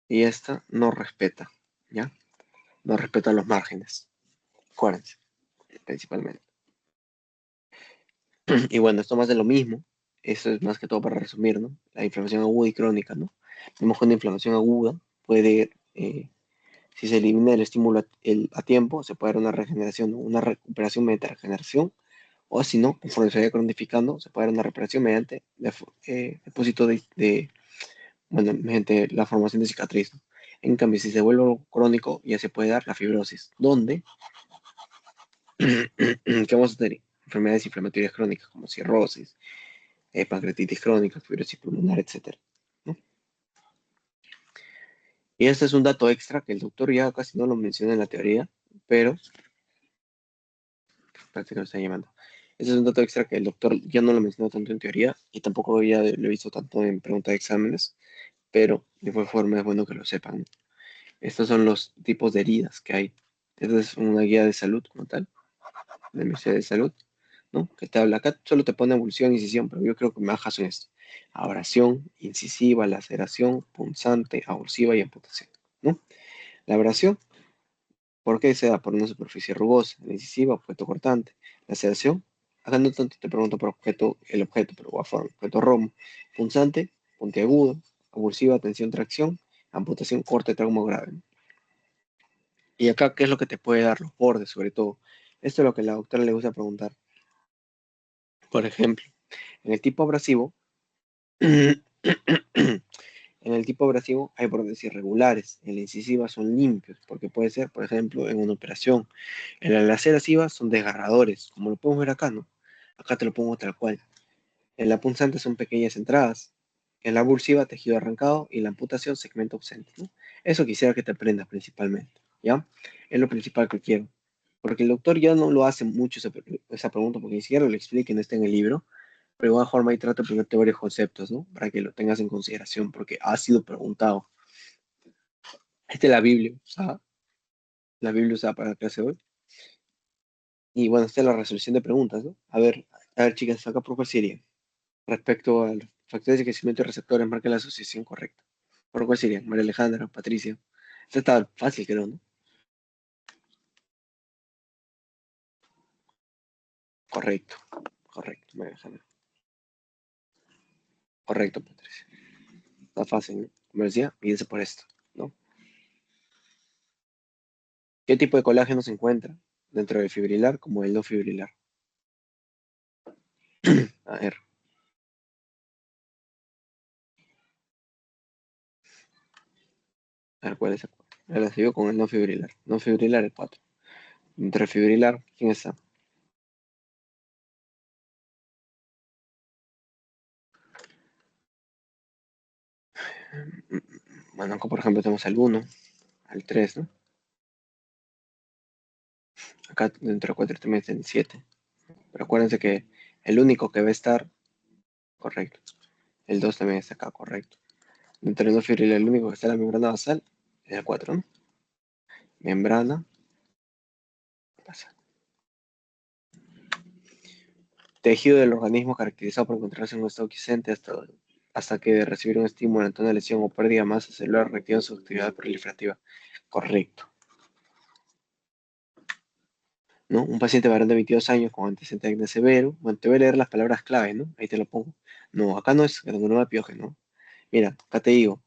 y esta no respeta, ¿ya? No respeta los márgenes, acuérdense, principalmente. Y bueno, esto más de lo mismo, eso es más que todo para resumir, ¿no? La inflamación aguda y crónica, ¿no? Vemos que una inflamación aguda puede, si se elimina el estímulo a tiempo, se puede dar una regeneración, ¿no? Una recuperación mediante regeneración, o si no, conforme se vaya cronificando, se puede dar una reparación mediante depósito bueno, mediante la formación de cicatriz, ¿no? En cambio, si se vuelve crónico, ya se puede dar la fibrosis, donde, ¿qué vamos a tener? Enfermedades inflamatorias crónicas como cirrosis, pancreatitis crónica, fibrosis pulmonar, etcétera, ¿no? Y este es un dato extra que el doctor ya casi no lo menciona en la teoría, pero parece que lo está llamando. Este es un dato extra que el doctor ya no lo mencionó tanto en teoría y tampoco ya lo he visto tanto en preguntas de exámenes, pero de igual forma es bueno que lo sepan, ¿no? Estos son los tipos de heridas que hay. Esta es una guía de salud como tal, de Ministerio de Salud, ¿no? Que te habla acá, solo te pone abulsión, incisión, pero yo creo que me bajas en esto. Abrasión, incisiva, laceración, punzante, abrasiva y amputación, ¿no? La abrasión, ¿por qué se da? Por una superficie rugosa. La incisiva, objeto cortante. La laceración, acá no tanto te pregunto por objeto, el objeto, pero igual forma, objeto romo. Punzante, puntiagudo. Abrasiva, tensión, tracción. Amputación, corte, trauma grave, ¿no? Y acá, ¿qué es lo que te puede dar los bordes, sobre todo? Esto es lo que a la doctora le gusta preguntar. Por ejemplo, en el tipo abrasivo, en el tipo abrasivo hay bordes irregulares. En la incisiva son limpios, porque puede ser, por ejemplo, en una operación. En la lacerasiva son desgarradores, como lo podemos ver acá, ¿no? Acá te lo pongo tal cual. En la punzante son pequeñas entradas. En la bursiva, tejido arrancado. Y la amputación, segmento ausente, ¿no? Eso quisiera que te aprendas principalmente, ¿ya? Es lo principal que quiero. Porque el doctor ya no lo hace mucho esa pregunta, porque ni siquiera lo explica, no está en el libro, pero igual forma ahí trata de ponerte varios conceptos, ¿no? Para que lo tengas en consideración, porque ha sido preguntado. Esta es la Biblia usada para la clase de hoy. Y bueno, esta es la resolución de preguntas, ¿no? A ver, chicas, acá por cuál sería. Respecto a los factores de crecimiento y receptores, marca la asociación correcta. ¿Por cuál sería? María Alejandra, Patricia. Esta está fácil, creo, ¿no? Correcto, correcto, María Alejandra. Correcto, Patricia. Está fácil, ¿no? Como decía, piensa por esto, ¿no? ¿Qué tipo de colágeno se encuentra dentro del fibrilar como el no fibrilar? A ver cuál es el 4. Relacionado con el no fibrilar. No fibrilar el 4. Entre fibrilar, ¿quién está? Bueno, acá por ejemplo tenemos al 1, al 3, ¿no? Acá dentro del 4 también está el 7. Pero acuérdense que el único que va a estar, correcto. El 2 también está acá, correcto. Dentro del no fibrilar, el único que está en la membrana basal es el 4, ¿no? Membrana basal. Tejido del organismo caracterizado por encontrarse en un estado quiescente hasta hasta que de recibir un estímulo ante una lesión o pérdida de masa celular reactivan su actividad proliferativa. Correcto. ¿No? Un paciente varón de 22 años con antecedente de acné severo. Bueno, te voy a leer las palabras clave, ¿no? Ahí te lo pongo. No, acá no es granuloma piógeno, ¿no? Mira, acá te digo,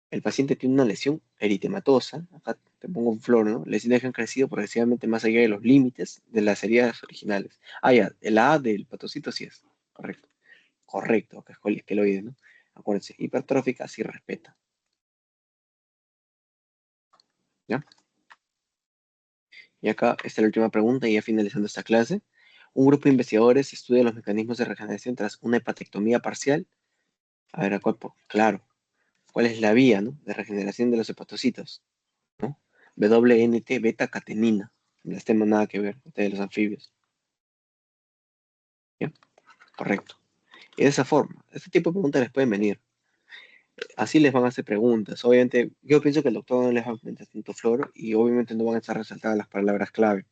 el paciente tiene una lesión eritematosa, acá te pongo un flor, ¿no? Lesiones que han crecido progresivamente más allá de los límites de las heridas originales. Ah, ya, el A del patocito sí es, correcto. Correcto, que es queloide, ¿no? Acuérdense, hipertrófica sí respeta, ¿ya? Y acá está la última pregunta, y ya finalizando esta clase. Un grupo de investigadores estudia los mecanismos de regeneración tras una hepatectomía parcial. A ver, claro, ¿cuál es la vía, ¿no? De regeneración de los hepatocitos, ¿no? WNT beta catenina. No les tengo nada que ver, este de los anfibios. ¿Ya? Correcto. Y de esa forma, este tipo de preguntas les pueden venir. Así les van a hacer preguntas. Obviamente, yo pienso que el doctor no les va a preguntar tanto floro y obviamente no van a estar resaltadas las palabras clave.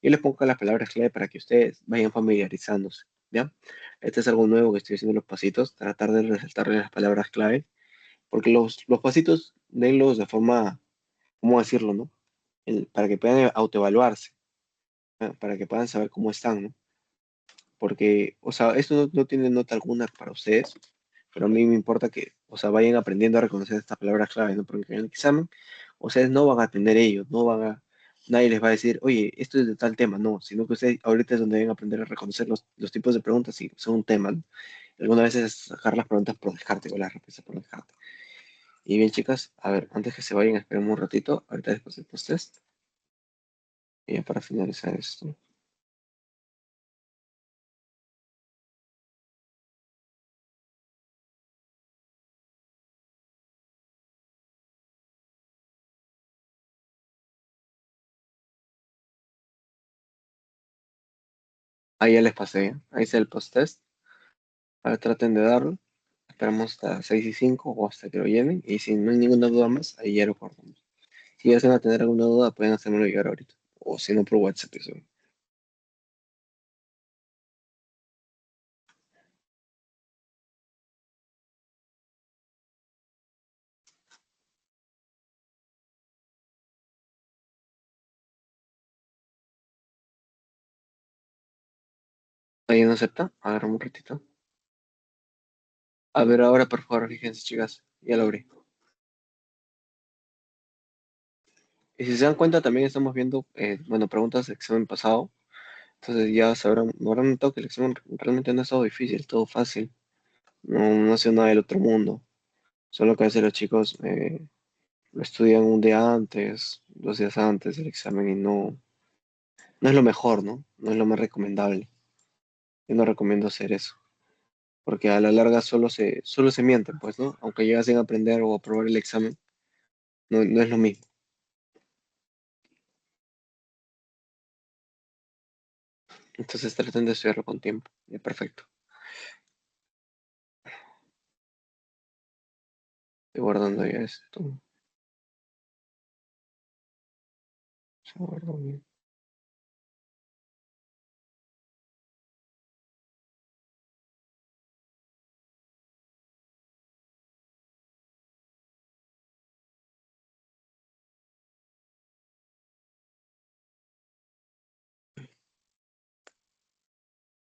Yo les pongo las palabras clave para que ustedes vayan familiarizándose, ¿ya? Este es algo nuevo que estoy haciendo en los pasitos, tratar de resaltarles las palabras clave, porque los pasitos, denlos de forma, ¿cómo decirlo, no? Para que puedan autoevaluarse, ¿ya? Para que puedan saber cómo están, ¿no? Porque, o sea, esto no tiene nota alguna para ustedes, pero a mí me importa que, o sea, vayan aprendiendo a reconocer estas palabras clave, ¿no? Porque en el examen, ustedes no van a aprender ellos, nadie les va a decir, oye, esto es de tal tema, no, sino que ustedes ahorita es donde deben aprender a reconocer los tipos de preguntas y son un tema, ¿no? Algunas veces sacar las preguntas por descarte o las respuestas por descarte. Y bien, chicas, a ver, antes que se vayan, esperen un ratito, ahorita después del post-test, y ya para finalizar esto. Ahí ya les pasé, ¿ya? Ahí está el post-test. Ahora traten de darlo. Esperamos hasta 6 y 5 o hasta que lo llenen. Y si no hay ninguna duda más, ahí ya lo cortamos. Si llegan a tener alguna duda, pueden hacérmelo llegar ahorita. O si no, por WhatsApp. Eso. ¿Alguien no acepta? Agarra un ratito. A ver, ahora por favor, fíjense, chicas. Ya lo abrí. Y si se dan cuenta, también estamos viendo, bueno, preguntas del examen pasado. Entonces ya sabrán, habrán notado que el examen realmente no ha estado difícil, todo fácil. No ha sido nada del otro mundo. Solo que a veces los chicos lo estudian un día antes, 2 días antes del examen y no es lo mejor, ¿no? No es lo más recomendable. Yo no recomiendo hacer eso, porque a la larga solo se mienten, pues, ¿no? Aunque llegasen a aprender o a aprobar el examen, no es lo mismo. Entonces traten de estudiarlo con tiempo. Ya, perfecto. Estoy guardando ya esto. Se guardó bien.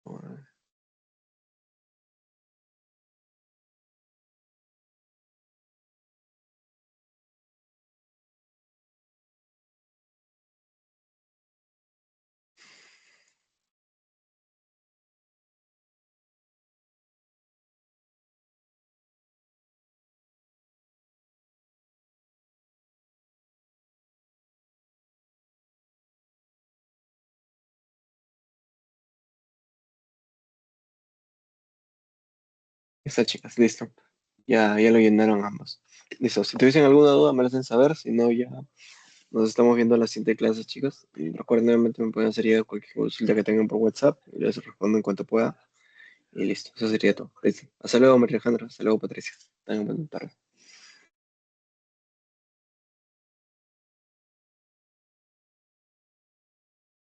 Ahora, está, chicas, listo. Ya lo llenaron ambos. Listo. Si tuviesen alguna duda, me lo hacen saber. Si no, ya nos estamos viendo en la siguiente clase, chicos. Y recuerden, nuevamente me pueden hacer llegar cualquier consulta que tengan por WhatsApp y les respondo en cuanto pueda. Y listo, eso sería todo. Listo. Hasta luego, María Alejandra. Hasta luego, Patricia. Tengan buena tarde.